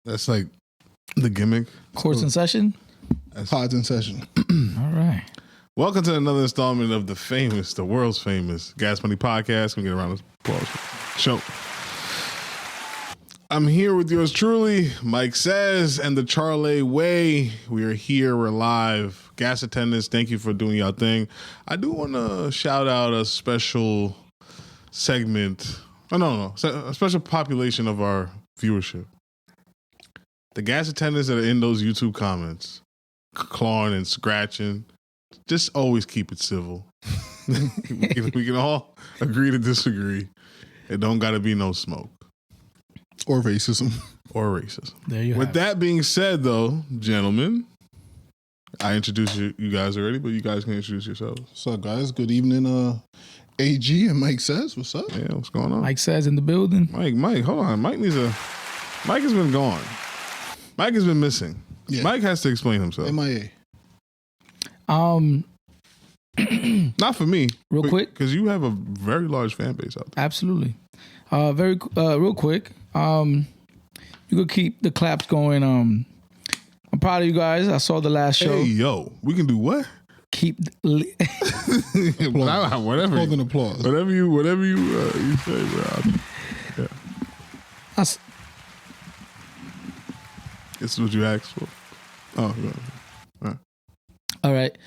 That's like the gimmick. Course in session? Pods in session. All right. Welcome to another installment of the world's famous Gas Money Podcast. Can we get around this applause show? I'm here with yours truly, Myke Says, and the Charlie Way. We are here. We're live. Gas attendants, thank you for doing your thing. I do want to shout out a special segment. A special population of our viewership. The gas attendants that are in those YouTube comments, clawing and scratching. Just always keep it civil. we can all agree to disagree. It don't got to be no smoke. Or racism. There you With that being said, though, gentlemen, I introduced you guys already, but you guys can introduce yourselves. What's up, guys? Good evening, AG and Myke Says. What's up? Yeah, what's going on? Myke Says in the building. Myke, hold on. Myke has been gone. Myke has been missing. Yeah. Myke has to explain himself. MIA. Not for me. Real quick. Because you have a very large fan base out there. Absolutely. Real quick. You could keep the claps going. I'm proud of you guys. I saw the last show. Hey, yo, we can do what? Keep Whatever. Hold an applause. Whatever you say, bro. Yeah. This is what you asked for. Oh, yeah. All right.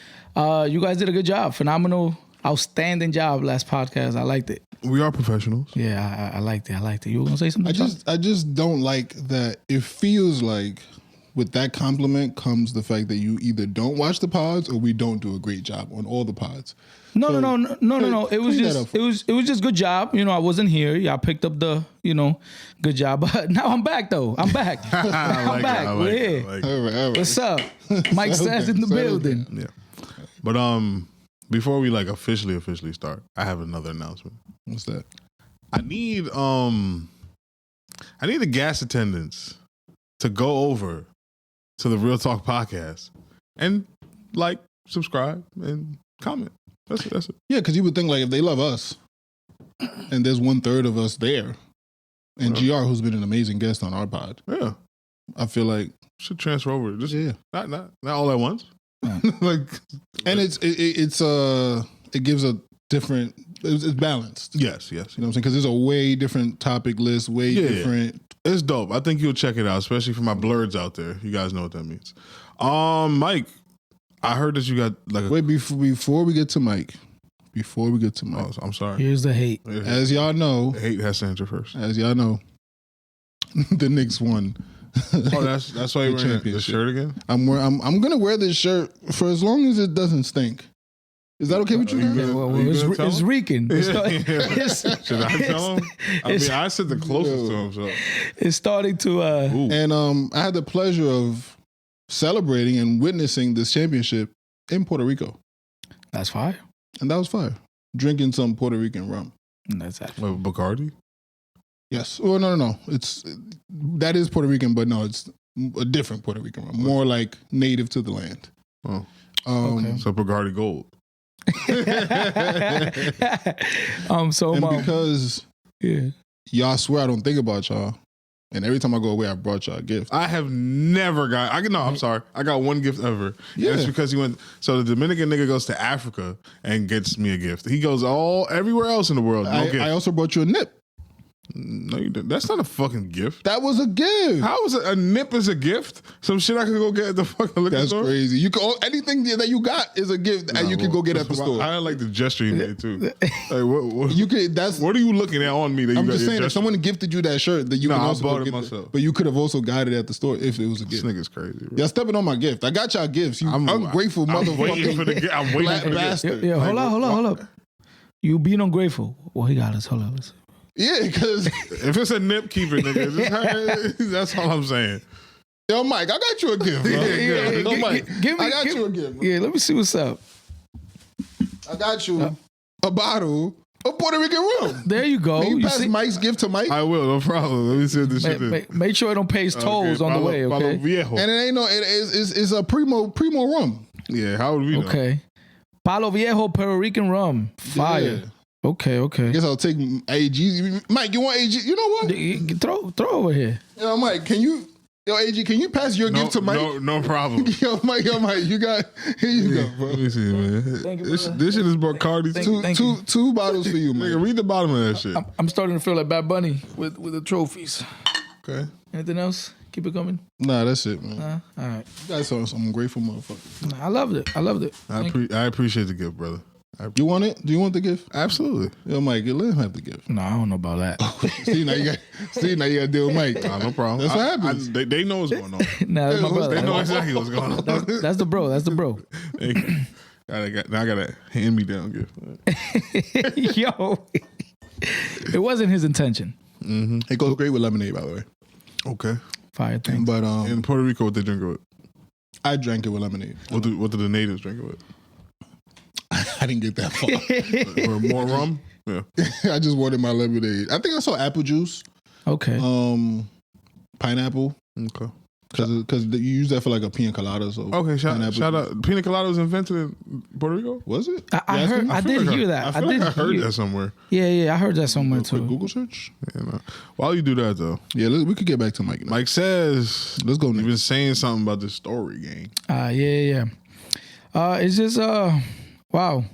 You guys did a good job. Phenomenal, outstanding job last podcast. I liked it. We are professionals. Yeah, I liked it. You were gonna say something? I just don't like that. It feels like with that compliment comes the fact that you either don't watch the pods or we don't do a great job on all the pods. No. It was just good job. I wasn't here. Y'all picked up the, good job. But now I'm back though. I'm back. I'm back. We're here. All right. What's up? Myke Says in the building. Yeah. But before we officially start, I have another announcement. What's that? I need the gas attendants to go over to the Real Talk podcast and subscribe and comment. That's it. Yeah, because you would think if they love us and there's 1/3 of us there and GR, who's been an amazing guest on our pod. Yeah. I feel like should transfer over. Just not all at once. Yeah. And it gives a different. It's balanced. Yes. You know what I'm saying? Because there's a way different topic list, different. It's dope. I think you'll check it out, especially for my blurs out there. You guys know what that means. Myke, I heard that you got Wait, before we get to Myke. Oh, I'm sorry. Here's the hate. As y'all know, the hate has to enter first. As y'all know, the Knicks won. Oh, that's why you're wearing the shirt again? I'm gonna wear this shirt for as long as it doesn't stink. Is that okay with you? It's reeking. Should I tell him? I said the closest to him. So it's starting to. And I had the pleasure of celebrating and witnessing this championship in Puerto Rico. That's fire. And that was fire. Drinking some Puerto Rican rum. That's actually Bacardi. Yes. Well, no. That is Puerto Rican, but no, it's a different Puerto Rican rum. More like native to the land. Oh. Okay. So Bacardi Gold. Because y'all swear I don't think about y'all, and every time I go away, I brought y'all a gift. I have never got. I'm sorry. I got one gift ever. Yeah, it's because he went. So the Dominican nigga goes to Africa and gets me a gift. He goes everywhere else in the world. No gift. I also brought you a nip. No, you didn't. That's not a fucking gift. That was a gift. How is it a nip is a gift? Some shit I could go get at the fucking liquor store? That's crazy. You can anything that you got is a gift and you can go get at the store. I like the gesture you made too. What you could. What are you looking at on me? That I'm you just saying, if someone gifted you that shirt, that you can also bought it myself. But you could have also got it at the store if it was a gift. This nigga's crazy. Bro. Y'all stepping on my gift. I got y'all gifts. You ungrateful motherfucker. I'm waiting for the bastard. Yeah, hold up. You being ungrateful. Well, he got us. Hold on. Listen. Yeah, because if it's a nip, keep it, nigga. That's all I'm saying. Yo, Myke, I got you a gift, bro. Myke, I got you a gift, bro. Yeah, let me see what's up. I got you a bottle of Puerto Rican rum. There you go. Can you pass Mike's gift to Myke? I will, no problem. Let me see what this shit is. Make sure it don't pay his tolls on the way, okay? And it ain't it's a primo rum. Yeah, how would we know? Okay. Palo Viejo Puerto Rican rum. Fire. Yeah. Okay. I guess I'll take AG. Myke, you want AG? You know what? Throw over here. Myke, can you? Yo, AG, can you pass your gift to Myke? No problem. Yo, Myke, you got. Here you go, bro. Let me see, man. Thank you, This brother. shit is Bacardi. Two bottles for you, Nigga, Myke. read the bottom of that shit. I'm starting to feel like Bad Bunny with the trophies. Okay. Anything else? Keep it coming. Nah, that's it, man. All right. You guys are some grateful motherfucker. I loved it. I appreciate the gift, brother. You want it? Do you want the gift? Absolutely. Yo, Myke, let him have the gift. No, I don't know about that. See, now you got to deal with Myke. No problem. That's what happens. They know what's going on. Nah, that's my brother. They know exactly what's going on. That's the bro. That's the bro. Hey, now I got a hand-me-down gift. Yo, it wasn't his intention. It goes great with lemonade, by the way. Okay. Fire thing. But In Puerto Rico, what they drink it with? I drank it with lemonade. What do the natives drink it with? I didn't get that far. Or more rum? Yeah. I just wanted my lemonade. I think I saw apple juice, Okay. pineapple, Okay. because you use that for like a pina colada. So Okay, shout pineapple out. Pina colada was invented in Puerto Rico? Was it? I heard. I did hear that. I feel like I heard that somewhere. Yeah, I heard that somewhere Quick too. Google search. Yeah, no. While you do that, though, Yeah, we could get back to Myke. Myke says, Let's go you've next. been saying something about this story, gang. Yeah. It's just wow.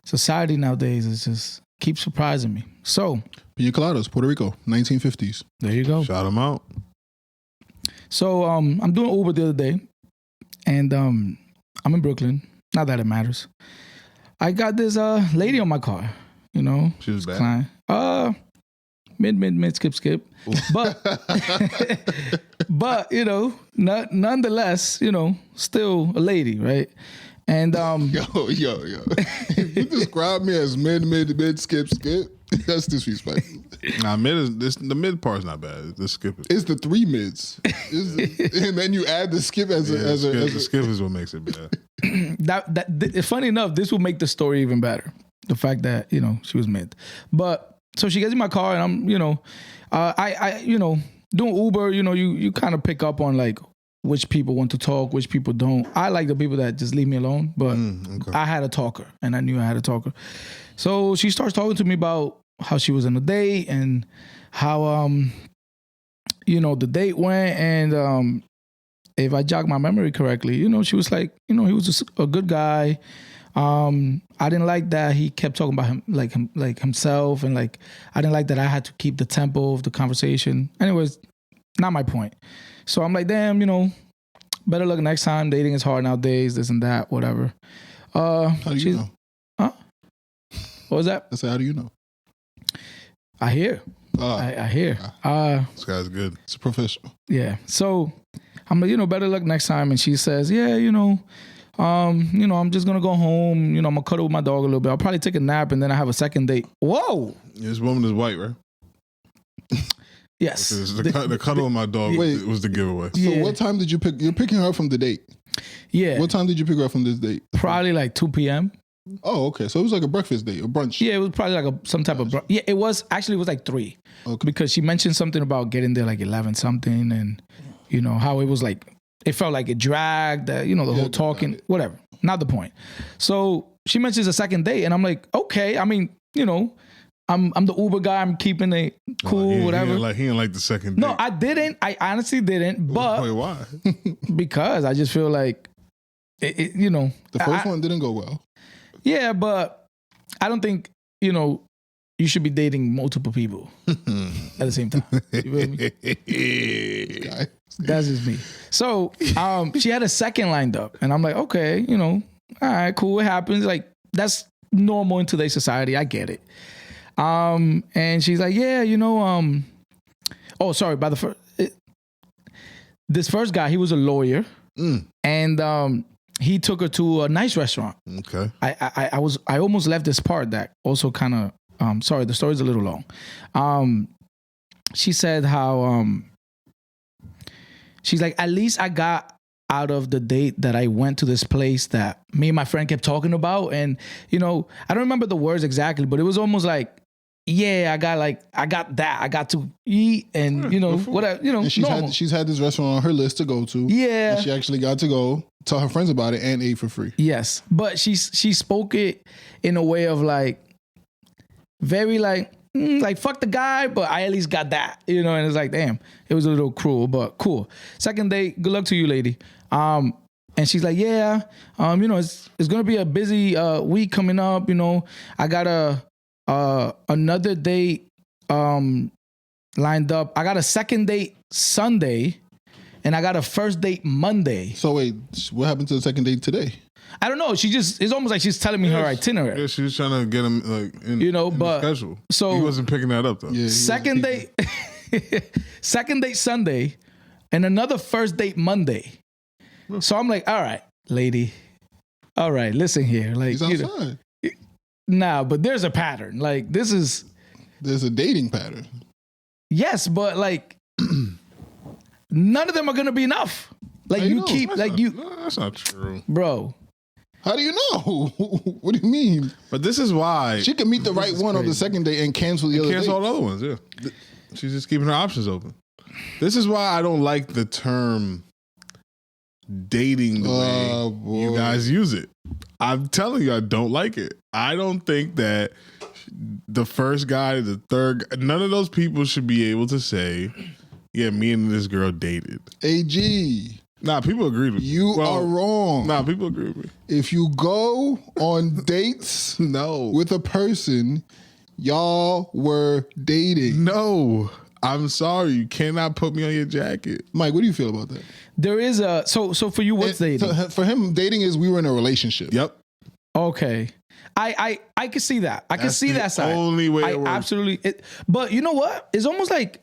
Society nowadays is just keeps surprising me. So Pina coladas, Puerto Rico, 1950s. there you go. Shout him out. So I'm doing Uber the other day, and I'm in Brooklyn. Not that it matters. I got this lady on my car. You know, She was bad. client. Mid, skip. But but you know, nonetheless, you know, still a lady, right? And Yo. If you describe me as mid, skip, that's disrespectful. Nah, the mid part's not bad. The skip is. It's the three mids. And then you add the skip as the skip is what makes it bad. funny enough, this will make the story even better. The fact that, you know, she was mid. But so she gets in my car and I'm, you know, I you know, doing Uber, you know, you kind of pick up on like which people want to talk, which people don't. I like the people that just leave me alone, but Okay. I had a talker and I knew I had a talker. So she starts talking to me about how she was on a date and how, you know, the date went. And if I jog my memory correctly, you know, she was like, you know, he was just a good guy. I didn't like that he kept talking about himself, and like I didn't like that I had to keep the tempo of the conversation. Anyways, not my point. So I'm like, damn, you know, better luck next time. Dating is hard nowadays, this and that, whatever. How do you know? Huh? What was that? I said, how do you know? I hear. I hear. This guy's good. It's a professional. Yeah. So I'm like, you know, better luck next time. And she says, yeah, you know, I'm just gonna go home. You know, I'm gonna cuddle with my dog a little bit. I'll probably take a nap and then I have a second date. Whoa. This woman is white, right? Yes. The cuddle of my dog was the giveaway. So Yeah. what time did you pick? You're picking her up from the date. Yeah. What time did you pick her up from this date? Probably like 2 p.m. Oh, okay. So it was like a breakfast date, a brunch. Yeah, it was probably like some type of yeah. It was like 3. Okay. Because she mentioned something about getting there like 11 something, and you know how it was like it felt like it dragged. You know, the whole talking, whatever. Not the point. So she mentions a second date, and I'm like, okay. I mean, you know, I'm the Uber guy. I'm keeping it cool, whatever. He didn't like the second date. No, I didn't. I honestly didn't. But Wait, why? because I just feel like, you know, The first one didn't go well. Yeah, but I don't think, you know, you should be dating multiple people at the same time. You feel me? Guy. That's just me. So she had a second lined up, and I'm like, okay, you know, all right, cool, it happens. Like that's normal in today's society. I get it. And she's like, yeah, you know, oh, sorry, this first guy, he was a lawyer, and he took her to a nice restaurant. Okay. I almost left this part that also kind of sorry, the story's a little long. She said how she's like, at least I got out of the date that I went to this place that me and my friend kept talking about. And, you know, I don't remember the words exactly, but it was almost like, yeah, I got that. I got to eat and, you know, whatever, you know, And she's had this restaurant on her list to go to. Yeah. And she actually got to go tell her friends about it and ate for free. Yes. But she spoke it in a way of like, very like, like fuck the guy, but I at least got that, you know. And it's like, damn, it was a little cruel, but cool. Second date, good luck to you, lady. And she's like, yeah, you know, it's gonna be a busy week coming up. You know, I got another date lined up. I got a second date Sunday, and I got a first date Monday. So wait, what happened to the second date today? I don't know. It's almost like she's telling me her itinerary. Yeah, she was trying to get him like in, you know, in but the schedule. So he wasn't picking that up though. Yeah, second date, second date Sunday, and another first date Monday. So I'm like, all right, lady, all right, listen here, like, He's outside. Nah, but there's a pattern. Like there's a dating pattern. Yes, but like none of them are gonna be enough. Like you keep like you. No, that's not true, bro. How do you know? What do you mean? But this is why she can meet the right one on the second date and cancel the other. Cancel all the other ones. Yeah, she's just keeping her options open. This is why I don't like the term dating the way you guys use it. I'm telling you, I don't like it. I don't think that the first guy, the third, none of those people should be able to say, yeah, me and this girl dated. AG. Nah, people agree with me. You are wrong. Nah, people agree with me. If you go on dates with a person, y'all were dating. No. I'm sorry, you cannot put me on your jacket. Myke, what do you feel about that? There is a so for you, what's dating? So for him, dating is we were in a relationship. Yep. Okay. I can see that. I can see that side. Only way. I absolutely. But you know what? It's almost like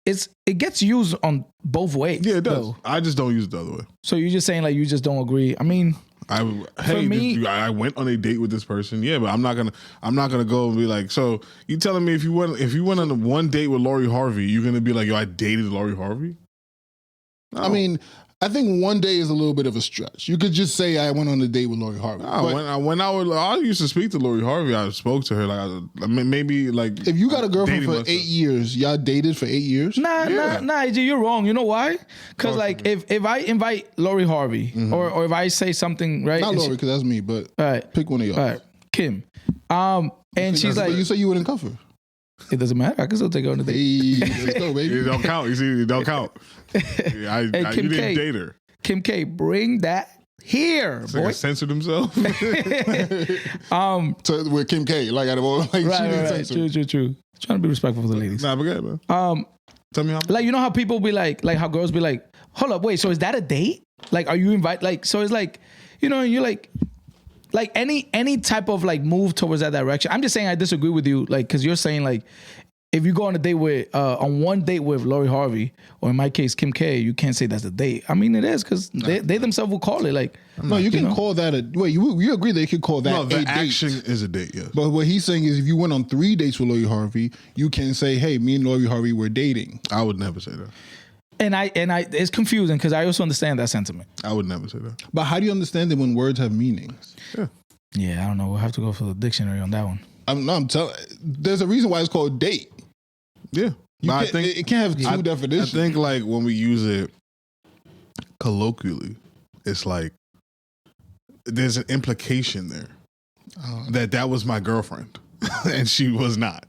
it gets used on both ways. Yeah, it does. Though. I just don't use it the other way. So you're just saying like you just don't agree. I mean, I went on a date with this person. Yeah, but I'm not gonna go and be like, so you telling me if you went on one date with Lori Harvey, you're gonna be like, yo, I dated Lori Harvey? No. I mean, I think one day is a little bit of a stretch. You could just say I went on a date with Lori Harvey. I used to speak to Lori Harvey. I spoke to her like maybe like if you got a girlfriend for 8 years, y'all dated for 8 years. Nah, AJ, you're wrong. You know why? Because like if I invite Lori Harvey or if I say something right, not Lori because that's me, but all right, pick one of y'all. All right, Kim. And she's like, you say you wouldn't cuff her. It doesn't matter. I can still take her on the date. Hey, let's go, baby. It don't count. You see, it don't count. Hey, Kim you didn't K. date her. Kim K, bring that here, It's boy. like censored himself. So with Kim K, like out of all, like she didn't censor. True. Trying to be respectful for the ladies. Nah, but good, man. Tell me how. Like you know how people be like how girls be like, hold up, wait, so is that a date? Like, are you invite? Like, so it's like, you know, you're like any type of like move towards that direction. I'm just saying I disagree with you, like, because you're saying like, if you go on a date with on one date with Lori Harvey, or in my case Kim K, you can't say that's a date. I mean, it is because they themselves will call it like. No, you can call that a wait. You agree that you could call that No, the a action date. is a date. Yes. But what he's saying is, if you went on 3 dates with Lori Harvey, you can say, "Hey, me and Lori Harvey were dating." I would never say that. And I it's confusing because I also understand that sentiment. I would never say that. But how do you understand it when words have meanings? Yeah, I don't know. We'll have to go for the dictionary on that one. I'm telling. There's a reason why it's called date. Yeah, I think it can't have two definitions. I think like when we use it colloquially, it's like there's an implication there that was my girlfriend and she was not.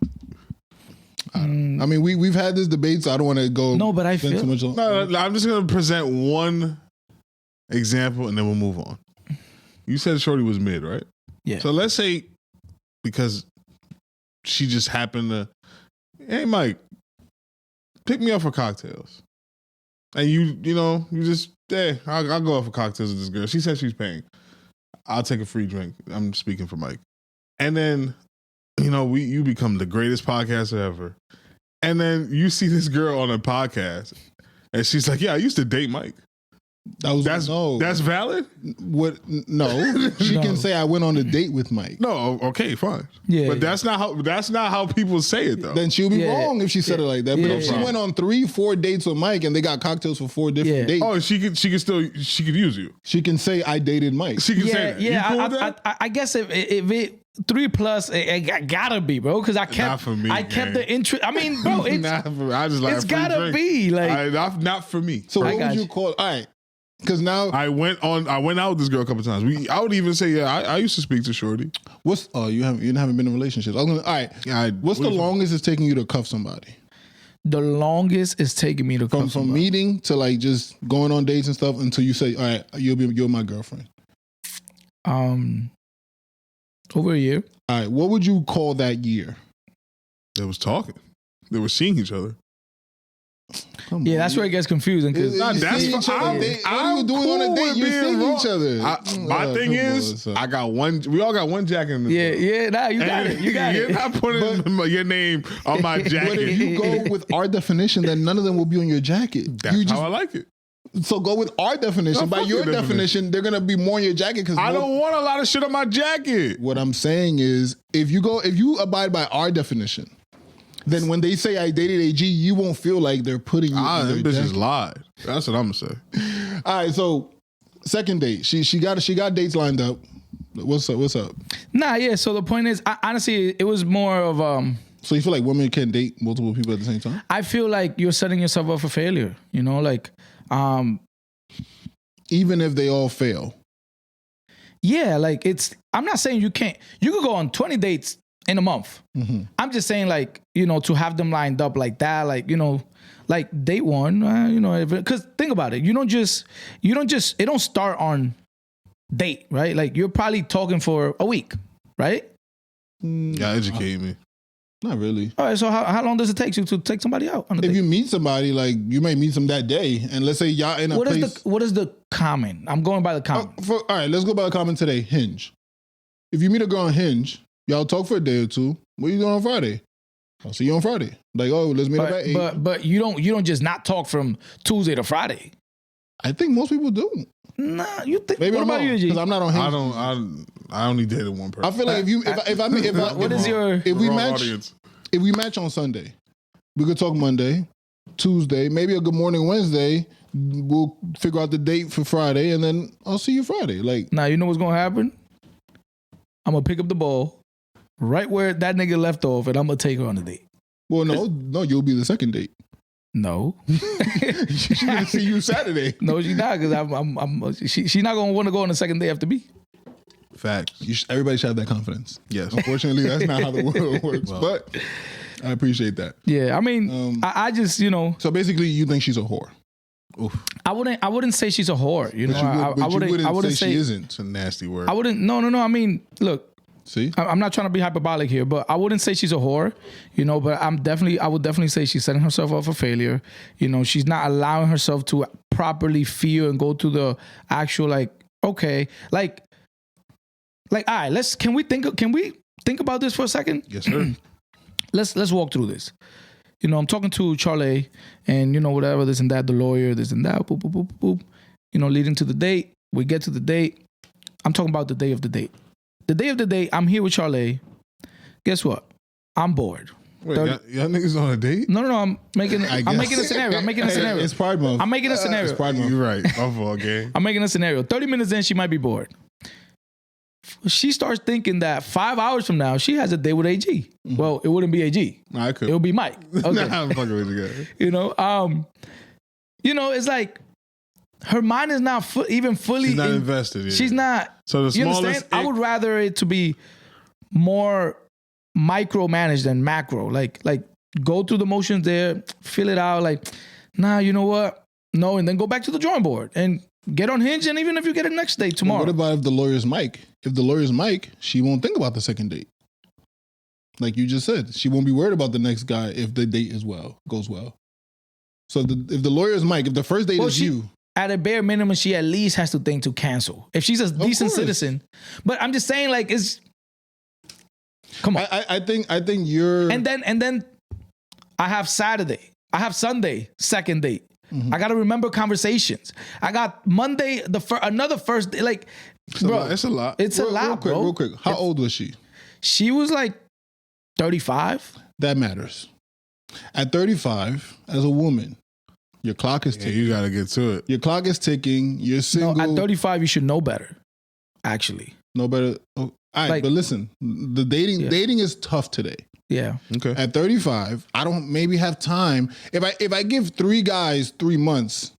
I mean, we've had this debate, so I don't want to go. No, but I feel too much on. No, I'm just gonna present one example and then we'll move on. You said Shorty was mid, right? Yeah. So let's say because she just happened to, hey Myke, pick me up for cocktails, and you just I'll go out for cocktails with this girl. She said she's paying. I'll take a free drink. I'm speaking for Myke, and then you become the greatest podcaster ever, and then you see this girl on a podcast, and she's like, yeah, I used to date Myke. That's valid. What? No, she can say I went on a date with Myke. No, okay, fine. Yeah, but that's not how people say it though. Then she'll be wrong if she said it like that. But if she went on 3-4 dates with Myke and they got cocktails for 4 different dates, oh, she could use you. She can say I dated Myke. She can say that. Yeah, you cool with that? I guess if it 3+, it gotta be, bro. Because I kept the interest. I mean, bro, it's not for me. I just like it's gotta be like not for me. So what would you call? All right. Because now I went out with this girl a couple times. I would even say, yeah, I used to speak to Shorty. you haven't been in relationships. All right. What's the longest it's taking you to cuff somebody? The longest it's taking me to cuff From meeting to like just going on dates and stuff until you say, all right, you're my girlfriend. Over a year. All right. What would you call that year? They was talking. They were seeing each other. Yeah, that's where it gets confusing. Because what are you doing on a date? You're seeing each other. My thing is, I got one. We all got one jacket in this. Yeah. Nah, you got it. You got You're it. not putting your name on my jacket. But if you go with our definition, then none of them will be on your jacket. That's how I like it. So go with our definition. No, By your definition, they're gonna be more on your jacket because I don't want a lot of shit on my jacket. What I'm saying is, if you abide by our definition, then when they say I dated AG, you won't feel like they're putting you. Them bitches lied. That's what I'm gonna say. All right, so second date, she got dates lined up. What's up? Nah, yeah. So the point is, honestly, it was more of So you feel like women can date multiple people at the same time? I feel like you're setting yourself up for failure. You know, like even if they all fail. Yeah, like I'm not saying you can't. You could go on 20 dates in a month. Mm-hmm. I'm just saying, like, you know, to have them lined up like that, like, you know, like date one, you know, because think about it. You don't just, it don't start on date, right? Like you're probably talking for a week, right? Yeah, educate me. Not really. All right, so how long does it take you to take somebody out on a date? If you meet somebody, like you may meet them that day, and let's say y'all in a place. What is the common? I'm going by the common. All right, let's go by the common today. Hinge. If you meet a girl on Hinge, y'all talk for a day or two. What are you doing on Friday? I'll see you on Friday. Like, oh, let's meet up at 8. But you don't just not talk from Tuesday to Friday. I think most people do. Nah, you think? Maybe what I'm about wrong, you, G? because I'm not on Hinge. I only dated one person. I feel like if we match on Sunday, we could talk Monday, Tuesday, maybe a good morning Wednesday. We'll figure out the date for Friday, and then I'll see you Friday. Like, now you know what's gonna happen? I'm gonna pick up the ball right where that nigga left off, and I'm gonna take her on a date. Well, no, you'll be the second date. No, she's gonna see you Saturday. No, she's not, because she's not gonna want to go on the second day after me. Facts. Everybody should have that confidence. Yes. Unfortunately, that's not how the world works. Well, but I appreciate that. Yeah, I mean, I just, you know. So basically, you think she's a whore? Oof. I wouldn't say she's a whore. You know, I wouldn't say she isn't. It's a nasty word. I wouldn't. No. I mean, look. See, I'm not trying to be hyperbolic here, but I wouldn't say she's a whore. You know, but I would definitely say she's setting herself up for failure. You know, she's not allowing herself to properly feel and go to the actual, like, okay, like, all right, can we think about this for a second? Yes, sir. Let's walk through this. You know, I'm talking to Charlie, and you know, whatever, this and that, the lawyer, this and that, boop, boop, boop, boop. You know, leading to the date. We get to the date. I'm talking about the day of the date. The day of the date, I'm here with Charlie. Guess what? I'm bored. Wait, y'all niggas on a date? No. I'm making a scenario. It's Pride Month. I'm making a scenario. It's Pride Month. You're right. Okay. I'm making a scenario. 30 minutes in, she might be bored. She starts thinking that 5 hours from now, she has a date with AG. Mm-hmm. Well, it wouldn't be AG. I could. It would be Myke. Okay. Nah, I'm fucking with you guys. You know, it's like her mind is not even fully. She's not invested. Yeah. She's not. So the smallest. You understand? I would rather it to be more micromanaged than macro. Like go through the motions there, fill it out. Like, nah, you know what? No, and then go back to the drawing board and get on Hinge. And even if you get a next date tomorrow. Well, what about if the lawyer's Myke? If the lawyer's Myke, she won't think about the second date. Like you just said, she won't be worried about the next guy if the date goes well. So if the lawyer's Myke, if the first date is you. At a bare minimum, she at least has to think to cancel. If she's a decent citizen. But I'm just saying, like, come on. I think you're. And then I have Saturday. I have Sunday, second date. Mm-hmm. I got to remember conversations. I got Monday, another first day. Like, it's a lot. It's a lot, bro. Real quick. How old was she? She was like 35. That matters. At 35, as a woman, your clock is ticking. You got to get to it. Your clock is ticking. You're single. No, at 35, you should know better, actually. Know better? Oh, all right, like, but listen, the dating is tough today. Yeah. Okay. At 35, I don't maybe have time. If I give 3 guys 3 months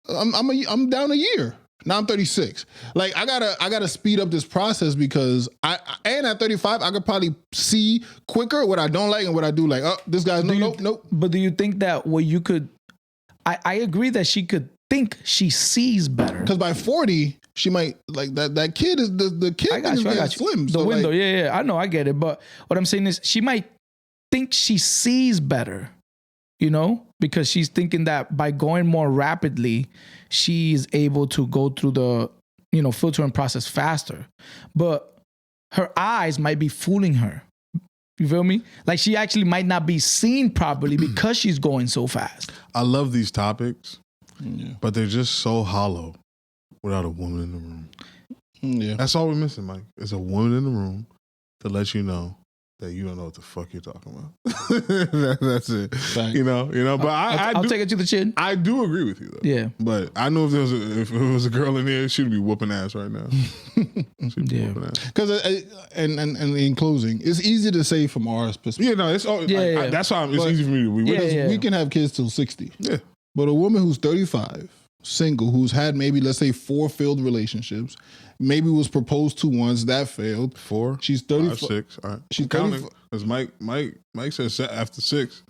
I'm down a year. Now I'm 36. Like I gotta speed up this process because and at 35 I could probably see quicker what I don't like and what I do like. Oh, this guy's nope. But do you think that what you could? I agree that she could think she sees better. Because by 40 she might like that kid is the kid. I got you. Slim. The so window, like, yeah. I know, I get it. But what I'm saying is, she might think she sees better, because she's thinking that by going more rapidly, she's able to go through the, filtering process faster. But her eyes might be fooling her. You feel me? Like she actually might not be seen properly because she's going so fast. I love these topics, but they're just so hollow without a woman in the room. Yeah. That's all we're missing, Mike. It's a woman in the room to let you know that you don't know what the fuck you're talking about. That's it. Thanks. But I'll take it to the chin. I do agree with you though. Yeah. But I know if it was a girl in there, she'd be whooping ass right now. She'd be whooping ass. Because and in closing, it's easy to say from our perspective. Yeah, no, it's all. That's why it's easy for me to. We can have kids till 60. Yeah. But a woman who's 35, single, who's had maybe let's say 4 failed relationships, maybe was proposed to once, that failed. 4. She's 35. 6. All right. She's counting because Mike says after 6.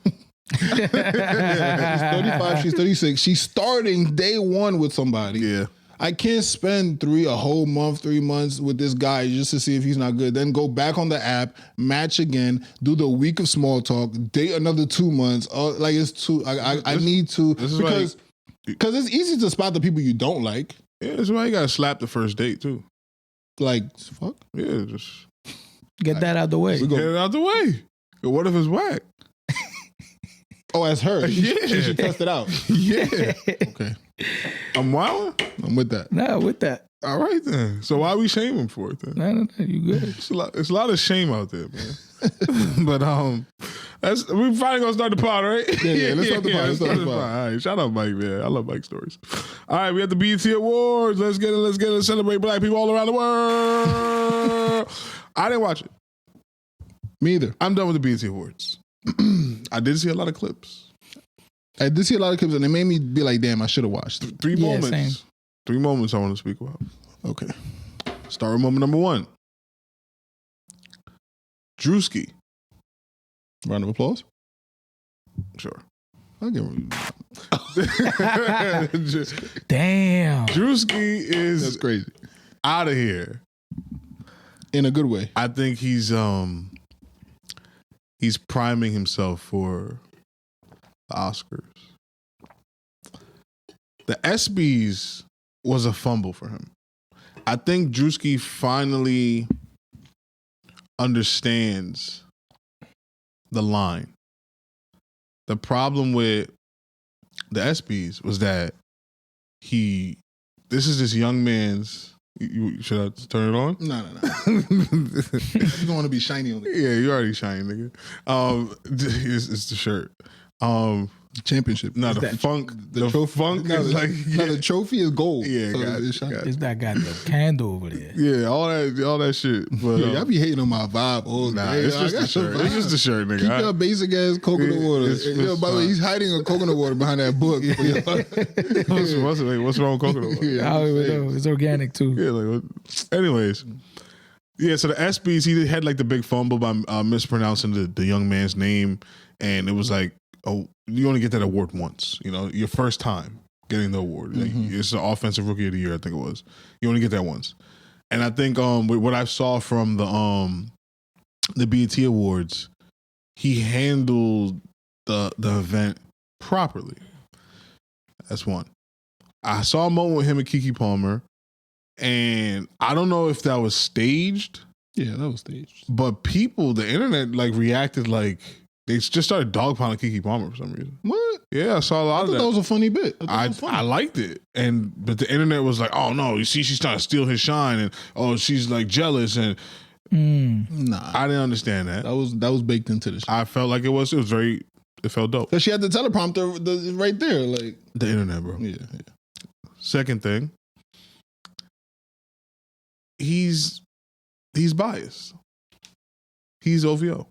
She's 35. She's 36. She's starting day one with somebody. Yeah. I can't spend a whole month, 3 months with this guy just to see if he's not good. Then go back on the app, match again, do the week of small talk, date another 2 months. Like it's too. I need to because it's easy to spot the people you don't like. Yeah, that's why you gotta slap the first date too. Like fuck. Yeah, just get that out the way. Get it out the way. What if it's whack? Oh, as her. She should test it out. Yeah. Okay. I'm wilding? I'm with that. No, with that. All right then. So why we shame him for it then? No, you good. It's a lot of shame out there, man. But we finally gonna start the pod, right? Yeah, let's start the pod. Let's start the pod. All right, shout out Mike, man. I love Mike stories. All right, we have the BET Awards. Let's get it. Celebrate black people all around the world. I didn't watch it. Me either. I'm done with the BET Awards. I did see a lot of clips. And it made me be like, damn, I should have watched. 3 moments. Same. 3 moments I want to speak about. Okay. Start with moment number 1. Druski. Round of applause. Sure. I'll give him. Damn. Druski is That's crazy. out of here. In a good way. I think he's priming himself for the Oscars. The ESPYs was a fumble for him. I think Druski finally understands the line. The problem with the ESPYs was that this is this young man's. Should I turn it on? No. You don't want to be shiny on it. Yeah, you already shiny, nigga. It's the shirt. Championship. No, the funk. The trophy. funk is like the trophy is gold. Yeah, so It's that got the candle over there. Yeah, all that shit. But y'all be hating on my vibe. It's just the shirt. It's just the shirt, nigga. Keep your basic ass coconut water. By the way, he's hiding a coconut water behind that book. What's wrong with coconut water? I don't even know. It's organic too. Yeah. Anyways. Yeah, so the ESPYs, he had like the big fumble by mispronouncing the young man's name, and it was like, oh, you only get that award once. Your first time getting the award. Like, it's the offensive rookie of the year, I think it was. You only get that once. And I think with what I saw from the BET Awards, he handled the event properly. That's one. I saw a moment with him and Keke Palmer, and I don't know if that was staged. Yeah, that was staged. But the internet, like reacted like they just started dogpiling Keke Palmer for some reason. What? Yeah, I saw a lot of that. That was a funny bit. I liked it, but the internet was like, "Oh no, you see, she's trying to steal his shine," and oh, she's like jealous, and nah, I didn't understand that. That was baked into the show. I felt like it felt dope. Because she had the teleprompter right there, like the internet, bro. Yeah. Second thing, he's biased. He's OVO.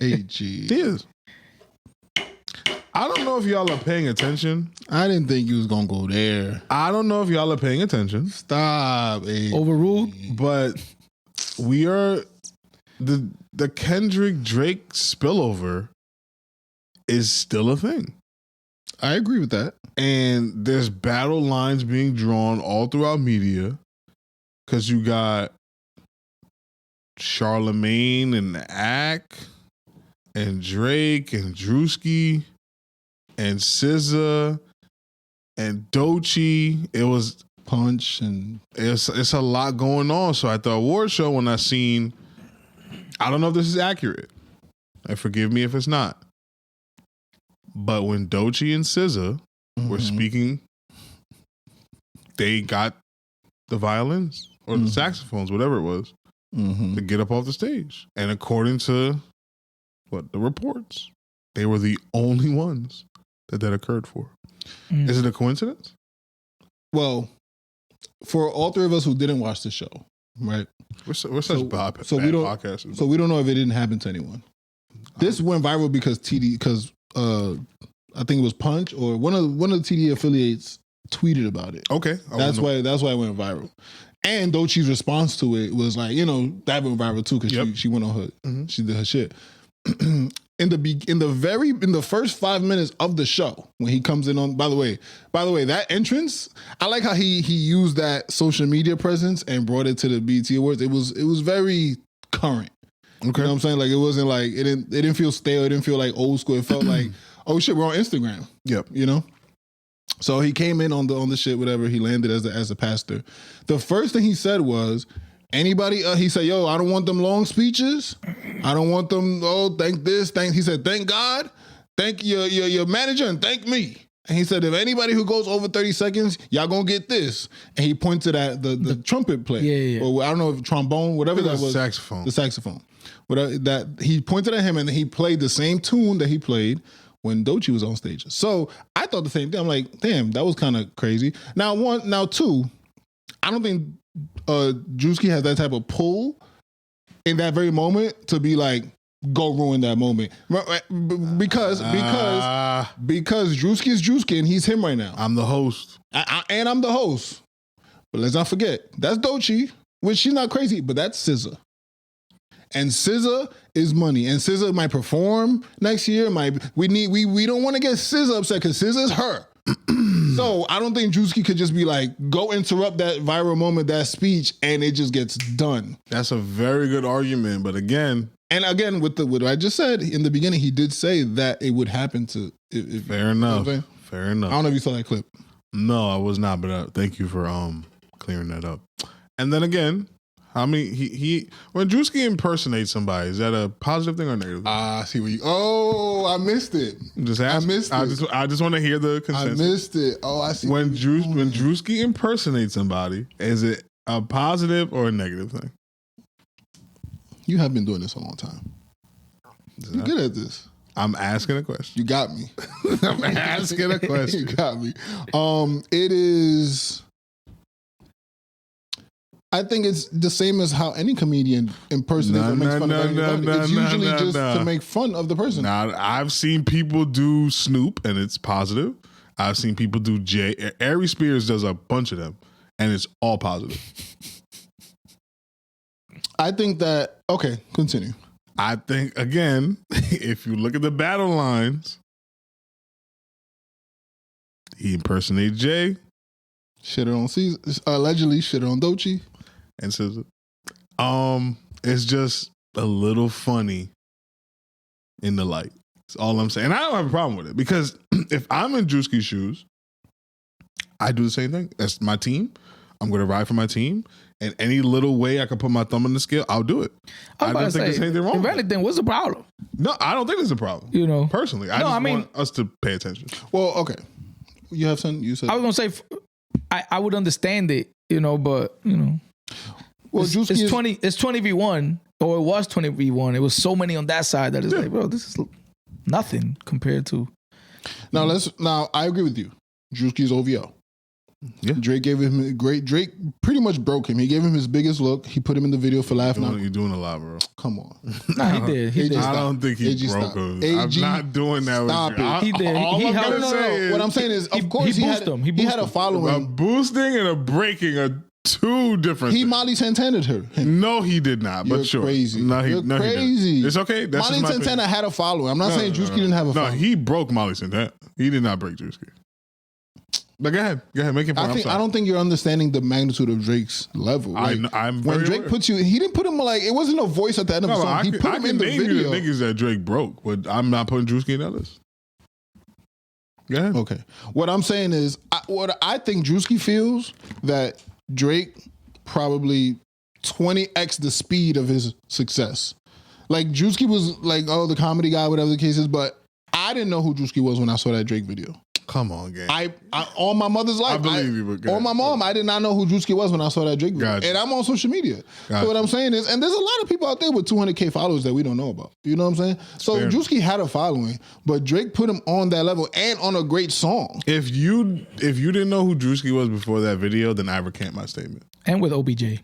AG. He is. I don't know if y'all are paying attention. I didn't think you was gonna go there. I don't know if y'all are paying attention. Stop. Overruled. But we are the Kendrick Drake spillover is still a thing. I agree with that. And there's battle lines being drawn all throughout media because you got Charlemagne and Ack and Drake and Druski and SZA and Doechii. It was Punch and it's a lot going on. So at the award show, when I seen, I don't know if this is accurate. And forgive me if it's not. But when Doechii and SZA were speaking, they got the violins or the saxophones, whatever it was, to get up off the stage. And according to the reports, they were the only ones that occurred for. Is it a coincidence? Well, for all three of us who didn't watch the show, right? We're such bad so we don't podcasters. So we don't know if it didn't happen to anyone. This went viral because I think it was Punch or one of the TD affiliates tweeted about it. Okay, that's why it went viral. And Doechii's response to it was like, that went viral too because she went on her, she did her shit. In the first 5 minutes of the show, when he comes in on, by the way, that entrance, I like how he used that social media presence and brought it to the BET Awards. It was very current. Okay. You know what I'm saying? Like, it wasn't like, it didn't feel stale. It didn't feel like old school. It felt like, oh shit, we're on Instagram. Yep. So he came in on the shit, whatever. He landed as a pastor. The first thing he said was, anybody, he said, yo, I don't want them long speeches. I don't want them, thank this, he said, thank God, thank your manager, and thank me. And he said, if anybody who goes over 30 seconds, y'all gonna get this. And he pointed at the trumpet player. Yeah. Or I don't know if trombone, whatever that was. Saxophone. The saxophone. That he pointed at him and he played the same tune that he played when Doechii was on stage. So I thought the same thing. I'm like, damn, that was kind of crazy. Now two, I don't think Druski has that type of pull in that very moment to be like, go ruin that moment. Because Druski is Druski and he's him right now. I'm the host. And I'm the host. But let's not forget, that's Doechii, which she's not crazy, but that's SZA. And SZA is money. And SZA might perform next year. We don't want to get SZA upset because SZA is her. So I don't think Druski could just be like, go interrupt that viral moment, that speech, and it just gets done. That's a very good argument. But again, with what I just said in the beginning, he did say that it would happen to. Fair enough. Fair enough. I don't know if you saw that clip. No, I was not. But thank you for clearing that up. And then again, I mean, he when Druski impersonates somebody, is that a positive thing or negative? I see what you. Oh, I missed it. I missed it. I just want to hear the consensus. I missed it. Oh, I see. When Druski impersonates somebody, is it a positive or a negative thing? You have been doing this a long time. You're good at this. I'm asking a question. You got me. I'm asking a question. You got me. It is. I think it's the same as how any comedian impersonates or makes fun of anybody. It's usually just to make fun of the person. Now, I've seen people do Snoop, and it's positive. I've seen people do Jay. Ari Spears does a bunch of them, and it's all positive. I think that, okay, continue. I think, again, if you look at the battle lines, he impersonated Jay. Shitter on Caesar, allegedly shitter on Doechii. And SZA. It's just a little funny in the light. That's all I'm saying. And I don't have a problem with it because if I'm in Druski's shoes, I do the same thing. That's my team. I'm going to ride for my team. And any little way I can put my thumb on the scale, I'll do it. I don't think there's anything wrong. If anything, what's the problem? No, I don't think there's a problem. Personally, I want us to pay attention. Well, okay. You have something you said. I was going to say, I would understand it, but well, it's 20v1, or it was 20v1. It was so many on that side that it's like, bro, this is nothing compared to. Now I agree with you. Druski's OVO. Yeah. Drake pretty much broke him. He gave him his biggest look. He put him in the video for Laugh Now. You're doing a lot, bro. Come on. Nah, he did. He did. I don't think he AG, broke stop. him. AG, I'm not doing that stop with you. it. He did. All He I'm helped- gonna say is What I'm saying is, of course, he he boosted him. He had a boosted him. a following. boosting and a breaking are two different He things. Molly Santana her. No, he did not. You're But sure, crazy. No, he You're no, he crazy. didn't. It's okay. That's Molly just my Santana opinion. had a following. I'm not saying Druski didn't have a No, following. he broke Molly Santana. He did not break Druski. But go ahead, make your point. I don't think you're understanding the magnitude of Drake's level. Like, I'm when very Drake aware. puts you, he didn't put him like it wasn't a voice at the end of the No, song. He put I him can in the name you video. the niggas that Drake broke, but I'm not putting Druski in that list. Go ahead. Okay. What I'm saying is, what I think Druski feels that Drake probably 20x the speed of his success. Like Druski was like, oh, the comedy guy, whatever the case is, but I didn't know who Druski was when I saw that Drake video. Come on, gang. I all my mother's life, I believe you, but go or my ahead. mom, I did not know who Druski was when I saw that Drake video. Gotcha. And I'm on social media. Gotcha. So what I'm saying is, and there's a lot of people out there with 200K followers that we don't know about. You know what I'm saying? So Fair. Druski had a following, but Drake put him on that level and on a great song. If you didn't know who Druski was before that video, then I recant my statement. And with OBJ.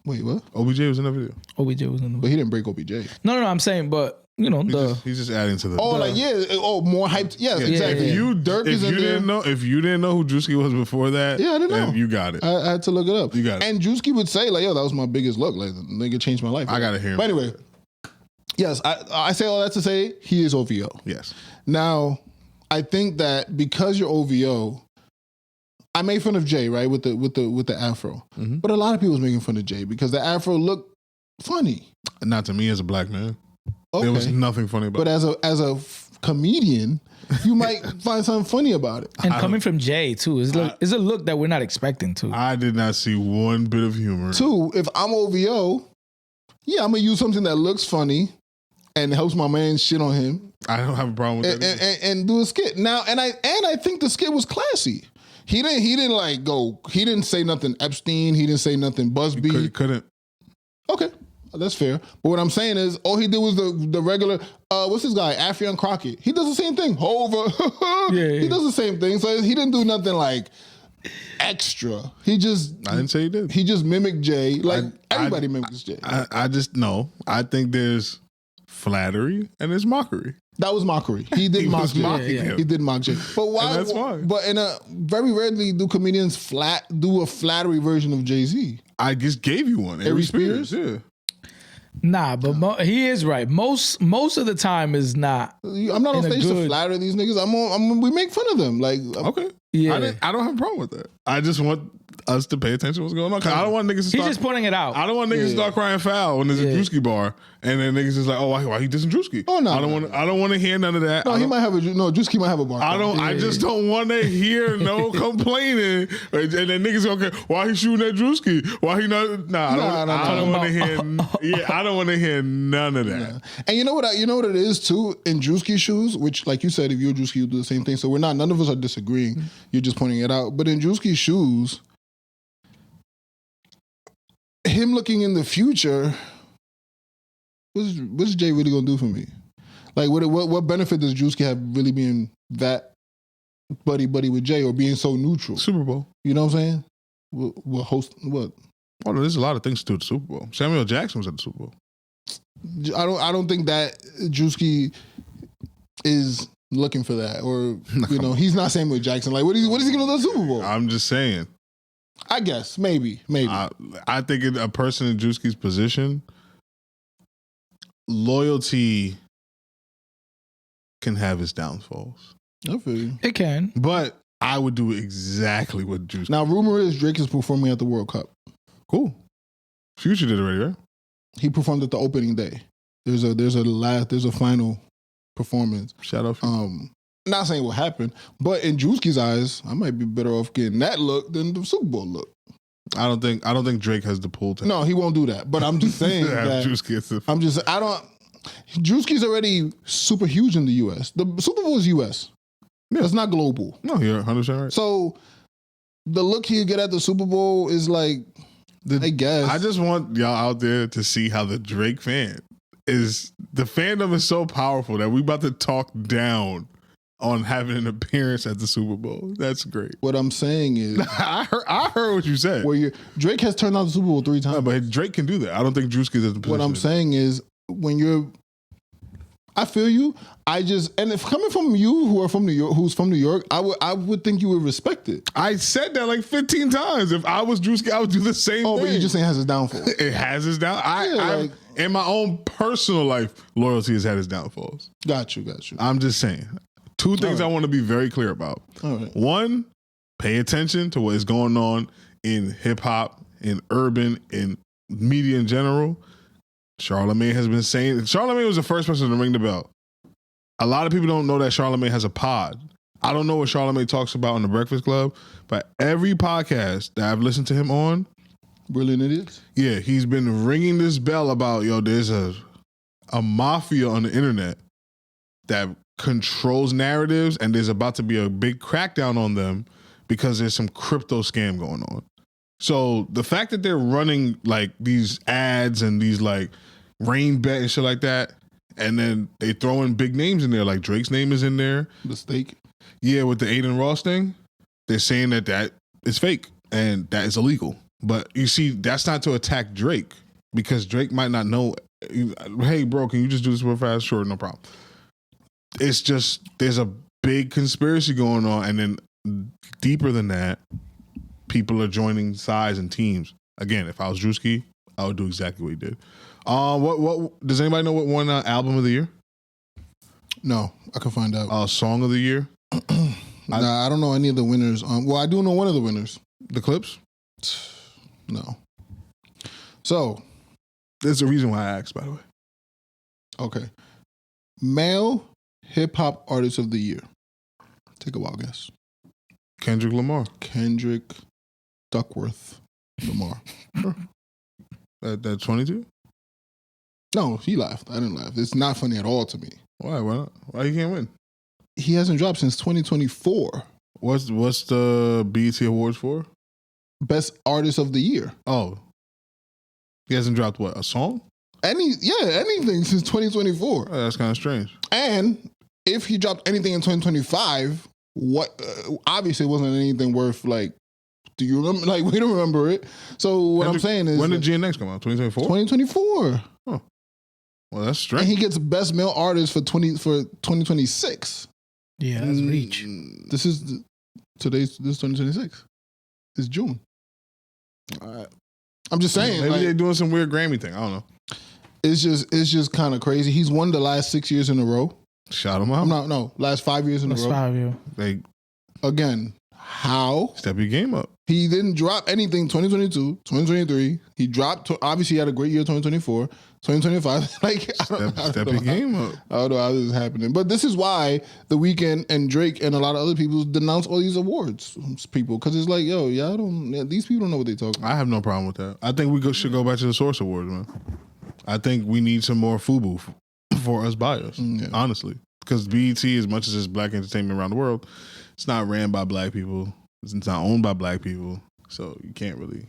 Wait, what? OBJ was in that video. OBJ was in the But he didn't break OBJ. No, I'm saying, but you know, He's just adding to the. Oh, like more hyped. Yes, exactly. yeah. Dirk is in there. If you didn't know who Druski was before that, Yeah, I didn't then know. you got it. I had to look it up. You got it. And Druski would say like, "Yo, that was my biggest look. Like, the nigga changed my life." I gotta hear him. But anyway, yes, I say all that to say he is OVO. Yes. Now, I think that because you're OVO, I made fun of Jay, right, with the afro. Mhm. But a lot of people was making fun of Jay because the afro looked funny. Not to me as a black man. Okay. There was nothing funny about But it. as a comedian, you might find something funny about it. and coming from Jay too, it's a look that we're not expecting to. I did not see one bit of humor. Two, if I'm OVO, yeah, I'm gonna use something that looks funny and helps my man shit on him I don't have a problem with and, that. either. and do a skit. Now, and I think the skit was classy. He didn't like go. He didn't say nothing Epstein. He didn't say nothing Busby. Couldn't. Okay, that's fair. But what I'm saying is, all he did was the regular. What's this guy? Affion Crockett. He does the same thing. Hover. Yeah. He does the same thing. So he didn't do nothing like extra. He just I didn't say he did. he just mimicked Jay. Like I- everybody mimics Jay. I just no. I think there's flattery and there's mockery. That was mockery. He did He mock was Jay. mocking him. He did mock Jay. But why? And that's fine. But very rarely do comedians do a flattery version of Jay-Z. I just gave you one. Aries Spears? Yeah. Nah, but he is right. Most of the time is not. I'm not on In a stage to good- flatter these niggas. We make fun of them. Like, Okay. Yeah. I don't have a problem with that. I just want us to pay attention to what's going on. 'Cause I don't want niggas to He's start. just pointing it out. I don't want niggas to start crying foul when there's a Yeah. Druski bar, and then niggas is like, "Oh, why he dissing Druski?" Oh, no, I don't no, want. I don't want to hear none of that. no, I he don't- might have Druski might have a bar. I don't. I just don't want to hear no complaining, and then niggas okay. Why he shooting at Druski? Why he not? Nah, I don't want to hear. Yeah, I don't want to hear none of that. And you know what it is too in Druski's shoes, which like you said, if you're Druski, you do the same thing. So none of us are disagreeing. You're just pointing it out. But in Druski's shoes, him looking in the future, what's Jay really gonna do for me? Like what benefit does Druski have really being that buddy with Jay or being so neutral? Super Bowl. You know what I'm saying? What host what? Oh, no, there's a lot of things to do at the Super Bowl. Samuel Jackson was at the Super Bowl. I don't think that Druski is looking for that, or he's not Samuel Jackson. Like, what is he going to do at the Super Bowl? I'm just saying. I guess maybe. I think a person in Druski's position, loyalty can have its downfalls. I feel you. It can. But I would do exactly what Druski. Now, rumor is Drake is performing at the World Cup. Cool. Future did already, right? He performed at the opening day. There's a final performance. Shout out. Future. Not saying what happened, but in Druski's eyes, I might be better off getting that look than the Super Bowl look. I don't think Drake has the pull to. No, he won't do that. But I'm just saying that. Druski's already super huge in the U.S. The Super Bowl is U.S. Yeah. It's not global. No, you're 100% right. So the look he'll get at the Super Bowl is like, I guess. I just want y'all out there to see how the Drake fan is. The fandom is so powerful that we about to talk down on having an appearance at the Super Bowl. That's great. What I'm saying is, I heard what you said. Drake has turned out the Super Bowl 3 times. No, but Drake can do that. I don't think Druski is in the position. What I'm saying is, I feel you. And if coming from you, who's from New York, I would think you would respect it. I said that like 15 times. If I was Druski, I would do the same thing. Oh, but you just saying it has its downfall. It has its down. In my own personal life, loyalty has had its downfalls. Got you. I'm just saying. 2 things I want to be very clear about. All right. 1, pay attention to what is going on in hip hop, in urban, in media in general. Charlamagne has been saying, Charlamagne was the first person to ring the bell. A lot of people don't know that Charlamagne has a pod. I don't know what Charlamagne talks about on the Breakfast Club, but every podcast that I've listened to him on, Brilliant Idiots? Yeah, he's been ringing this bell about, there's a mafia on the internet that controls narratives, and there's about to be a big crackdown on them because there's some crypto scam going on. So the fact that they're running like these ads and these like rain bet and shit like that, and then they throw in big names in there, like Drake's name is in there. The steak? Yeah, with the Aiden Ross thing, they're saying that is fake and that is illegal. But you see, that's not to attack Drake, because Drake might not know, hey bro, can you just do this real fast? Sure, no problem. It's just, there's a big conspiracy going on, and then deeper than that, people are joining sides and teams. Again, if I was Druski, I would do exactly what he did. What does anybody know what won album of the year? No, I can find out. Song of the year? I don't know any of the winners. Well, I do know one of the winners. The Clips? No. So, there's a reason why I asked, by the way. Okay. Male hip hop artist of the year. Take a wild guess. Kendrick Lamar. Kendrick Duckworth Lamar. At 22? No, he laughed. I didn't laugh. It's not funny at all to me. Why? Why not? Why he can't win? He hasn't dropped since 2024. What's the BET Awards for? Best Artist of the Year. Oh. He hasn't dropped what? A song? Anything since 2024. Oh, that's kind of strange. And if he dropped anything in 2025, obviously it wasn't anything worth like. Do you remember? Like, we don't remember it. So what I'm saying is, when did GNX come out? 2024. 2024. Oh, well, that's strange. And he gets Best Male Artist for 2026. Yeah, that's reach. This is 2026. It's June. I'm just saying. Maybe they're doing some weird Grammy thing. I don't know. It's just kind of crazy. He's won the last 6 years in a row. Shout him out. No, last 5 years in a row. 5 years. Again, how? Step your game up. He didn't drop anything 2022, 2023. He dropped, obviously he had a great year 2024, 2025. Like, Step your game up. I don't know how this is happening. But this is why The Weeknd and Drake and a lot of other people denounce all these awards people. Because it's like, these people don't know what they're talking about. I have no problem with that. I think we should go back to the Source Awards, man. I think we need some more FUBU for us buyers, honestly. Because BET, as much as it's black entertainment around the world, it's not ran by black people. It's not owned by black people. So you can't really,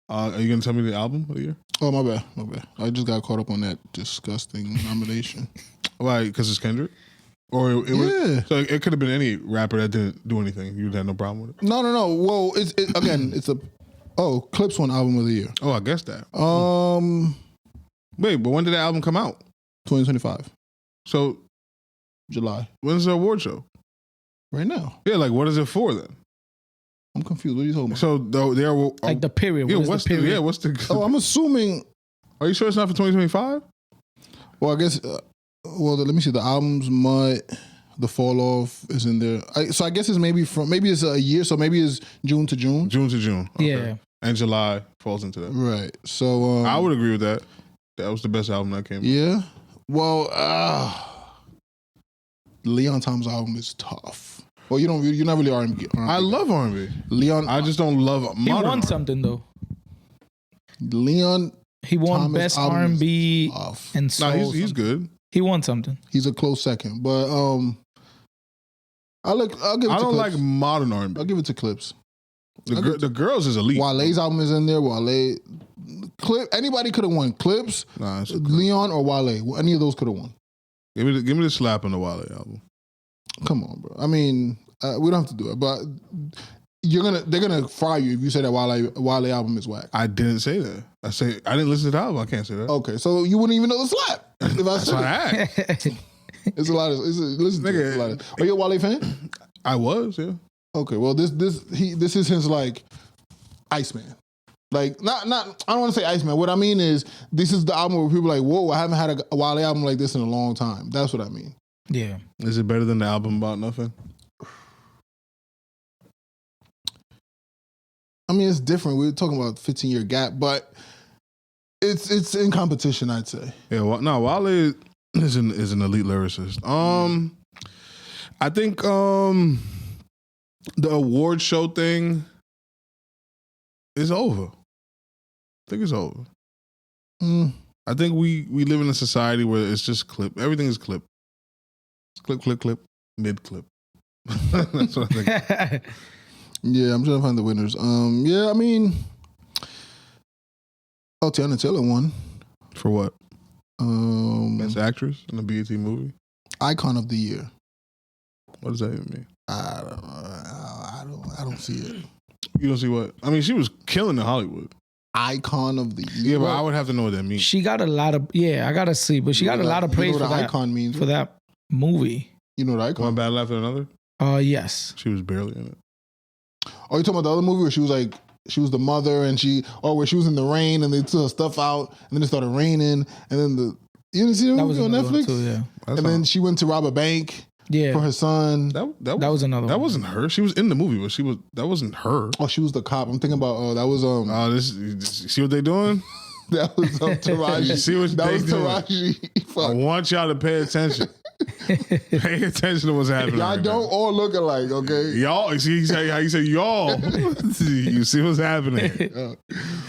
Are you going to tell me the album of the year? Oh, my bad. I just got caught up on that disgusting nomination. Why? Because it's Kendrick? Or it so it could have been any rapper that didn't do anything. You'd have no problem with it? No. Well, it's Clips won album of the year. Oh, I guess that. Wait, but when did the album come out? 2025. So July. When's the award show? Right now. Yeah, like what is it for then? I'm confused. What are you talking about? So they're like the period. Yeah, what's the period? What's the? Oh, I'm assuming. Are you sure it's not for 2025? Well, I guess. Let me see. The albums, Mud, The Fall Off is in there. So I guess it's maybe it's a year. So maybe it's June to June. June to June. Okay. Yeah. And July falls into that. Right. So I would agree with that. That was the best album that came out. Yeah. Well, Leon Thomas' album is tough. Well, you're not really R&B. I love R&B. Leon, I just don't love modern. He won something though. Leon, he won Thomas best R&B and soul. No, he's good. He won something. He's a close second, but I'll give it to Clips. I don't like modern R&B. I'll give it to Clips. The girls is elite. Wale's album is in there. Anybody could have won. Clips, Leon, or Wale. Any of those could have won. Give me the slap on the Wale album. Come on, bro. I mean, we don't have to do it, but they're gonna fire you if you say that Wale album is whack. I didn't say that. I didn't listen to the album. I can't say that. Okay, so you wouldn't even know the slap if I That's said what it. I asked. It's a lot of listen to it. It's a lot of, are you a Wale fan? I was, yeah. Okay, well this is his like Iceman. Like not I don't want to say Iceman. What I mean is this is the album where people are like, whoa, I haven't had a Wale album like this in a long time. That's what I mean. Yeah. Is it better than the album About Nothing? I mean, it's different. We're talking about 15-year gap, but it's in competition, I'd say. Yeah, Wale is an elite lyricist. I think the award show thing is over. I think it's over. I think we live in a society where it's just clip. Everything is clip. Clip, mid clip. That's what I think. Yeah, I'm trying to find the winners. Yeah, I mean, Tiana Taylor won. For what? Best actress in a BET movie. Icon of the year. What does that even mean? I don't see it. You don't see what? I mean, she was killing in Hollywood. Icon of the year. Yeah, but I would have to know what that means. She got a lot of I gotta see, but she got a lot of praise for for that icon means for that movie. You know what icon? One battle after another. Yes. She was barely in it. Oh, you talking about the other movie where she was the mother and where she was in the rain and they took her stuff out and then it started raining and then you didn't see the movie on Netflix? Too, yeah. Then she went to rob a bank for her son. That was another That one. wasn't her. She was in the movie, but that wasn't her. Oh, she was the cop. I'm thinking about that was See what they doing? that was Taraji. See what that they was doing? Taraji. Fuck. I want y'all to pay attention. Pay attention to what's happening. Y'all right don't now. all look alike, okay? Y'all, see how you say y'all. You see what's happening.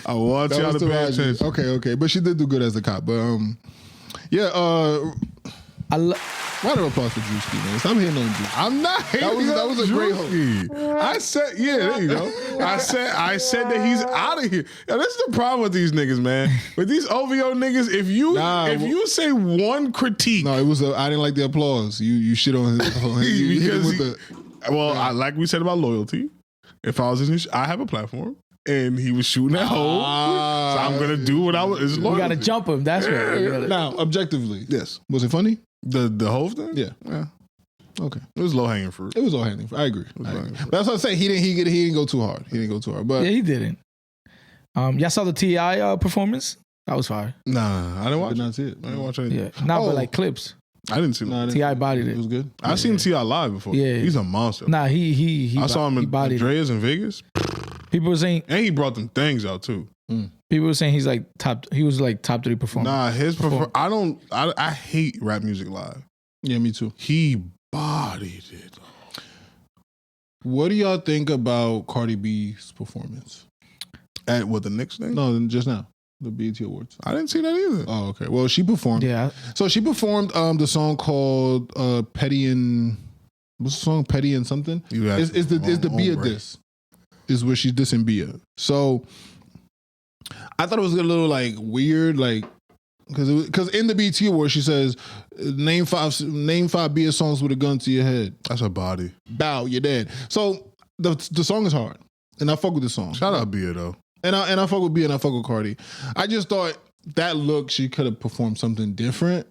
I want That y'all was to pay Taraji. attention. Okay, but she did do good as the cop. But yeah. Round of applause for Druski, man. Stop hitting on Druski. I'm not hating That was a great hook. I said, yeah, there you go. I said that he's out of here. Now, this is the problem with these niggas, man. With these OVO niggas, if you say one critique, No, it was. I didn't like the applause. You shit on his. You hit him with like we said about loyalty. If I was in his, I have a platform, and he was shooting at home, so I'm gonna do what I was. It's We gotta jump him. That's right. Now, objectively, Yes, was it funny? the whole thing. Yeah. Okay. It was low hanging fruit. It was all handling. I agree. But that's what I say. He didn't go too hard. But Yeah, he didn't. Y'all saw the T.I. performance? That was fire. Nah, I didn't watch. did not see it. I didn't watch anything. Yeah, but like clips. I didn't see. Nah, T.I. bodied It was it. good. I've seen T.I. live before. Yeah. He's a monster. Nah, he I saw him in bodied it. Andreas in Vegas, People were saying and he brought them things out too. People were saying he's like top. He was like top 3 performer. Nah, I hate rap music live. Yeah, me too. He bodied it. What do y'all think about Cardi B's performance? At what, the Knicks thing? No, just now. The BET Awards. I didn't see that either. Oh, okay. Well, she performed. Yeah. So she performed the song called Petty and what's the song? Petty and something? Is the Bia diss. Is where she's dissing Bia. So I thought it was a little like weird, like because in the BET Awards she says name five Bia songs with a gun to your head. That's a body. Bow, you're dead. So the song is hard, and I fuck with the song. Shout out Bia though. And I fuck with Bia and I fuck with Cardi. I just thought that look she could have performed something different.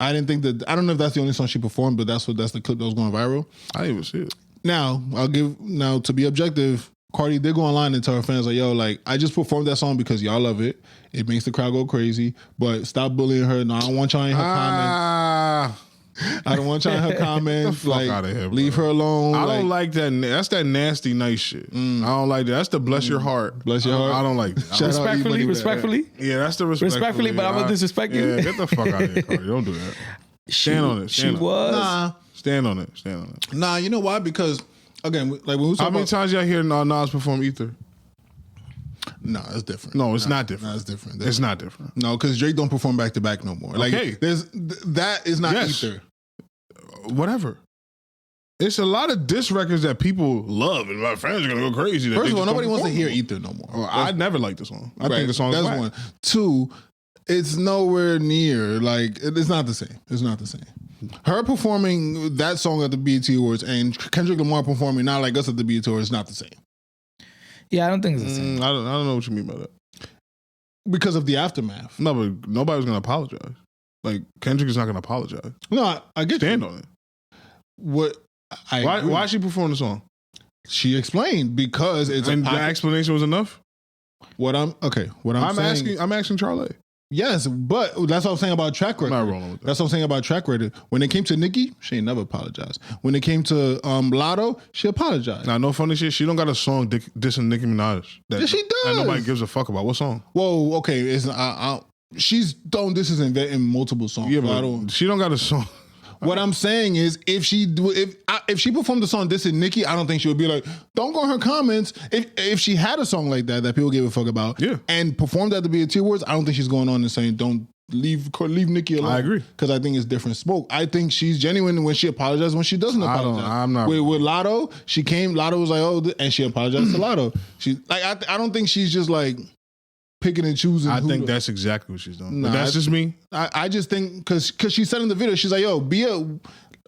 I didn't think that. I don't know if that's the only song she performed, but that's the clip that was going viral. I didn't even see it. Now to be objective, Cardi did go online and tell her fans like, yo, like I just performed that song because y'all love it. It makes the crowd go crazy, but stop bullying her. No, I don't want y'all in her comments. I don't want y'all in her comments. Get the fuck outta here, bro. Leave her alone. I don't like that. That's that nasty nice shit. I don't like that. That's the bless your heart. Bless your heart. I don't like that. Shout out Respectfully. Yeah, that's the respectfully. But I'm gonna disrespect you. Yeah, get the fuck out of here, Cardi. Don't do that. Stand on it. She was. Stand on it. Nah, you know why? Because again, like when we How talk many about, times y'all hear Nas perform Ether? no, it's different. No, it's not different. No, it's different. It's not different. No, because Drake don't perform back to back no more. Like Okay. that is not Yes. Ether. Whatever. It's a lot of diss records that people love, and my fans are gonna go crazy. that First they of all, just nobody don't wants to perform hear no more. Ether no more. I never liked the song. I think the song is that's whack. one. Two, it's nowhere near. Like it's not the same. It's not the same. Her performing that song at the BET Awards and Kendrick Lamar performing Not Like Us at the BET Awards is not the same. Yeah, I don't think it's the same. I don't know what you mean by that. Because of the aftermath. No, but nobody's gonna apologize. Like Kendrick is not gonna apologize. No, I get Stand you. on it. What? Why she perform the song? She explained because it's and the explanation was enough. I'm asking Charlie. Yes, but that's what I'm saying about track record. I'm not rolling with that. That's what I'm saying about track record. When it came to Nicki, she ain't never apologized. When it came to Lotto, she apologized. Now, no funny shit. She don't got a song dissing Nicki Minaj. Yes, she does. That nobody gives a fuck about. What song? Whoa, okay. She's thrown this in multiple songs. Yeah, but she don't got a song. What I'm saying is, if she performed the song "This Is Nicki," I don't think she would be like, don't go in her comments. If she had a song like that people gave a fuck about, and performed at the BET Awards, I don't think she's going on and saying, don't leave Nicki alone. I agree, because I think it's different smoke. I think she's genuine when she apologizes, when she doesn't apologize. I'm not with Lotto. She came. Lotto was like, oh, and she apologized to Lotto. She like, I don't think she's just like picking and choosing. I think that's exactly what she's doing. Nah, that's just me. I just think because she said in the video, she's like, yo,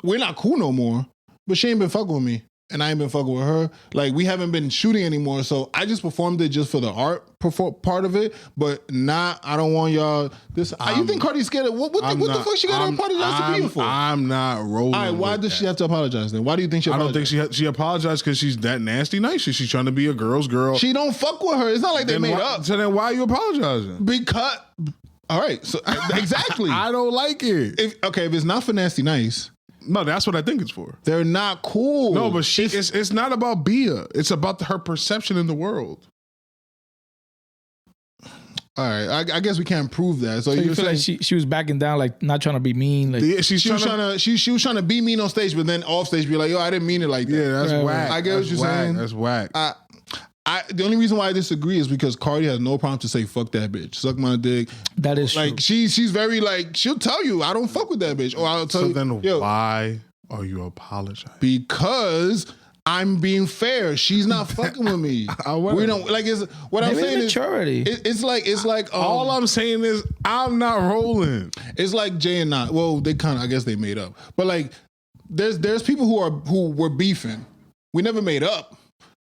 we're not cool no more, but she ain't been fucking with me. And I ain't been fucking with her. Like, we haven't been shooting anymore. So I just performed it just for the art part of it. But I don't want y'all. You think Cardi's scared of what the fuck she got to apologize to people for? I'm not rolling. All right, why does she have to apologize then? Why do you think she apologized? I don't think she apologized because she's that nasty nice. She's trying to be a girl's girl. She don't fuck with her. It's not like they made up. So then why are you apologizing? Because, all right, so exactly. I don't like it. If it's not for nasty nice. No, that's what I think it's for. They're not cool. No, but it's not about Bia. It's about her perception in the world. All right, I guess we can't prove that. So you feel like she was backing down, like not trying to be mean. Like she was trying to be mean on stage, but then off stage be like, yo, I didn't mean it like that. Yeah, that's whack. I get what you're saying. That's whack. The only reason why I disagree is because Cardi has no problem to say fuck that bitch, suck my dick. That is like true. She's very like, she'll tell you I don't fuck with that bitch, or I'll tell you. So then why are you apologizing? Because I'm being fair. She's not fucking with me. We don't like. It's what I'm saying. Maturity. It's like all I'm saying is I'm not rolling. It's like Jay and not. Well, they kind of. I guess they made up. But like, there's people who were beefing. We never made up.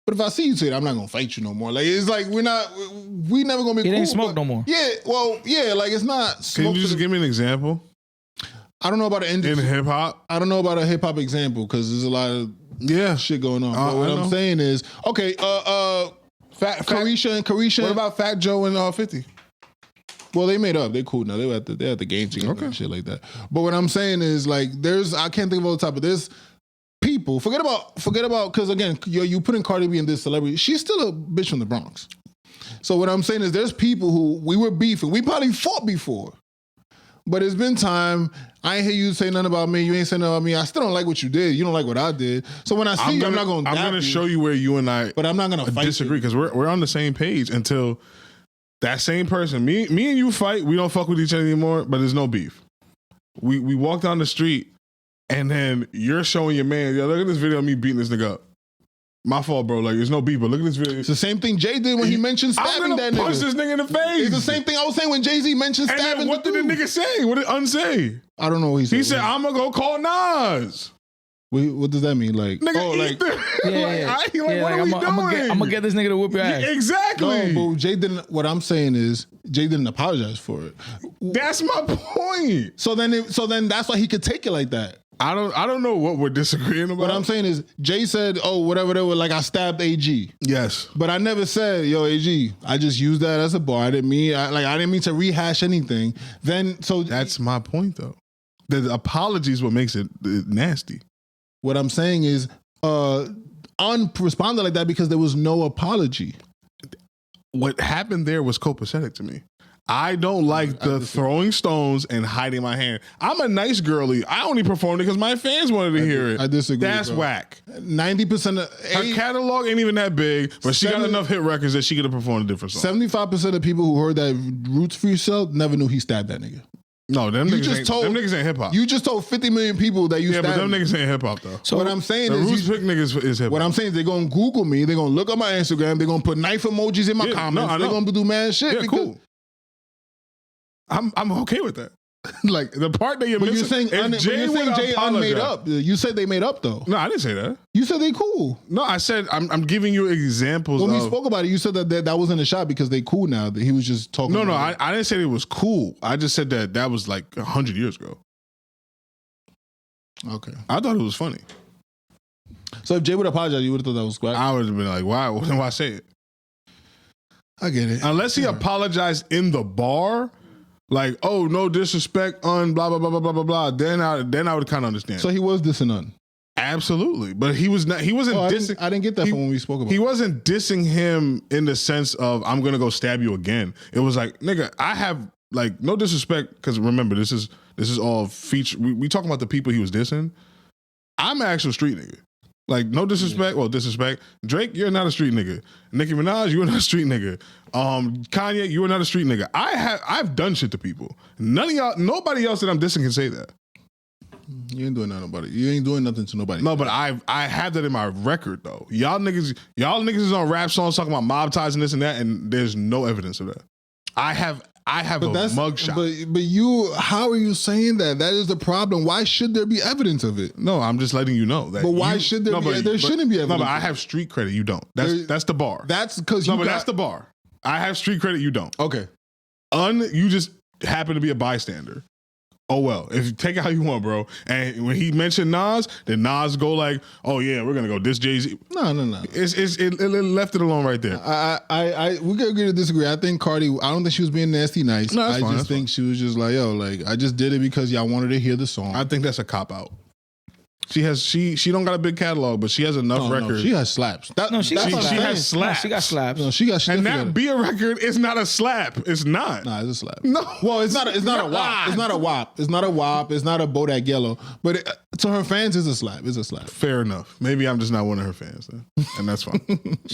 But if I see you say that, I'm not gonna fight you no more. Like, it's like we never gonna be. It cool, ain't smoke no more. Yeah, well, yeah, like it's not. Can you just give me an example? I don't know about an in hip hop. I don't know about a hip hop example because there's a lot of shit going on. But what I'm saying is, okay, Carisha and Carisha. What about Fat Joe and 50? Well, they made up. They cool now. They at the game together and shit like that. But what I'm saying is, like, I can't think of all the time, but there's people. Forget about because again, you put in Cardi B in this celebrity. She's still a bitch from the Bronx. So what I'm saying is, there's people who we were beefing. We probably fought before. But it's been time. I ain't hear you say nothing about me. You ain't saying nothing about me. I still don't like what you did. You don't like what I did. So when I see you, I'm not going to. I'm going to show you where you and I. But I'm not going to disagree because we're on the same page until that same person. Me and you fight. We don't fuck with each other anymore. But there's no beef. We walk down the street, and then you're showing your man. Yo, look at this video of me beating this nigga up. My fault, bro. Like, there's no beef, but look at this video. It's the same thing Jay did when he mentioned stabbing that nigga. Punch this nigga in the face. It's the same thing I was saying when Jay-Z mentioned stabbing. And what did the nigga say? What did unsay? I don't know what he said. He said, I'm going to go call Nas. What does that mean? Like, nigga, like, what are we doing? I'm going to get this nigga to whoop your ass. Exactly. No, but Jay didn't, what I'm saying is, Jay didn't apologize for it. That's my point. So then that's why he could take it like that. I don't know what we're disagreeing about. What I'm saying is, Jay said, "Oh, whatever they were like, I stabbed AG." Yes, but I never said, "Yo, AG." I just used that as a bar. I didn't mean to rehash anything. Then, so that's my point, though. The apology is what makes it nasty. What I'm saying is, unresponded like that because there was no apology. What happened there was copacetic to me. I don't like the throwing stones and hiding my hand. I'm a nice girly. I only performed it because my fans wanted to hear it. I disagree. That's whack. 90% of her catalog ain't even that big, but she got enough hit records that she could have performed a different song. 75% of people who heard that Roots for Yourself never knew he stabbed that nigga. No, them niggas ain't hip hop. You just told 50 million people that you stabbed. Yeah, but them niggas ain't hip hop though. So what I'm saying is, Roots pick niggas is hip hop. What I'm saying is they're gonna Google me. They're gonna look up my Instagram. They're gonna put knife emojis in my comments. They're gonna do mad shit. Yeah, cool. I'm okay with that. Like the part that you're But missing. you're saying Jay made up. You said they made up though. No, I didn't say that. You said they cool. No, I said I'm giving you examples. When we spoke about it, you said that wasn't a shot because they cool now. That he was just talking. No, I didn't say it was cool. I just said that was like 100 years ago. Okay. I thought it was funny. So if Jay would apologize, you would have thought that was squat. I would have been like, why say it? I get it. Unless he apologized in the bar, like, oh, no disrespect on blah, blah, blah, blah, blah, blah, blah. Then I would kind of understand. So he was dissing on. Absolutely. But he wasn't dissing. I didn't get that from when we spoke about it. He wasn't dissing him in the sense of, I'm going to go stab you again. It was like, nigga, I have, like, no disrespect, because remember, this is all feature. We talking about the people he was dissing. I'm an actual street nigga. Like, no disrespect. Well, disrespect. Drake, you're not a street nigga. Nicki Minaj, you're not a street nigga. Kanye, you are not a street nigga. I've done shit to people. None of y'all, nobody else that I'm dissing can say that. You ain't doing that to nobody. You ain't doing nothing to nobody. No, but I have that in my record though. Y'all niggas is on rap songs talking about mob ties and this and that, and there's no evidence of that. I have a mugshot. But you, how are you saying that? That is the problem. Why should there be evidence of it? No, I'm just letting you know that. But why should there be? There shouldn't be evidence. No, but I have street credit. You don't. That's the bar. That's because that's the bar. I have street credit. You don't. Okay. You just happen to be a bystander. Oh well, if you take it how you want, bro. And when he mentioned Nas, then Nas go like, "Oh yeah, we're gonna go this Jay-Z." No. It left it alone right there. We could agree to disagree. I think Cardi. I don't think she was being nasty nice. No, I just think she was just like, yo, like I just did it because y'all wanted to hear the song. I think that's a cop out. She don't got a big catalog, but she has enough records. No, she has slaps. She has slaps. She got slaps. No, she got. And that be a record is not a slap. It's not. Nah, it's a slap. No. Well, it's not a WAP. It's not a WAP. It's not a WAP. It's not a Bodak Yellow. But to her fans, it's a slap. It's a slap. Fair enough. Maybe I'm just not one of her fans, then. And that's fine.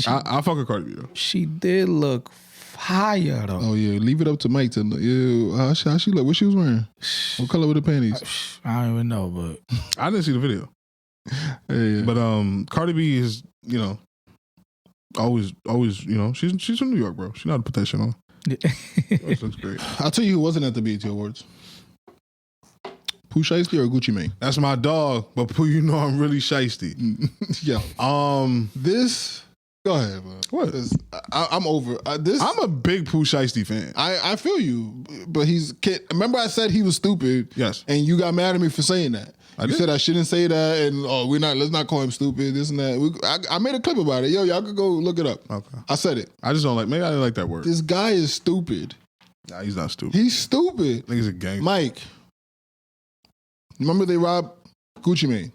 I'll fuck with Cardi B though. She did look fire though. Oh yeah, leave it up to Myke to how she look. What she was wearing? What color were the panties? I don't even know, but I didn't see the video. Yeah. But Cardi B is, always, she's from New York, bro. She know how to put that shit on. That looks great. I'll tell you who wasn't at the BET Awards. Pooh Shiesty or Gucci Mane? That's my dog, but Pooh, I'm really shiesty. Yeah. This. Go ahead, man. What? I'm over this. I'm a big Pooh Shiesty fan. I feel you, but remember I said he was stupid. Yes. And you got mad at me for saying that. You said I shouldn't say that, and let's not call him stupid. This and that. I made a clip about it. Yo, y'all could go look it up. Okay. I said it. I just don't maybe I didn't like that word. This guy is stupid. Nah, he's not stupid. He's stupid. Nigga's a gangster. Myke, remember they robbed Gucci Mane,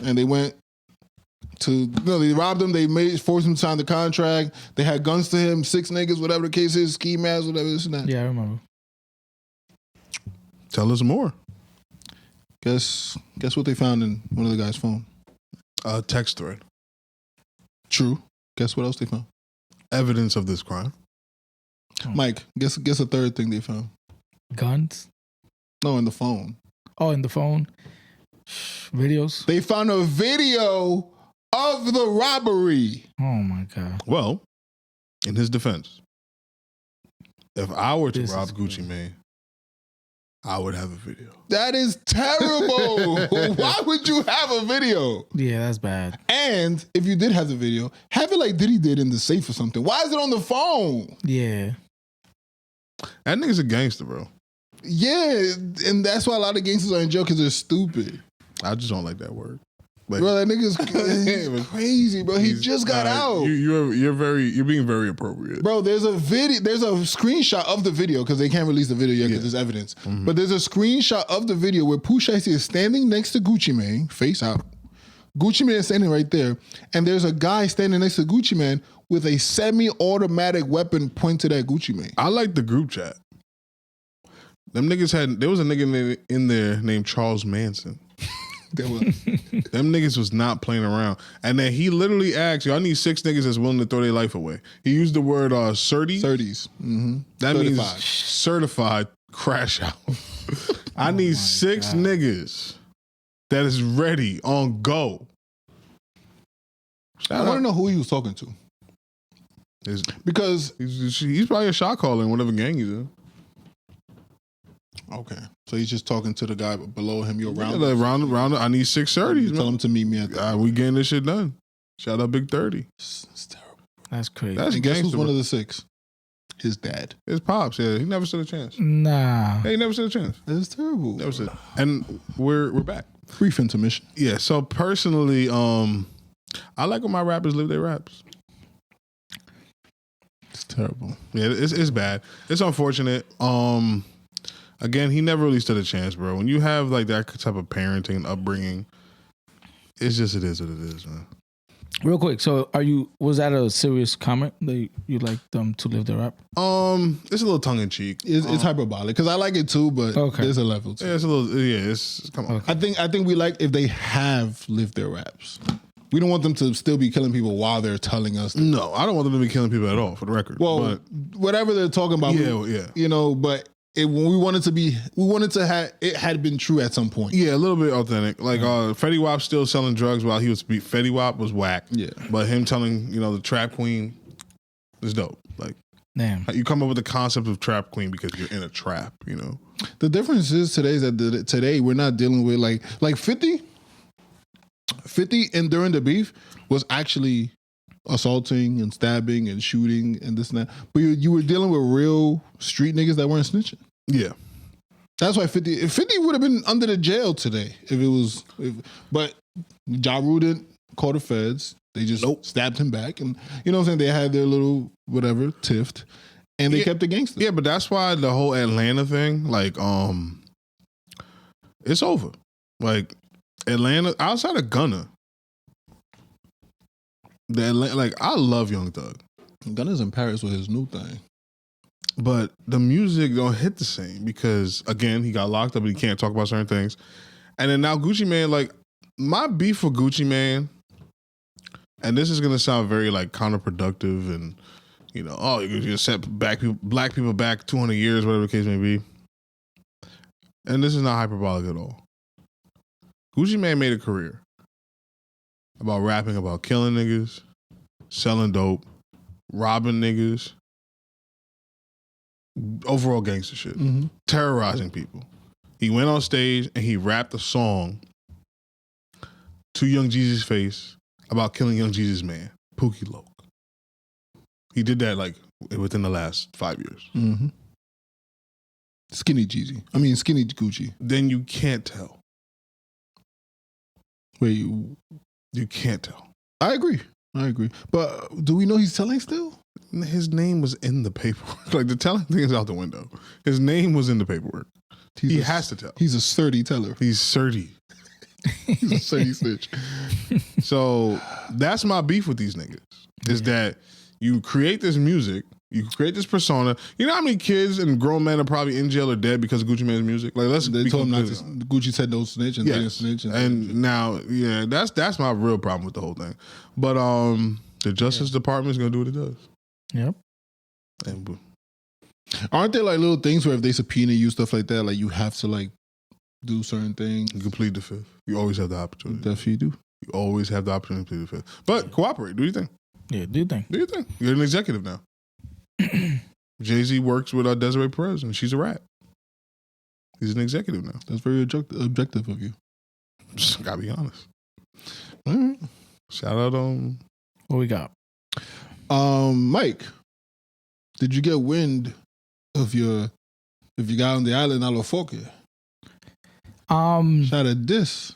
and they went they robbed him. They forced him to sign the contract. They had guns to him, 6 niggas, whatever the case is, ski masks, whatever this and that. Yeah, I remember. Tell us more. Guess what they found in one of the guy's phone? A text thread. True. Guess what else they found? Evidence of this crime. Myke, guess a third thing they found. Guns? No, in the phone. Oh, in the phone? Videos? They found a video of the robbery. Oh my God. Well, in his defense, if I were to rob Gucci Mane, I would have a video. That is terrible. Why would you have a video? Yeah, that's bad. And if you did have the video, have it like Diddy did in the safe or something. Why is it on the phone? Yeah. That nigga's a gangster, bro. Yeah, and that's why a lot of gangsters are in jail, because they're stupid. I just don't like that word. But bro, that nigga's crazy, bro. He just got out. You're being very appropriate. Bro, there's a screenshot of the video, because they can't release the video yet because there's evidence. Mm-hmm. But there's a screenshot of the video where Pooh Shiesty is standing next to Gucci Mane, face out. Gucci Mane is standing right there, and there's a guy standing next to Gucci Mane with a semi-automatic weapon pointed at Gucci Mane. I like the group chat. There was a nigga in there named Charles Manson. Them niggas was not playing around. And then he literally asked, y'all need 6 niggas that's willing to throw their life away. He used the word certi. Certies. Mm-hmm. That means certified crash out. I need 6 niggas that is ready on go. I want to know who he was talking to. Because he's probably a shot caller in whatever gang he's in. Okay, so he's just talking to the guy below him. You're Yeah, around. like round. I need 630s. Tell him to meet me at the. We getting this shit done. Shout out Big 30. It's terrible. That's crazy. That's And guess who's gangster, one bro. of the 6? His dad. His pops. Yeah, he never stood a chance. Nah. He never stood a chance. That's terrible. Never stood. And we're back. Brief intermission. Yeah. So personally, I like when my rappers live their raps. It's terrible. Yeah, it's bad. It's unfortunate. Again, he never really stood a chance, bro. When you have like that type of parenting and upbringing, it's just it is what it is, man. Real quick, so was that a serious comment that you like them to live their rap? It's a little tongue in cheek. It's hyperbolic because I like it too, but there's a level to it. Yeah, it's a little. Yeah, it's come on. Okay. I think we like if they have lived their raps. We don't want them to still be killing people while they're telling us. No, I don't want them to be killing people at all, for the record. Well, but, whatever they're talking about, but when we wanted to have it had been true at some point. yeah, a little bit authentic. Like Fetty Wap still selling drugs while he was Fetty Wap was whack. Yeah, but him telling the trap queen is dope. Like, damn, you come up with the concept of trap queen because you're in a trap. The difference is today we're not dealing with like 50 and during the beef was actually assaulting and stabbing and shooting and this and that. But you were dealing with real street niggas that weren't snitching. Yeah. That's why 50 would have been under the jail today but Ja Rule didn't call the feds. They just stabbed him back, and you know what I'm saying? They had their little whatever tiffed, and they kept the gangster. Yeah, but that's why the whole Atlanta thing, like, it's over. Like, Atlanta, outside of Gunna, I love Young Thug. Gunna's in Paris with his new thing. But the music don't hit the same because, again, he got locked up and he can't talk about certain things. And then now Gucci Mane, like, my beef for Gucci Mane, and this is going to sound very, like, counterproductive and, you just set black people back 200 years, whatever the case may be. And this is not hyperbolic at all. Gucci Mane made a career about rapping about killing niggas, selling dope, robbing niggas, overall gangster shit, terrorizing people. He went on stage and he rapped a song to Young Jeezy's face about killing Young Jeezy's man, Pookie Loke. He did that like within the last 5 years. Mm-hmm. Skinny Gucci. Then you can't tell. Wait, you can't tell. I agree. But do we know he's telling still? His name was in the paperwork. Like, the telling thing is out the window. His name was in the paperwork. He has to tell. He's a sturdy teller. He's sturdy. He's a sturdy snitch. So that's my beef with these niggas. Is that you create this music, you create this persona. You know how many kids and grown men are probably in jail or dead because of Gucci Mane's music? Like, they told him not to. Gucci said don't snitch and they didn't snitch. And now, yeah, that's my real problem with the whole thing. But the Justice Department is gonna do what it does. Yep. And aren't there like little things where if they subpoena you, stuff like that, like you have to like do certain things? You can plead the fifth. You always have the opportunity. Definitely do. You always have the opportunity to plead the fifth. But cooperate. Do your thing. Yeah, do your thing. Do your thing. You're an executive now. Jay-Z works with Desiree Perez, and she's a rat. He's an executive now. That's very objective of you. Just gotta be honest. All right. Shout out what we got? Myke, did you get wind of your guy on the island, Alofoke? Shout out this.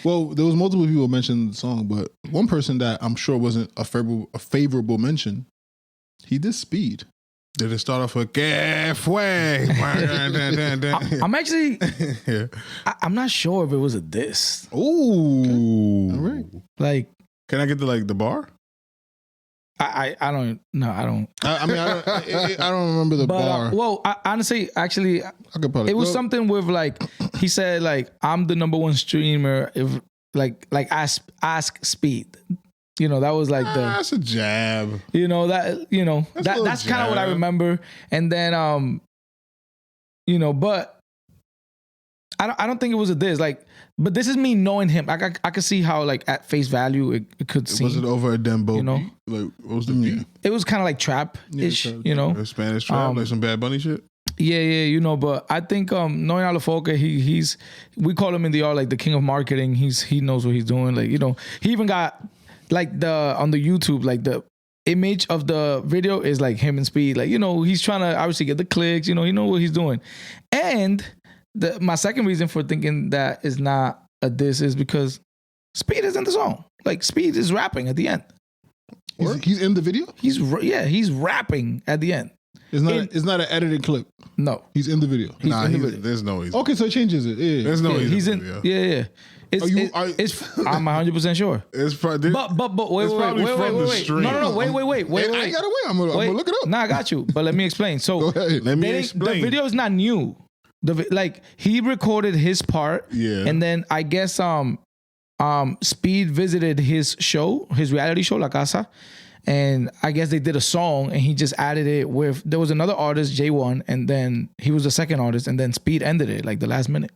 Well, there was multiple people mentioning the song, but one person that I'm sure wasn't a favorable mention, he did Speed. Did it start off with "Que fue"? I'm actually, yeah. I'm not sure if it was a diss. Ooh, okay. All right. Like, can I get the bar? I don't. No, I don't. I mean, I don't remember the bar. Well, honestly, actually, I could probably. It was something with like he said like I'm the #1 streamer. If like ask Speed. That was like that's a jab. That's kind of what I remember. And then but I don't think it was a diss. Like, but this is me knowing him. I could see how like at face value it could seem. Was it over a Dembo beat? Like, what was the beat? It was kind of like trap-ish, A Spanish trap, like some Bad Bunny shit. Yeah, but I think knowing Alofoke, we call him in the art like the king of marketing. He knows what he's doing. Like, he even got like on the YouTube, like the image of the video is like him and Speed. Like, he's trying to obviously get the clicks, he knows what he's doing. And my second reason for thinking that is not a diss is because Speed is in the song. Like, Speed is rapping at the end. He's in the video? He's rapping at the end. It's not an edited clip. No. He's in the video. There's no way. Okay, so it changes it. Yeah. There's no way he's in. Yeah. I'm 100% sure. It's probably. But wait. Wait. No. Wait. I gotta wait. I'm gonna look it up. Nah, I got you. But let me explain. So Go ahead. Let me explain. The video is not new. He recorded his part. Yeah. And then I guess Speed visited his reality show, La Casa. And I guess they did a song and he just added it with, there was another artist, J1, and then he was the second artist, and then Speed ended it like the last minute.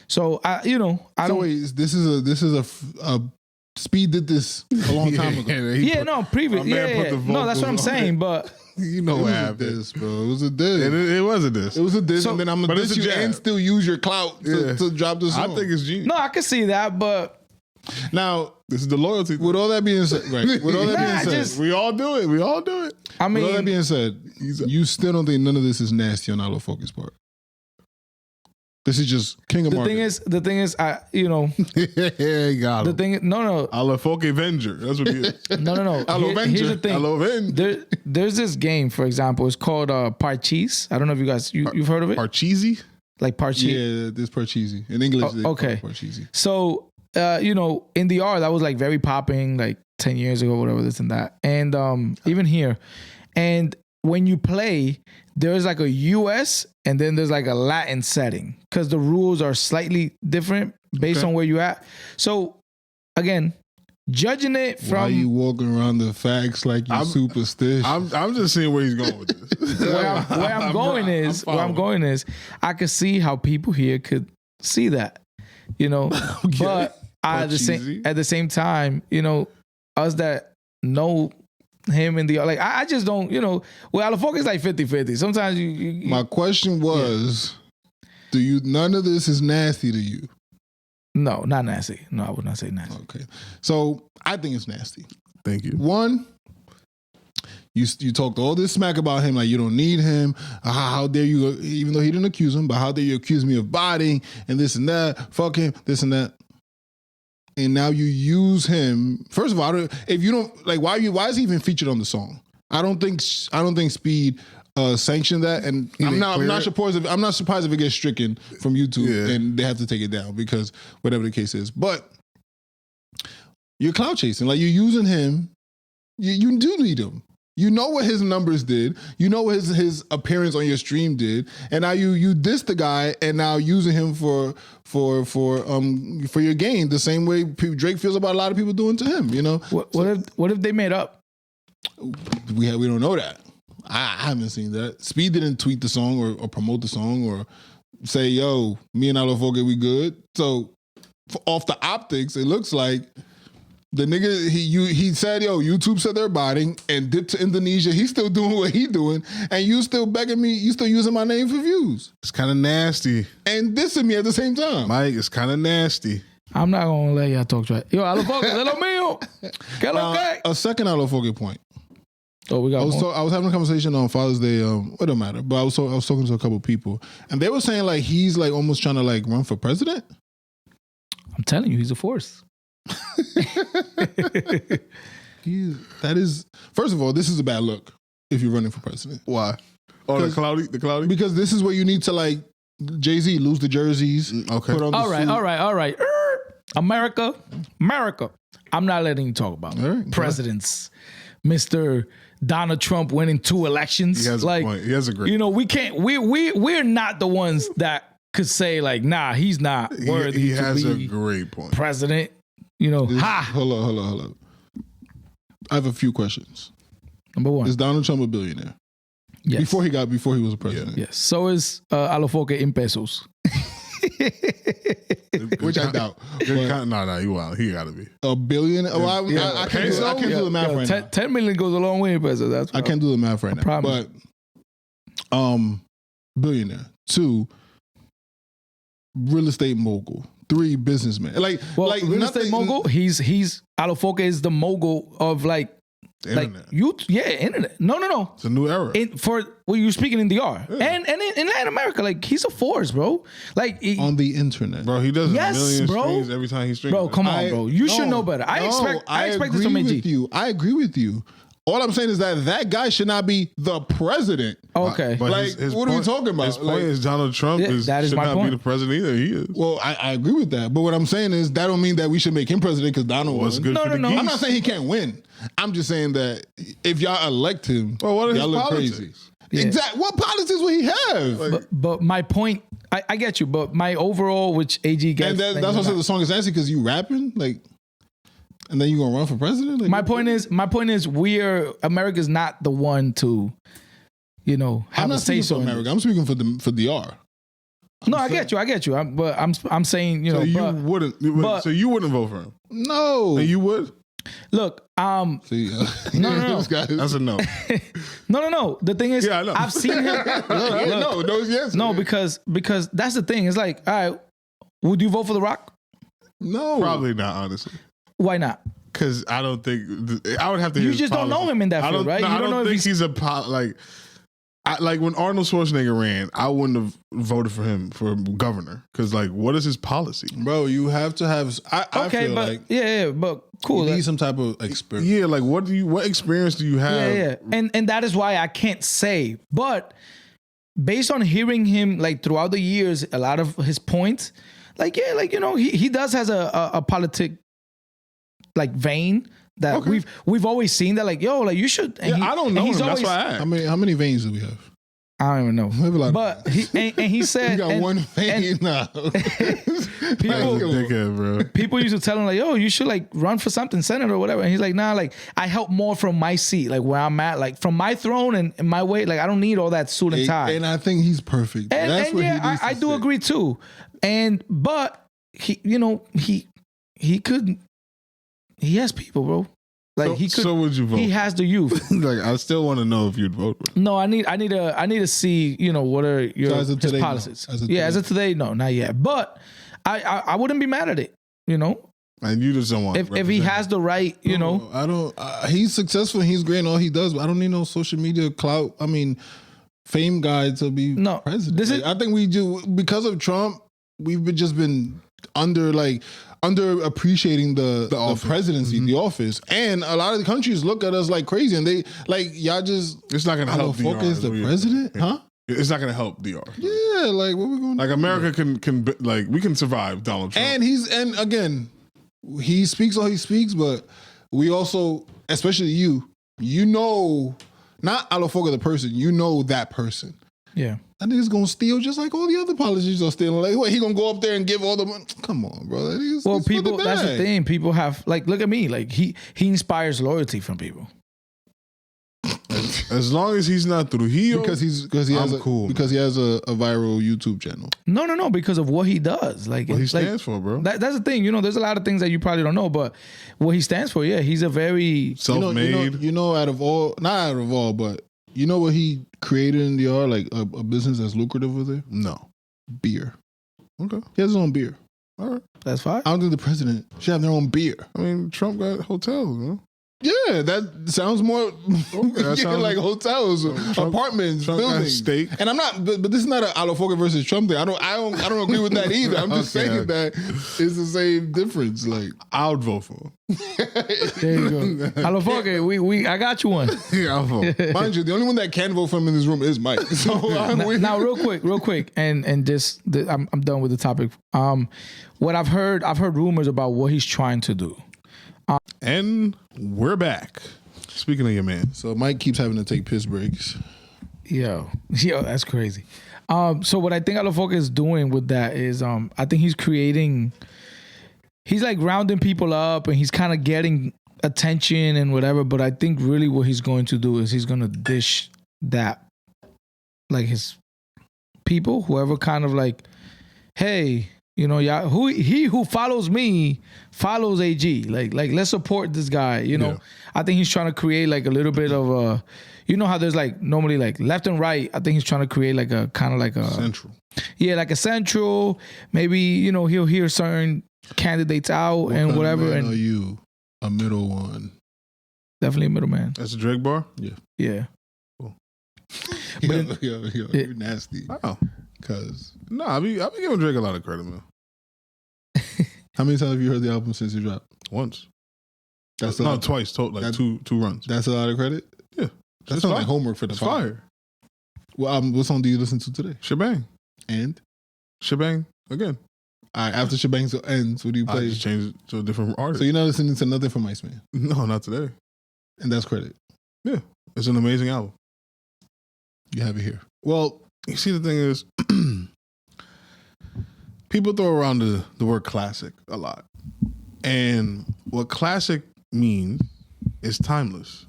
So Wait, this is a Speed did this a long time ago. Previous. No, that's what I'm saying, but what happened. This, bro. It was a diss. It was a diss. It was a diss, and then I'm gonna diss you and still use your clout to drop the song. I think it's genius. No, I can see that, but now this is the loyalty. With all that being said, we all do it. I mean, with all that being said, you still don't think none of this is nasty on Alofoke's part. This is just king of marketing. The thing is, he got him. No. Alofoke Avenger. That's what he is. No. Here's the thing. There's this game, for example. It's called Parcheesi. I don't know if you guys you've heard of it. Parcheesi? Like Parcheesi. Yeah, this Parcheesi. In English, okay. Parcheesi. So, in the art, that was like very popping like 10 years ago, whatever, this and that. And even here. And when you play, there's like a US and then there's like a Latin setting because the rules are slightly different based on where you're at. So, again, judging it from... Why are you walking around the facts like you're superstitious? I'm just seeing where he's going with this. where I'm going is, I could see how people here could see that, Okay. But at the same time, us that know him in the I just don't, Alofoke is like 50-50. Sometimes you My question was, none of this is nasty to you? No, not nasty. No, I would not say nasty. Okay. So I think it's nasty. Thank you. One, you talked all this smack about him, like you don't need him. How dare you, even though he didn't accuse him, but how dare you accuse me of botting and this and that, fuck him, this and that. And now you use him. First of all, if you don't like, why is he even featured on the song? I don't think Speed sanctioned that, and I'm not surprised if it gets stricken from YouTube and they have to take it down because whatever the case is. But you're clout chasing, like you're using him. You do need him. You know what his numbers did. You know what his appearance on your stream did, and now you diss the guy, and now using him for your gain the same way Drake feels about a lot of people doing to him. What if they made up? We don't know that. I haven't seen that. Speed didn't tweet the song or promote the song or say, "Yo, me and Alofoke, we good." So off the optics, it looks like. The nigga, he said, yo, YouTube said they're botting and dipped to Indonesia. He's still doing what he doing. And you still begging me, you still using my name for views. It's kind of nasty. And dissing me at the same time. Myke, it's kind of nasty. I'm not going to let y'all talk trash. Yo, Alofoke, little mío. Que lo que? A second Alofoke point. Oh, we got I was having a conversation on Father's Day. It don't matter. But I was talking to a couple of people. And they were saying like he's like almost trying to like run for president. I'm telling you, he's a force. That is, first of all, this is a bad look if you're running for president. Why? Oh, the cloudy? Because this is where you need to like Jay-Z lose the jerseys. Okay. Put on all right. America. I'm not letting you talk about presidents. Mr. Donald Trump winning 2 elections. He has a point. He has a great point. We can't, we're not the ones that could say like, nah, he's not worthy he to has be a great point. President. Hold on. I have a few questions. Number 1. Is Donald Trump a billionaire? Yes. Before he was a president. Yes. So is Alofoke in pesos. Which I doubt. No, you wild. He got to be. A billion? I can't do the math right now. 10 million goes a long way in pesos. I can't do the math right now. But billionaire. 2, real estate mogul. 3, businessman. Like real estate mogul. He's Alofoke is the mogul of like Internet. Internet. No. It's a new era. You're speaking in DR and in Latin America, like he's a force, bro. Like on the internet, bro. He does yes, a million bro. streams every time he streams. Bro, come on, bro. You should know better. I expect this from AG. I agree with you. All I'm saying is that guy should not be the president. Okay, But like, what are we talking about? His point is Donald Trump that is should my not point. be the president either. He is. Well, I agree with that. But what I'm saying is that don't mean that we should make him president because Donald What's won. good for the geese. I'm not saying he can't win. I'm just saying that if y'all elect him, Well, what are y'all his look politics? crazy. Yeah. Exactly. What politics will he have? But my point, I get you. But my overall, which AG gets, And that's why I said the song is nasty because you rapping like, and then you gonna run for president. Like, my point is, America's not the one to, have I'm a not say speaking so. for America. I'm speaking for DR. No, I get you. I'm saying, So you but, wouldn't. So you wouldn't vote for him. No, And you would. look, See, No. this guy is- That's a no. no. The thing is, Yeah, I know. I've seen him. Look, no, yes, no, because that's the thing. It's like, all right, would you vote for The Rock? no, Probably not, honestly. Why not? Because I don't think I would have to. You hear his just don't know policy. him in that I field, don't, right? No, You I don't know if think he's a like when Arnold Schwarzenegger ran, I wouldn't have voted for him for governor because like, what is his policy? bro. You have to have. I Okay, feel but like but cool. you need some type of experience. Yeah, like what experience do you have? Yeah. And that is why I can't say. But based on hearing him like throughout the years, a lot of his points, he does has a politic like vein that Okay. we've always seen that like you should. And Yeah, I don't know him. That's always, why I asked. How many veins do we have? I don't even know. We have a lot of But he said we got one vein now. That's a people, dickhead, bro. people used to tell him like, you should like run for something, Senate or whatever. And he's like, nah, like I help more from my seat, like where I'm at, like from my throne and my way. Like I don't need all that suit and tie. And I think he's perfect. That's And what yeah, he needs I to do say. agree too. But he could. He has people, bro. Like he could. So would you vote? He has the youth. Like I still want to know if you'd vote. For him. No, I need to see. What are your So as of his today, no. policies? As of As today. of today, no, not yet. But I wouldn't be mad at it. And you just don't want. If he has the right, I don't. He's successful. He's great in all he does. But I don't need no social media clout. I mean, fame guy to be No, president. this is- Like, I think we do because of Trump. We've just been under appreciating the office. presidency, the office, and a lot of the countries look at us like crazy, and they like y'all just. It's not gonna help. Alofoke DR, is the what you're president, saying. huh? It's not gonna help DR. Yeah, like what we going? Like America can like we can survive Donald Trump. And again, he speaks all he speaks, but we also, especially you not Alofoke the person, that person. yeah. I think he's gonna steal just like all the other politicians are stealing. Like, what, he gonna go up there and give all the money? Come on, bro. Well, people. That's the thing. People have like, look at me. Like he inspires loyalty from people. As long as he's not through here, Because he has I'm cool, because he has a viral YouTube channel. No, because of what he does. Like what he it's like- stands for, bro. that's the thing. There's a lot of things that you probably don't know, but what he stands for, he's a very Self-made. Out of all, not out of all, but you know what he created in DR, like a business that's lucrative with it? No. Beer. Okay. He has his own beer. All right. that's fine. I don't think the president should have their own beer. I mean, Trump got hotels, you know? Yeah, that sounds more that sounds- like hotels, Trump- apartments, Trump got buildings. steak. And I'm not, but this is not an Alofoke versus Trump thing. I don't agree with that either. I'm just Okay, saying that it's the same difference. Like, I would vote for him. There you go. Alofoke, I got you one. Yeah, I'll vote. mind you, the only one that can vote for him in this room is Myke. So Now, real quick, and just I'm done with the topic. What I've heard rumors about what he's trying to do. And we're back. Speaking of your man. So Myke keeps having to take piss breaks. Yo, that's crazy. So what I think Alofoke is doing with that is, I think he's like rounding people up and he's kind of getting attention and whatever. But I think really what he's going to do is he's going to dish that, like his people, whoever kind of like, hey, You know, yeah, who follows me follows AG. Like let's support this guy. You know, Yeah. I think he's trying to create like a little bit of a, you know how there's like normally like left and right. I think he's trying to create like a kind of like a Central. Yeah, like a central. Maybe, you know, he'll hear certain candidates out What and kind whatever. Of man And are you a middle one? definitely a middleman. That's a Drake bar? Yeah. Yo, you're nasty. Oh. Cause No, I be giving Drake a lot of credit, man. how many times have you heard the album since it dropped? Once. That's No, twice. Like two runs. That's a lot of credit. Yeah. That's not like homework for the It's pod. fire. Well, what song do you listen to today? Shebang. And Shebang again. all right, after Shebang ends, what do you I play? just changed it to a different artist. So you're not listening to nothing from Iceman, No, not today. and that's credit. Yeah. It's an amazing album. You have it here. Well, you see, the thing is, people throw around the word classic a lot. And what classic means is timeless.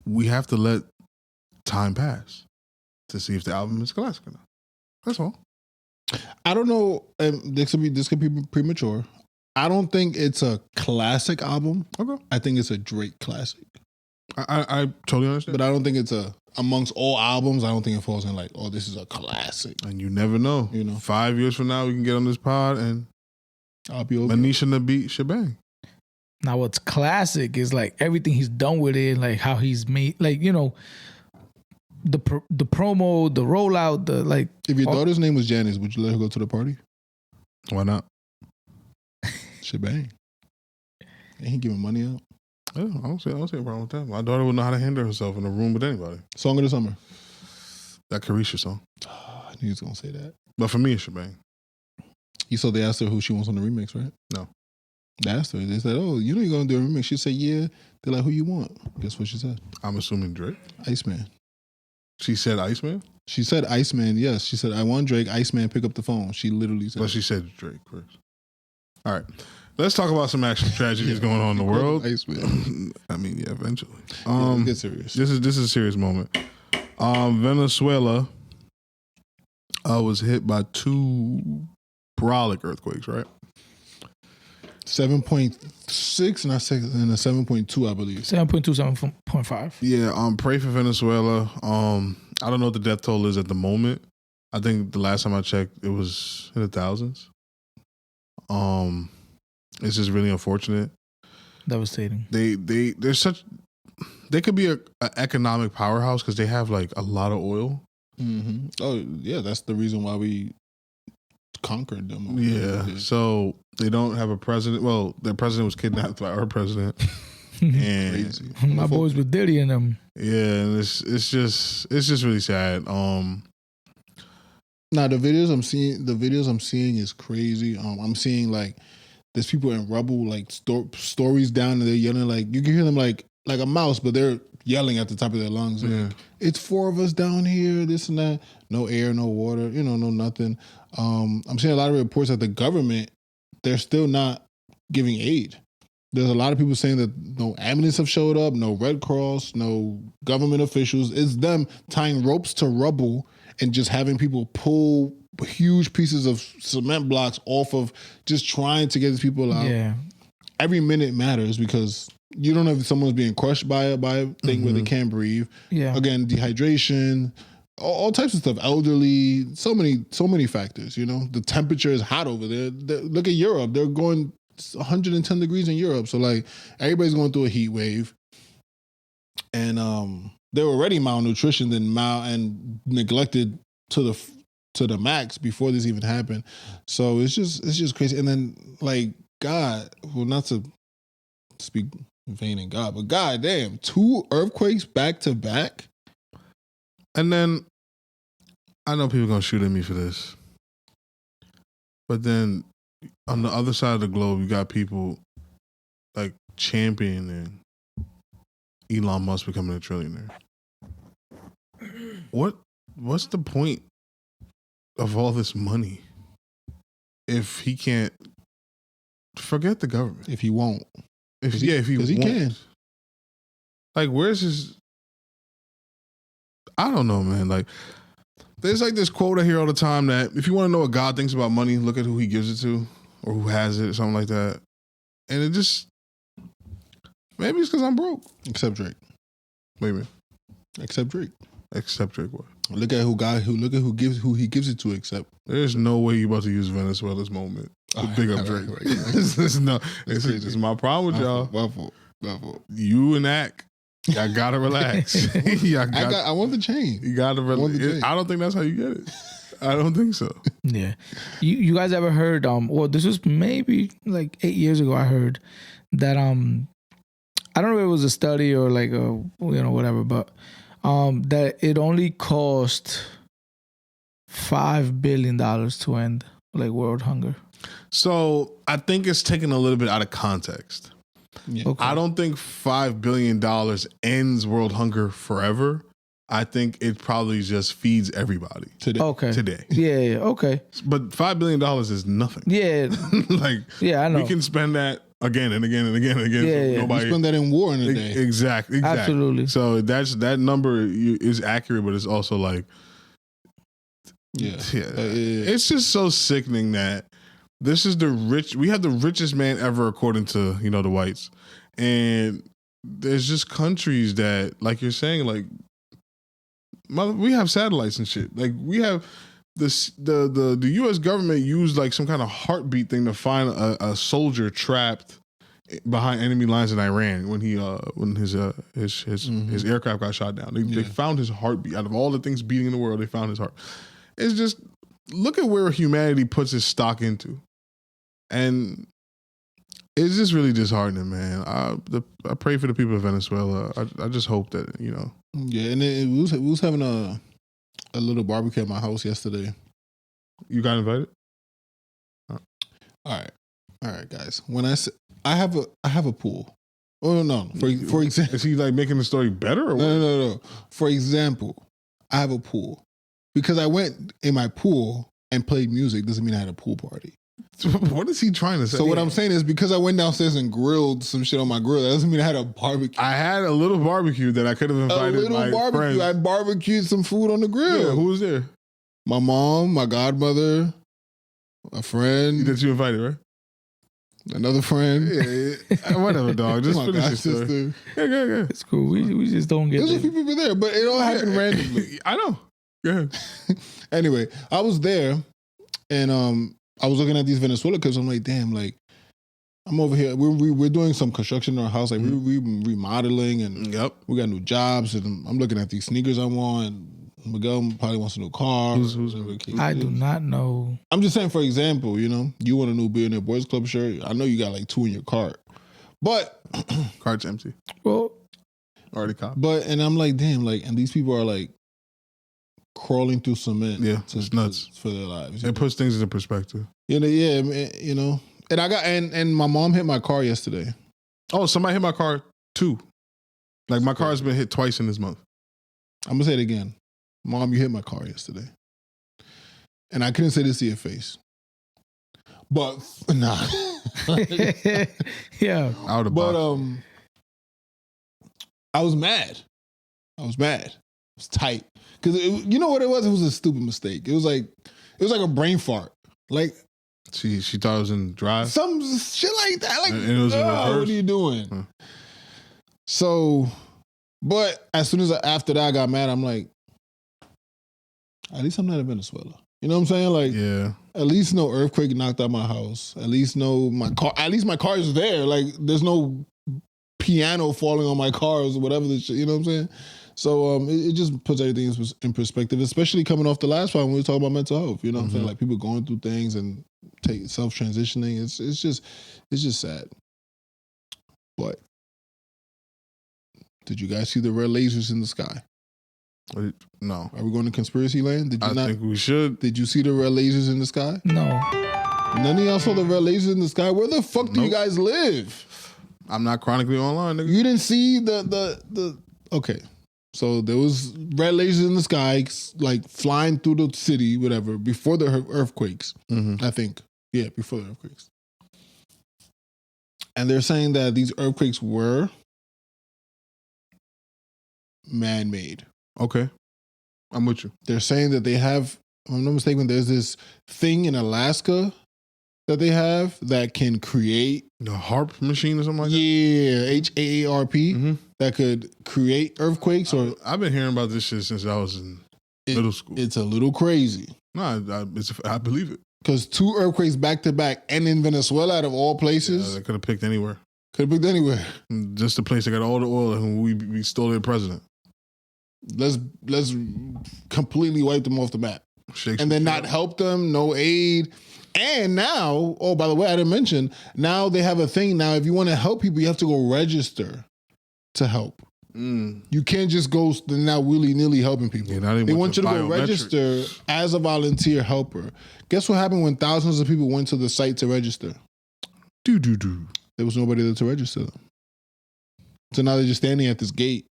We have to let time pass to see if the album is classic or not. That's all. I don't know. This could be premature. I don't think it's a classic album. Okay. I think it's a Drake classic. I totally understand. But I don't think it's amongst all albums. I don't think it falls in like, oh, this is a classic. And you never know. You know. 5 years from now, we can get on this pod and I'll be okay. Manisha Nabeat Shebang. Now what's classic is like everything he's done with it, like how he's made, like, you know, the promo, the rollout, the like. If your daughter's name was Janice, would you let her go to the party? Why not? Shebang. Ain't he giving money out? Yeah, I don't see a problem with that. My daughter would know how to handle herself in a room with anybody. Song of the summer. That Carisha song. I knew he was gonna say that. But for me, it's Shebang. You saw they asked her who she wants on the remix, right? No. They asked her. They said, "Oh, you know you're gonna do a remix." She said, "Yeah." They're like, "Who you want?" Guess what she said? I'm assuming Drake. Iceman. She said Iceman? She said Iceman. Yes, she said, "I want Drake." Iceman, pick up the phone. She literally said. But she said Drake first. All right. Let's talk about some actual tragedies going on in the world. Iceman. I mean, yeah, eventually. Get serious. This is a serious moment. Venezuela was hit by 2 brolic earthquakes, right? 7.6 and a 7.2, I believe. 7.2, 7.5. Yeah, pray for Venezuela. I don't know what the death toll is at the moment. I think the last time I checked, it was in the thousands. It's just really unfortunate. Devastating. They could be an economic powerhouse because they have like a lot of oil. Mm-hmm. Oh yeah, that's the reason why we conquered them. Yeah. So they don't have a president. Well, their president was kidnapped by our president. And Crazy. My boys with Diddy in them. yeah, and it's just really sad. Now the videos I'm seeing is crazy. I'm seeing like there's people in rubble, like stories down, and they're yelling like you can hear them like a mouse, but they're yelling at the top of their lungs. Like, Yeah. it's 4 of us down here, this and that. No air, no water, no nothing. I'm seeing a lot of reports that the government, they're still not giving aid. There's a lot of people saying that no ambulance have showed up, no Red Cross, no government officials. It's them tying ropes to rubble and just having people pull huge pieces of cement blocks off of just trying to get these people out. Yeah. Every minute matters because you don't know if someone's being crushed by a thing where they can't breathe. Yeah. Again, dehydration, all types of stuff. Elderly, so many factors. The temperature is hot over there. Look at Europe; they're going 110 degrees in Europe. So like everybody's going through a heat wave, and they're already malnutritioned and neglected to the max before this even happened. So it's just crazy. And then like God, well, not to speak vain in God, but God damn, 2 earthquakes back to back. And then I know people are gonna shoot at me for this, but then on the other side of the globe, you got people like championing Elon Musk becoming a trillionaire. What's the point of all this money if he can't? Forget the government. If he won't, If he he can. Like, where's his? I don't know, man. Like, There's like this quote I hear all the time that if you want to know what God thinks about money, look at who he gives it to or who has it, something like that. And it just, maybe it's because I'm broke. Except Drake. Wait a minute. Except Drake. Except Drake what? Look at who he gives it to. Except there's no way you about to use Venezuela's moment to big up Drake. Right. It's my problem with y'all. My fault. You and Ack. Y'all gotta relax. I want the chain. You gotta relax. I don't think that's how you get it. I don't think so. Yeah. You guys ever heard, well, this was maybe like 8 years ago, I heard that, I don't know if it was a study or like a, whatever, but that it only cost $5 billion to end like world hunger. So I think it's taken a little bit out of context. Yeah. Okay. I don't think $5 billion ends world hunger forever. I think it probably just feeds everybody today. Yeah. Okay. But $5 billion is nothing. Yeah. Like, yeah, I know. We can spend that again and again and again and again. Yeah, so nobody spend that in war in a day. Exactly. Absolutely. So that number is accurate, but it's also like, it's just so sickening that this is we have the richest man ever according to, the whites. And there's just countries that, like you're saying, like, we have satellites and shit. Like, we have the U.S. government used like some kind of heartbeat thing to find a soldier trapped behind enemy lines in Iran when his aircraft got shot down. They found his heartbeat. Out of all the things beating in the world, they found his heart. It's just, look at where humanity puts its stock into. And it's just really disheartening, man. I pray for the people of Venezuela. I just hope that, Yeah, and we was having a little barbecue at my house yesterday. You got invited? All right, guys. When I have a pool. Oh no! For example, is he like making the story better? Or what? No. For example, I have a pool because I went in my pool and played music. Doesn't mean I had a pool party. What is he trying to say? So what I'm saying is because I went downstairs and grilled some shit on my grill, that doesn't mean I had a barbecue. I had a little barbecue that I could have invited my friends. I barbecued some food on the grill. Yeah, who was there? My mom, my godmother, a friend. That you invited, right? Another friend. Yeah. Whatever, dog. Just finish your story. Yeah. It's cool. We just don't get There's a few people there, but it all happened randomly. I know. Go ahead. Anyway, I was there and I was looking at these Venezuela clips. I'm like, damn, like I'm over here. We're doing some construction in our house. Like we're remodeling and we got new jobs. And I'm looking at these sneakers I want. Miguel probably wants a new car. I do not know. I'm just saying, for example, you want a new Billionaire Boys Club shirt. I know you got like 2 in your cart, but cart's empty. Well, already copped. But and I'm like, damn, like, and these people are like crawling through cement. Yeah, it's nuts for their lives. It puts things into perspective. And I got and my mom hit my car yesterday. Oh, somebody hit my car too. Like my car has been hit twice in this month. I'm gonna say it again. Mom, you hit my car yesterday. And I couldn't say this to your face. But nah. Yeah. Out of but I was mad. It was tight. Because you know what it was? It was a stupid mistake. It was like a brain fart. Like she thought it was in drive? Some shit like that. Like, and it was in reverse? What are you doing? So, but as soon as after that I got mad, I'm like, at least I'm not in Venezuela. You know what I'm saying? Like, yeah. At least no earthquake knocked out my house. At least my car is there. Like, there's no piano falling on my car or whatever the shit. You know what I'm saying? So it just puts everything in perspective, especially coming off the last one when we were talking about mental health. You know what I'm saying? Like people going through things and self-transitioning. It's just sad. But did you guys see the red lasers in the sky? No. Are we going to conspiracy land? I think we should. Did you see the red lasers in the sky? No. None of y'all saw the red lasers in the sky? Where the fuck do you guys live? I'm not chronically online, nigga. You didn't see the okay. So there was red lasers in the sky, like flying through the city, whatever, before the earthquakes. I think. Yeah, before the earthquakes. And they're saying that these earthquakes were man-made. Okay. I'm with you. They're saying that they have, if I'm not mistaken, there's this thing in Alaska that they have that can create. The HARP machine or something like that? Yeah, HAARP, that could create earthquakes. Or I've been hearing about this shit since I was in middle school. It's a little crazy. No, I believe it. Because 2 earthquakes back to back, and in Venezuela, out of all places. Yeah, they could have picked anywhere. Could have picked anywhere. Just the place that got all the oil and we stole their president. Let's completely wipe them off the map. And then not help them, no aid. And now, oh, by the way, I didn't mention, now they have a thing. Now, if you want to help people, you have to go register to help. You can't just go now willy-nilly helping people. Yeah, they want you to go register as a volunteer helper. Guess what happened when thousands of people went to the site to register? There was nobody there to register them. So now they're just standing at this gate,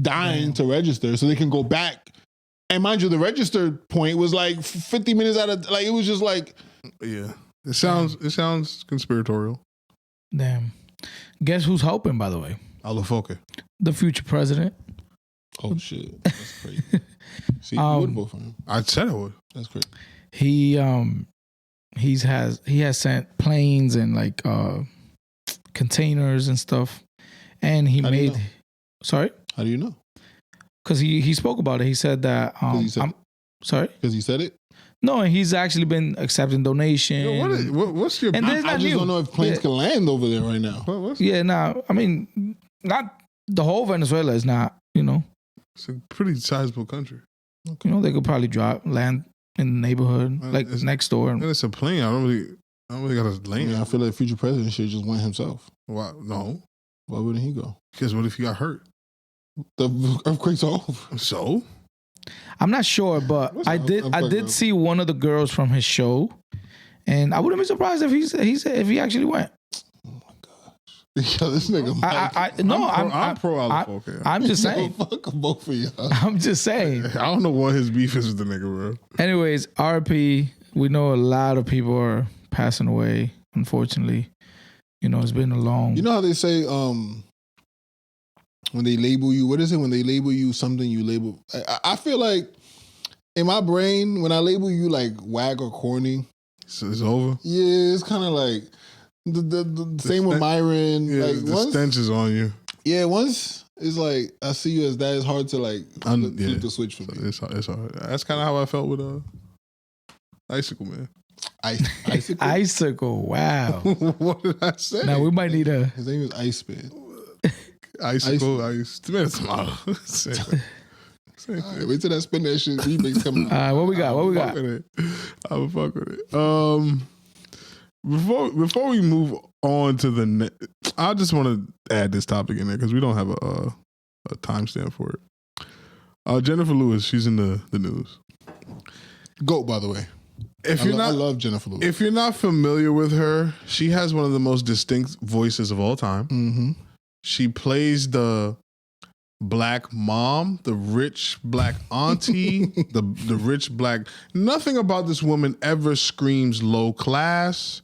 dying to register so they can go back. And mind you, the register point was like 50 minutes out of, like, it was just like. Yeah. It sounds conspiratorial. Damn. Guess who's helping, by the way? Alofoke. The future president. Oh, shit. That's crazy. See, you would vote for him. I said I would. That's crazy. He has sent planes and like containers and stuff, and he made. Sorry, how do you know? Because he spoke about it. He said that. Sorry, because he said it. No, he's actually been accepting donations. Yo, what's your? I just don't know if planes can land over there right now. I mean, not the whole Venezuela is not. It's a pretty sizable country. Okay. They could probably land in the neighborhood, like next door. And it's a plane. I don't really got to land. I feel like future president should just went himself. Why? No. Why wouldn't he go? Because what if he got hurt? The earthquake's over. So? I'm not sure, but I did see one of the girls from his show, and I wouldn't be surprised if he actually went. Oh my gosh! Yo, this nigga. I'm pro Alofoke. I'm just saying. Fuck both of y'all. I'm just saying. I don't know what his beef is with the nigga, bro. Anyways, RP. We know a lot of people are passing away. Unfortunately, it's been a long. You know how they say when they label you, what is it? When they label you something, you label. I feel like in my brain, when I label you like whack or corny, so it's over. Yeah, it's kind of like the same with Myron. Yeah, like the stench is on you. Yeah, once it's like I see you as that, it's hard to like flip the switch for me. It's hard. That's kind of how I felt with Icicle, man. Icicle. Wow. What did I say? Now we might need His name is Ice Man. Icicle, Ice. Tomato. Wait till that spin that shit remix coming out. What we got? I would fuck with it. Before we move on to the I just want to add this topic in there because we don't have a timestamp for it. Jennifer Lewis, she's in the news. GOAT, by the way. I love Jennifer Lewis. If you're not familiar with her, she has one of the most distinct voices of all time. Mm-hmm. She plays the black mom, the rich black auntie, the rich black. Nothing about this woman ever screams low class.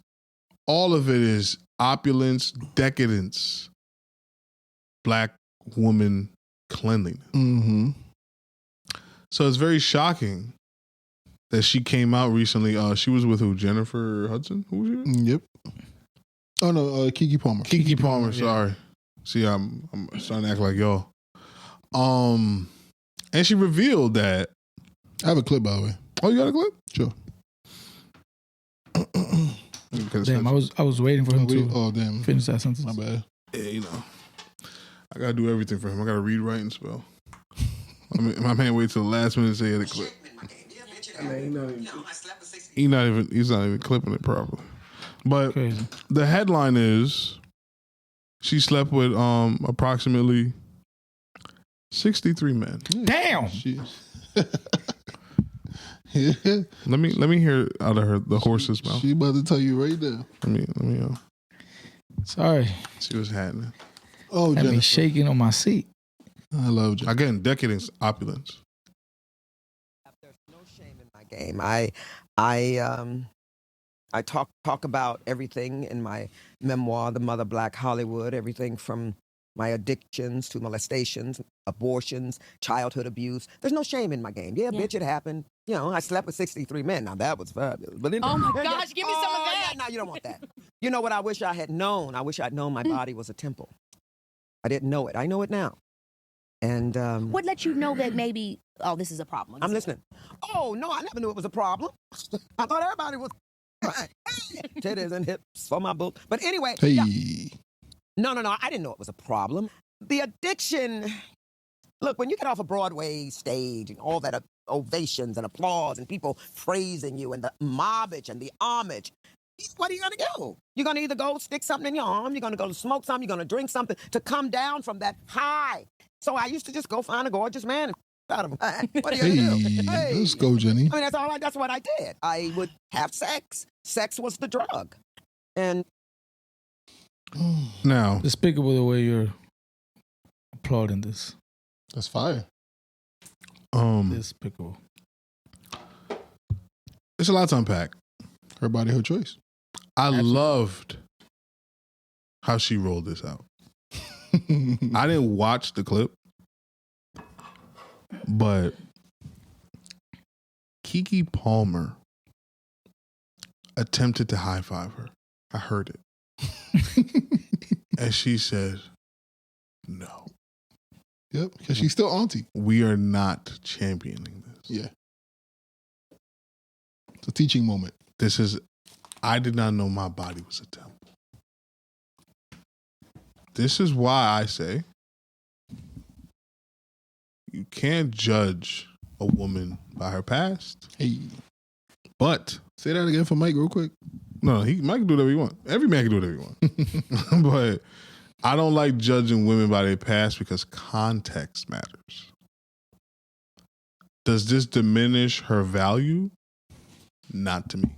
All of it is opulence, decadence, black woman cleanliness. Mm-hmm. So it's very shocking that she came out recently. She was with who? Jennifer Hudson? Who was she? Yep. Oh no, Keke Palmer. Keke Palmer. Sorry. See, I'm starting to act like y'all. And she revealed that. I have a clip, by the way. Oh, you got a clip? Sure. Damn, I was waiting for him to finish that sentence. My bad. Yeah, I gotta do everything for him. I gotta read, write, and spell. My man wait till the last minute to say the clip. He's not even clipping it properly. But Crazy. The headline is she slept with approximately 63 men. Damn. Let me hear out of the horse's mouth. She about to tell you right now. Let me Sorry. see what's happening. Oh, Had me shaking on my seat. I love Jennifer. Again, decadence, opulence. There's no shame in my game. I talk about everything in my memoir, The Mother Black Hollywood, everything from my addictions to molestations, abortions, childhood abuse. There's no shame in my game. Yeah, bitch, it happened. You know, I slept with 63 men. Now, that was fabulous. But Oh, my gosh, give me some of that. No, you don't want that. You know what I wish I had known? I wish I'd known my body was a temple. I didn't know it. I know it now. And What let you know that maybe, oh, this is a problem? I'm listening. Oh, no, I never knew it was a problem. I thought everybody was titties and hips for my book. But anyway, Hey. yeah. No, I didn't know it was a problem. The addiction, look, when you get off a Broadway stage and all that ovations and applause and people praising you and the mobbage and the homage, what are you going to do? You're going to either go stick something in your arm, you're going to go smoke something, you're going to drink something to come down from that high. So I used to just go find a gorgeous man and out of him. What are you going to do? Hey, let's go, Jenny. I mean, that's what I did. I would have sex. Sex was the drug. And Now, Despicable the way you're applauding this. That's fire. Despicable. it's a lot to unpack. Her body, her choice. I loved how she rolled this out. I didn't watch the clip, but Keke Palmer attempted to high five her. I heard it. And she said, no, Yep, because she's still auntie. we are not championing this. Yeah. It's a teaching moment. I did not know my body was a temple. This is why I say you can't judge a woman by her past. Hey. But Say that again for Myke real quick. no, Myke can do whatever he wants. Every man can do whatever he wants. But I don't like judging women by their past because context matters. Does this diminish her value? Not to me.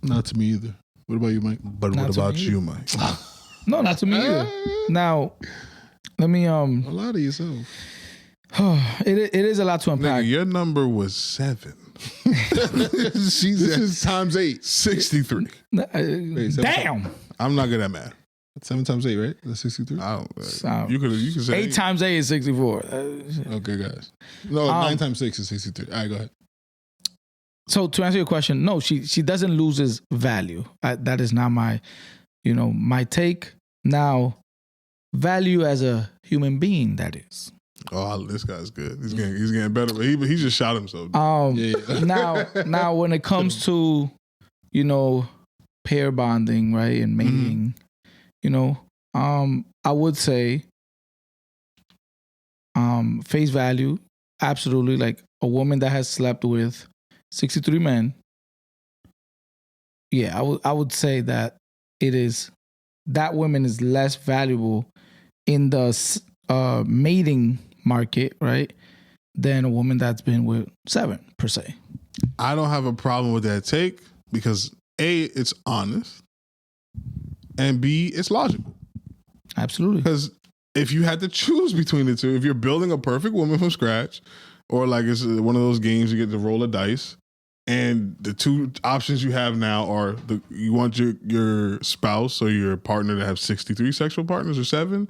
Not to me either. What about you, Myke? But Not what to about me you, Myke? No, not to me either. Now, let me A lot of yourself. it is a lot to unpack. Nigga, your number was 7. This is times 8. 63. Wait, 7 Damn. I'm not good at math. 7 times 8, right? That's 63. I don't. So, You could say 8 times 8 is 64. Okay, guys. No, 9 times 6 is 63. All right, go ahead. So to answer your question, no, she doesn't lose his value. That is not my, my take. Now, value as a human being, that is. Oh, this guy's good. He's getting better, but he just shot himself. Yeah. Now when it comes to, pair bonding, right, and mating, I would say, face value, absolutely, like a woman that has slept with 63 men. Yeah, I would say that that woman is less valuable in the mating market, right, than a woman that's been with 7 per se. I don't have a problem with that take because A, it's honest, and B, it's logical. Absolutely. Because if you had to choose between the two, if you're building a perfect woman from scratch, or like it's one of those games you get to roll a dice, and the two options you have now are you want your spouse or your partner to have 63 sexual partners or 7.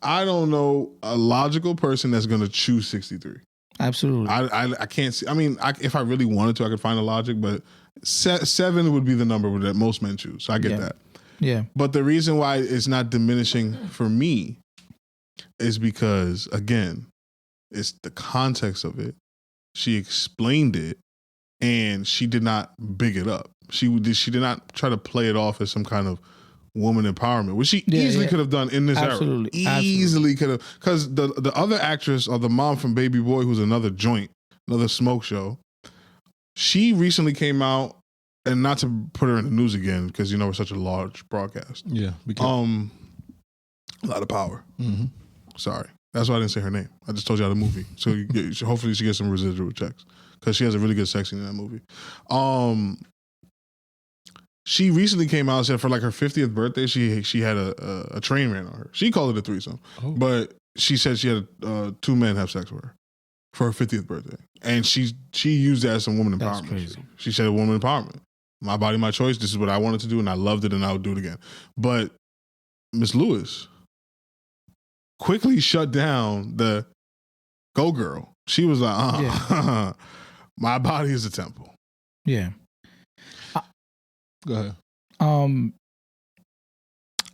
I don't know a logical person that's going to choose 63. Absolutely. I can't see. I mean, if I really wanted to, I could find a logic, but 7 would be the number that most men choose. So I get that. Yeah. But the reason why it's not diminishing for me is because, again, it's the context of it. She explained it, and she did not big it up. She did not try to play it off as some kind of woman empowerment, which she easily could have done in this era. Easily could have. Because the other actress, or the mom from Baby Boy, who's another joint, another smoke show, she recently came out, and not to put her in the news again, because we're such a large broadcast. Yeah. A lot of power. Mm-hmm. Sorry. That's why I didn't say her name. I just told you how the movie. So hopefully she gets some residual checks because she has a really good sex scene in that movie. She recently came out and said for like her 50th birthday, she had a train ran on her. She called it a threesome, but she said she had 2 men have sex with her for her 50th birthday, and she used that as some woman empowerment. That's crazy. She said woman empowerment. My body, my choice. This is what I wanted to do, and I loved it, and I would do it again. But Miss Lewis quickly shut down the Go Girl. She was like, my body is a temple. Yeah. Go ahead.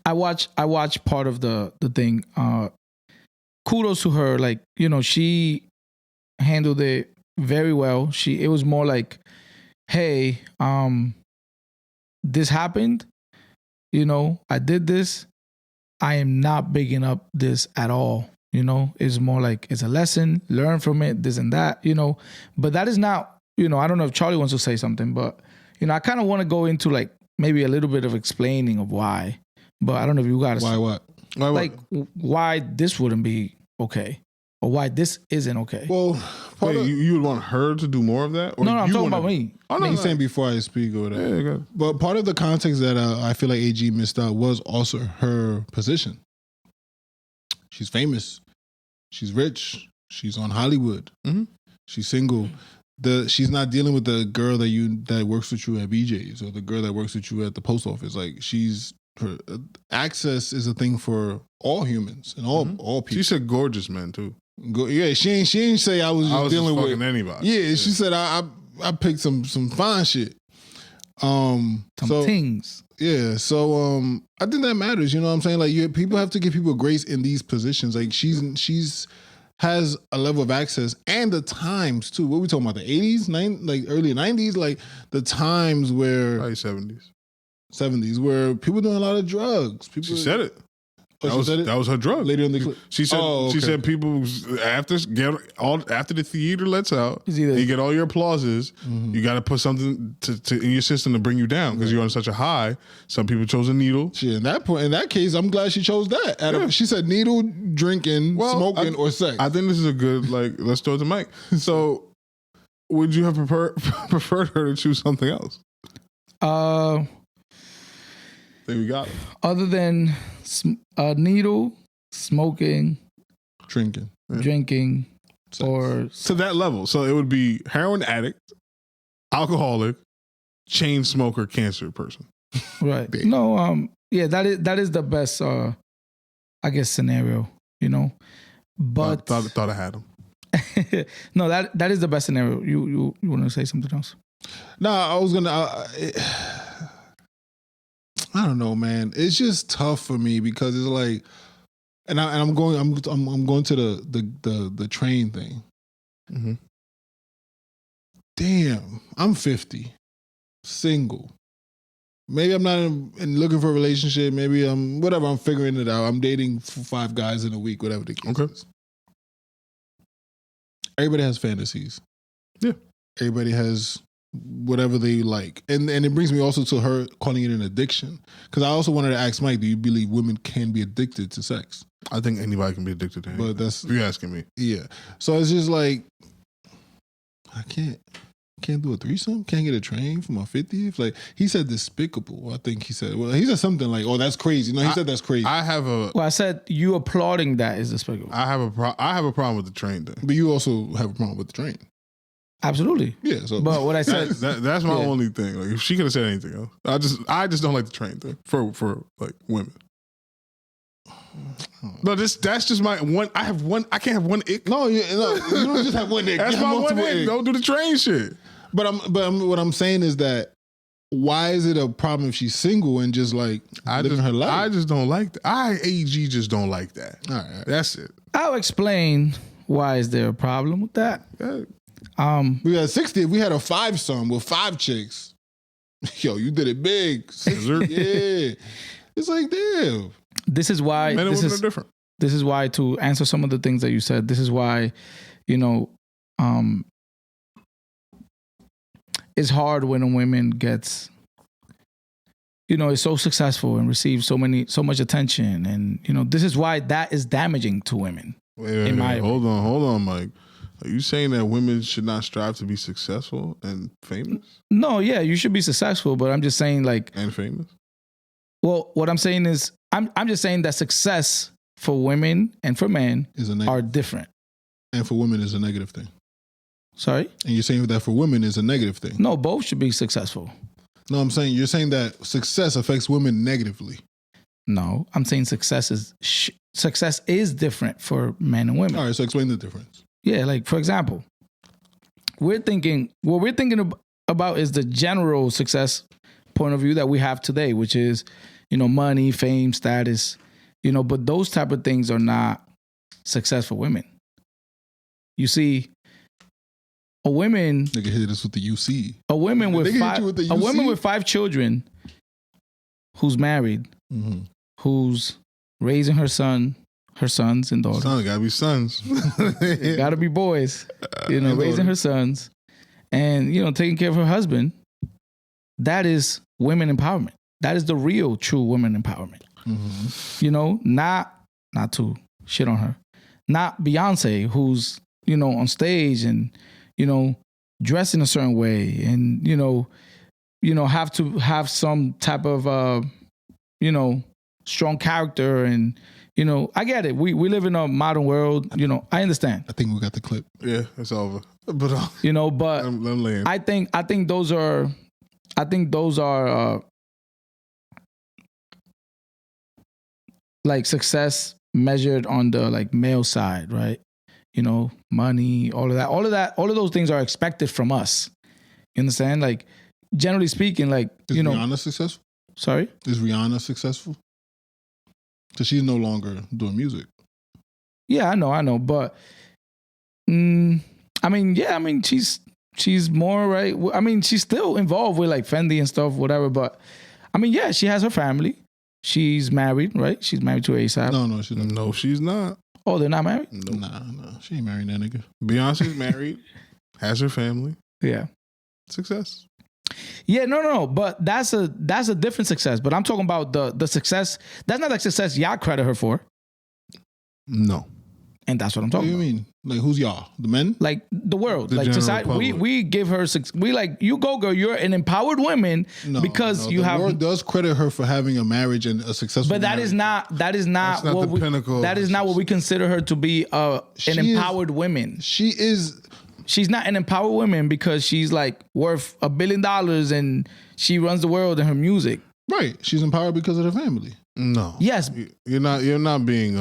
I watch part of the thing. Kudos to her. Like, you know, she handled it very well. It was more like, hey, this happened. You know, I did this. I am not bigging up this at all. You know, it's more like it's a lesson, learn from it, this and that, you know. But that is not, you know, I don't know if Charlie wants to say something, but, you know, I kind of want to go into like maybe a little bit of explaining of why. But I don't know if you got to. Why what? Like why this wouldn't be okay or why this isn't okay. Well, you would want her to do more of that? Or no, I'm talking wanna... about me. Oh, no, he's saying before I speak or whatever. Yeah, but part of the context that I feel like AG missed out was also her position. She's famous. She's rich. She's on Hollywood. Mm-hmm. She's single. She's not dealing with the girl that works with you at BJ's or the girl that works with you at the post office. Like her access is a thing for all humans and all people. She said gorgeous men too. Yeah, she ain't say I was just dealing with anybody. Yeah, she said I picked some fine shit. Some things. Yeah, so I think that matters. You know what I'm saying? Like, people have to give people grace in these positions. Like, she's has a level of access and the times too. What are we talking about? The 80s, like early 90s, like the times where probably 70s, where people doing a lot of drugs. She said it. Oh, that was her drug. Later in the clip. She said she said people after the theater lets out, you get all your applauses. You got to put something to in your system to bring you down because you're on such a high. Some people chose a needle. In that case, I'm glad she chose that. She said needle, drinking, smoking, or sex. I think this is a good let's throw it to Myke. So, would you have preferred her to choose something else? There we got it. Other than needle, smoking, drinking, or to that level. So it would be heroin addict, alcoholic, chain smoker, cancer person. Right. No. Yeah. That is the best. I guess scenario. You know. But thought I had him. No. That is the best scenario. You want to say something else? No, I was gonna. I don't know, man. It's just tough for me because it's like, I'm going to the train thing. Mm-hmm. Damn, I'm 50, single. Maybe I'm not looking for a relationship. Maybe I'm figuring it out. I'm dating 5 guys in a week, whatever the case is. Everybody has fantasies. Yeah. Everybody has whatever they like. And it brings me also to her calling it an addiction. Because I also wanted to ask Myke, do you believe women can be addicted to sex? I think anybody can be addicted to it. But that's... If you're asking me. Yeah. So it's just like, I can't do a threesome? Can't get a train for my 50th? Like, he said despicable. I think he said something like, oh, that's crazy. No, he said that's crazy. Well, I said you applauding that is despicable. I have a problem with the train thing. But you also have a problem with the train. Absolutely. Yeah. So, but what I said that's my only thing. Like, if she could have said anything else, I just don't like the train thing for like women. No, that's just my one. I can't have one ick. No, you don't just have one ick. That's my one ick. Don't do the train shit. But what I'm saying is that why is it a problem if she's single and just like living her life? I just don't like that. AG just don't like that. All right. That's it. I'll explain why is there a problem with that. We had 60. We had a 5-some with 5 chicks. Yo, you did it big. Yeah. It's like, damn. This is why men and women are different. This is why, to answer some of the things that you said, this is why, it's hard when a woman gets, is so successful and receives so much attention. And, this is why that is damaging to women. Wait, hold on, Myke. Are you saying that women should not strive to be successful and famous? No, yeah, you should be successful, but I'm just saying and famous? Well, what I'm saying is, I'm just saying that success for women and for men are different. And for women is a negative thing. Sorry? And you're saying that for women is a negative thing. No, both should be successful. No, you're saying that success affects women negatively. No, I'm saying success is different for men and women. All right, so explain the difference. Yeah, like for example, we're thinking about is the general success point of view that we have today, which is, money, fame, status, but those type of things are not success for women. You see, a woman. Nigga hit us with the UC. A woman with five children, who's married, who's raising her sons and daughters. Son, gotta be sons. Gotta be boys. Raising her sons, and taking care of her husband. That is women empowerment. That is the real, true women empowerment. Not to shit on her. Not Beyonce, who's on stage and dress in a certain way, and have to have some type of strong character, and I get it. We live in a modern world. I understand. I think we got the clip. Yeah, it's over. But but I'm lame. I think those are like success measured on the like male side, right? Money, all of those things are expected from us. You understand? Like, generally speaking, like, is Rihanna successful? Sorry? Is Rihanna successful? Because she's no longer doing music. Yeah, I know. But, she's more, right? I mean, she's still involved with like Fendi and stuff, whatever. But, she has her family. She's married, right? She's married to A$AP. No, she's not. No, she's not. Oh, they're not married? Nope. Nah, she ain't married that nigga. Beyonce's married, has her family. Yeah. Success. Yeah, no. But that's a different success. But I'm talking about the success. That's not like success y'all credit her for. No. And that's what I'm What talking do you about. mean? Like, who's y'all? The men? Like the world, The like general society. public. We give her. We like, you go, girl. You're an empowered woman because you the have. world does credit her for having a marriage and a successful. But that is not. That's not what the we. pinnacle. That is not what we consider her to be. An empowered woman. She is. She's not an empowered woman because she's like worth $1 billion and she runs the world in her music. Right. She's empowered because of her family. No. Yes. You're not being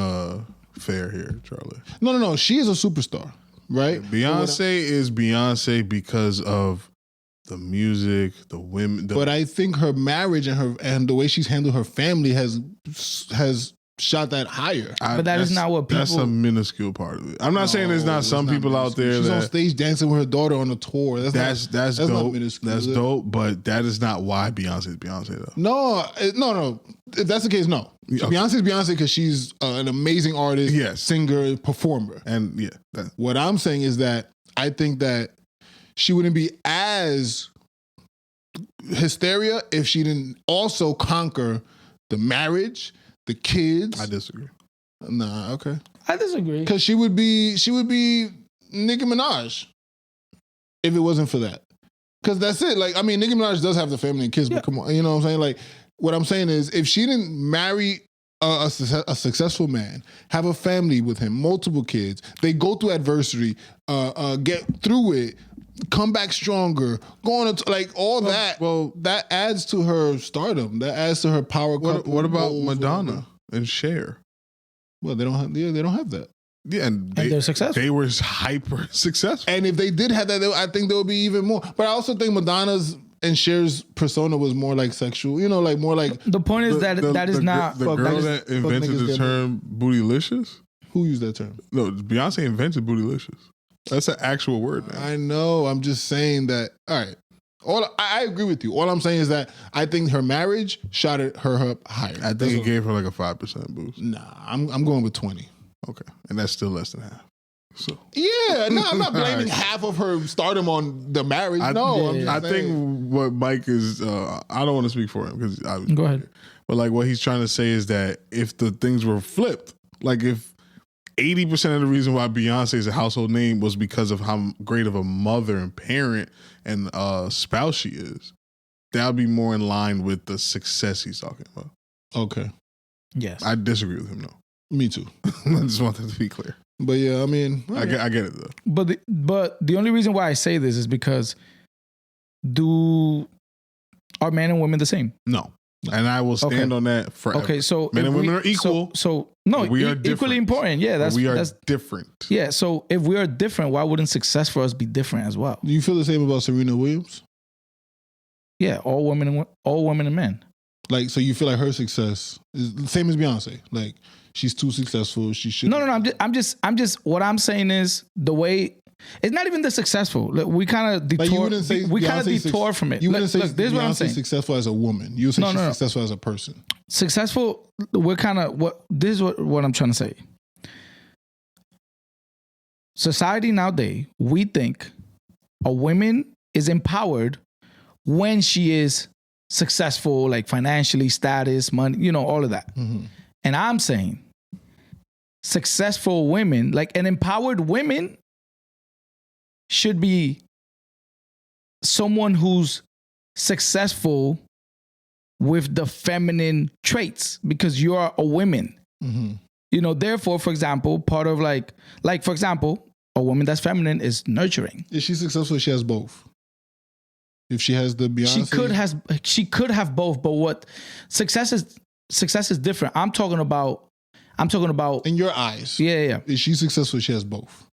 fair here, Charlie. No. She is a superstar, right? Beyonce is Beyonce because of the music, the women. But I think her marriage and the way she's handled her family has shot that higher. But that is not what people. That's a minuscule part of it. I'm not saying there's not some people out there She's that on stage dancing with her daughter on a tour. that's not dope. minuscule. That's dope. But that is not why Beyonce is Beyonce though. No. If that's the case, no. Okay. Beyonce's Beyonce because she's an amazing artist, Yes. singer, performer. And What I'm saying is that I think that she wouldn't be as hysteria if she didn't also conquer the marriage, the kids. I disagree. Nah, okay. I disagree. Because she would be Nicki Minaj if it wasn't for that. Because that's it. Like, I mean, Nicki Minaj does have the family and kids, but come on, you know what I'm saying? Like, what I'm saying is, if she didn't marry a successful man, have a family with him, multiple kids, they go through adversity, get through it, come back stronger, go on like all that. Well, that adds to her stardom. That adds to her power. What about Madonna and Cher? Well, they don't have. Yeah, they don't have that. Yeah, and they're successful. They were hyper successful. And if they did have that, I think there would be even more. But I also think Madonna's and Cher's persona was more like sexual. You know, like more like. The point is that is not. The girl that invented the term bootylicious. Who used that term? No, Beyonce invented bootylicious. That's an actual word now. I know. I'm just saying that. All right. I agree with you. All I'm saying is that I think her marriage shot her up higher. I think it gave her like a 5% boost. Nah, I'm going with 20. Okay, and that's still less than half. So yeah, no, I'm not blaming half of her stardom on the marriage. I think what Myke is. I don't want to speak for him because go ahead. But like what he's trying to say is that if the things were flipped, like if 80% of the reason why Beyonce is a household name was because of how great of a mother and parent and spouse she is, that would be more in line with the success he's talking about. Okay. Yes. I disagree with him though. Me too. I just want that to be clear. But yeah, I mean, I get it though. But the only reason why I say this is because are men and women the same? No. And I will stand on that forever. Okay, so men if and women are equal. So no, we are equally different. important. Yeah, that's different. Yeah, so if we are different, why wouldn't success for us be different as well? Do you feel the same about Serena Williams? Yeah, all women and men. Like, so you feel like her success is the same as Beyonce? Like, she's too successful. She should. No. I'm just. What I'm saying is the way. It's not even the successful. Look, we kind of detour. Like, you wouldn't say we kind of Beyonce's detour from it. You wouldn't say look, this is what I'm Beyonce's saying. successful as a woman. You would say she's successful as a person. Successful. We're kind of what. This is what I'm trying to say. Society nowadays, we think a woman is empowered when she is successful, like financially, status, money, all of that. Mm-hmm. And I'm saying successful women, like an empowered woman, should be someone who's successful with the feminine traits because you're a woman. Mm-hmm. Therefore, for example, part of like for example, a woman that's feminine is nurturing. Is she successful if she has both? If she has the Beyonce? She could have both, but what success is different. I'm talking about In your eyes. Yeah. Is she successful if she has both?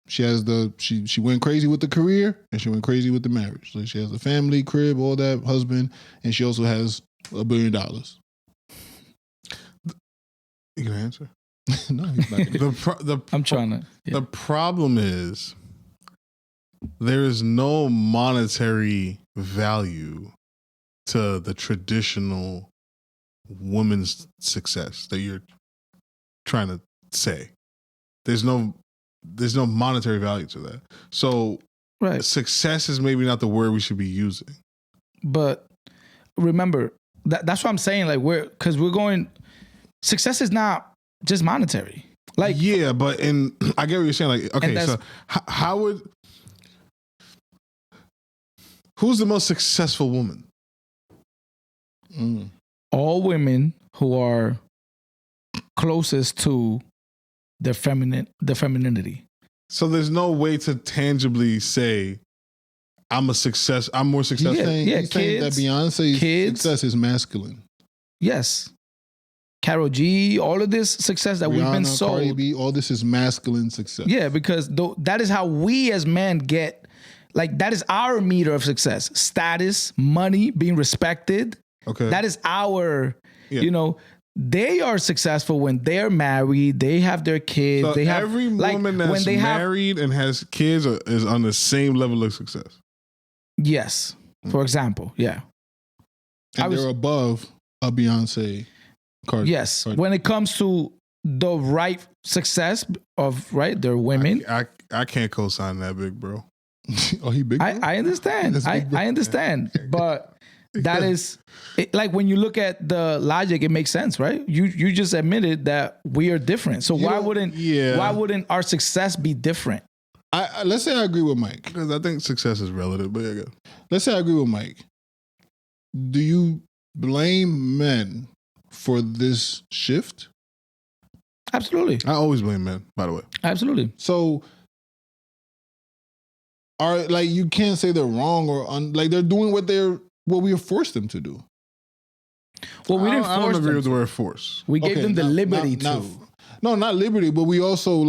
She has she went crazy with the career and she went crazy with the marriage. So she has a family, crib, all that, husband, and she also has $1 billion. You can answer. No, he's not gonna. I'm trying to. Yeah. The problem is there is no monetary value to the traditional woman's success that you're trying to say. There's no monetary value to that. So Right. success is maybe not the word we should be using. But remember, that's what I'm saying. Like because we're going, success is not just monetary. Like yeah, but I get what you're saying. Like, okay, so how would who's the most successful woman? All women who are closest to their femininity. So there's no way to tangibly say I'm more successful. He's saying that Beyonce's success is masculine. Yes. Karol G, all of this success that we've been sold. Cardi B, all this is masculine success. Yeah, because that is how we as men get, like that is our meter of success. Status, money, being respected. Okay. That is our, they are successful when they're married, they have their kids. So they have every woman that's married and has kids is on the same level of success. Yes. For example, yeah. And they're above a Beyonce. Cardi. Yes. When it comes to the right success of, they're women. I can't co-sign that, big bro. Oh, he big bro? I understand. I understand. But that is, like when you look at the logic, it makes sense, right? You just admitted that we are different. So why wouldn't our success be different? Let's say I agree with Myke. Because I think success is relative, but yeah. Let's say I agree with Myke. Do you blame men for this shift? Absolutely. I always blame men, by the way. Absolutely. So you can't say they're wrong or they're doing what we have forced them to do. Well, we didn't force them. I don't agree with the word force. We gave them the liberty to. No, not liberty, but we also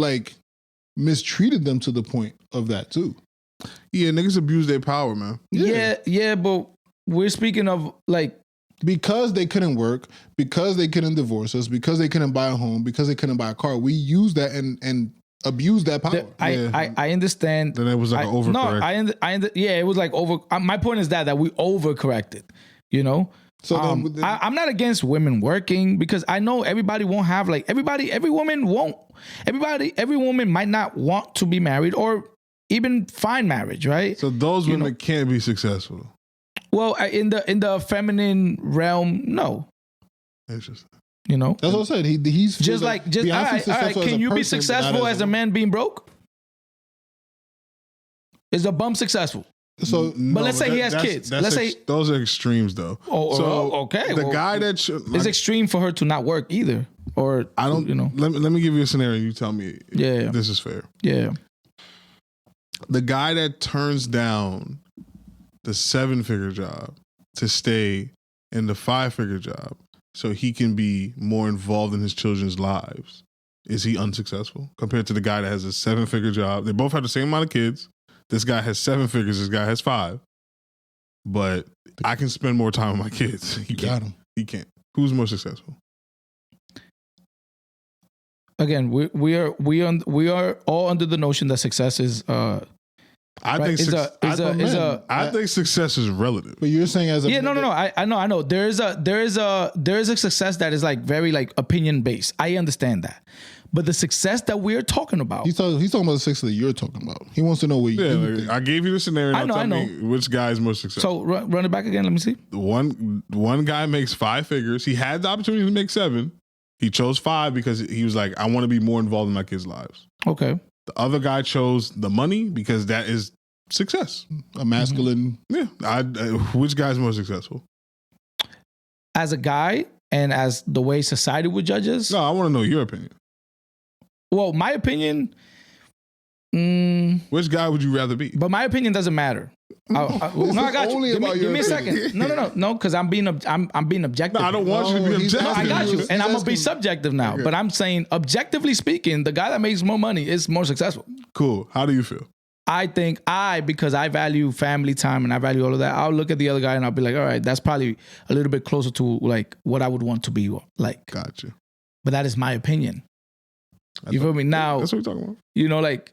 mistreated them to the point of that too. Yeah, niggas abuse their power, man. Yeah, but we're speaking of because they couldn't work, because they couldn't divorce us, because they couldn't buy a home, because they couldn't buy a car. We used that and abused that power. I understand. Then it was like an overcorrection. No, it was like over. My point is that we overcorrected. So I'm not against women working because I know everybody won't have every woman won't. Every woman might not want to be married or even find marriage, right? So those women can't be successful. Well, in the feminine realm, no. Interesting. That's what I said. He's just all right. Can you be successful as a man being broke? Is a bum successful? So, but let's say he has kids. Let's say those are extremes, though. Okay. The guy that it's extreme for her to not work either, or I don't. Let me give you a scenario. You tell me. Yeah. This is fair. Yeah. The guy that turns down the 7-figure job to stay in the 5-figure job so he can be more involved in his children's lives, is he unsuccessful compared to the guy that has a 7-figure job? They both have the same amount of kids. This guy has 7 figures. This guy has 5. But I can spend more time with my kids. He got can't. him. He can't. Who's more successful? Again, we are all under the notion that success is I right, think success is relative. But you're saying as a no. I know. There is a success that is like very like opinion based. I understand that, but the success that we're talking about, he's talking about the success that you're talking about. He wants to know what you think. I gave you the scenario. I know. Me which guy is more successful. So run it back again. Let me see. One guy makes 5 figures. He had the opportunity to make 7. He chose 5 because he was like, I want to be more involved in my kids' lives. Okay. The other guy chose the money because that is success. A masculine. Yeah. Which guy's more successful? As a guy and as the way society would judge us? No, I want to know your opinion. Well, my opinion. Which guy would you rather be? But my opinion doesn't matter. I got you. Only Give about me your a opinion. second. No, because I'm being objective. No, I don't want you to be he's objective. I got you, He's and I'm gonna be asking- subjective now. Okay. But I'm saying, objectively speaking, the guy that makes more money is more successful. Cool. How do you feel? I think because I value family time and I value all of that, I'll look at the other guy and I'll be like, all right, that's probably a little bit closer to like what I would want to be like. Gotcha. But that is my opinion. You feel me? Now, That's what we're talking about. you know, like,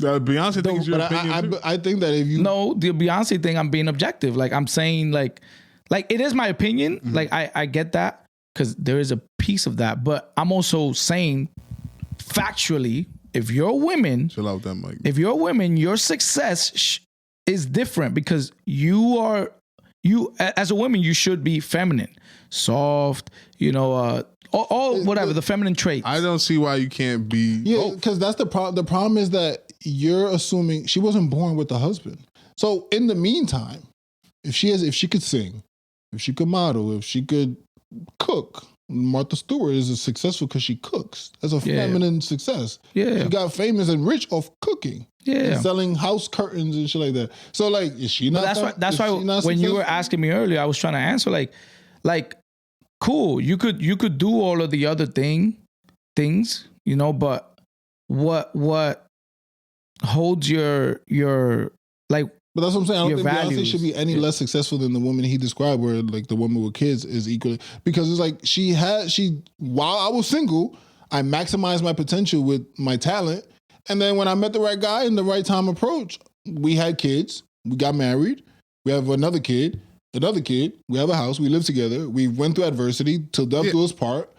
Beyonce thinks your But opinion too. I think that if you no, the Beyonce thing, I'm being objective. Like, I'm saying, like it is my opinion. Mm-hmm. Like, I get that because there is a piece of that. But I'm also saying factually, if you're women, Chill out with that, Mike. if you're women, your success is different because you as a woman, you should be feminine, soft, all whatever, the feminine traits. I don't see why you can't be. Yeah, because that's the problem. The problem is that you're assuming she wasn't born with a husband. So in the meantime, if she could sing, if she could model, if she could cook, Martha Stewart is successful because she cooks. That's a feminine success. Yeah. She got famous and rich off cooking. Yeah. And selling house curtains and shit like that. So like, is she not? That's why when you were asking me earlier, I was trying to answer like, cool, you could do all of the other things, but what holds your like. But that's what I'm saying. I don't your think Beyonce values. should be any less successful than the woman he described, where like the woman with kids is equally, because it's like while I was single, I maximized my potential with my talent. And then when I met the right guy in the right time approach, we had kids, we got married, we have another kid, we have a house, we live together, we went through adversity till death do us part.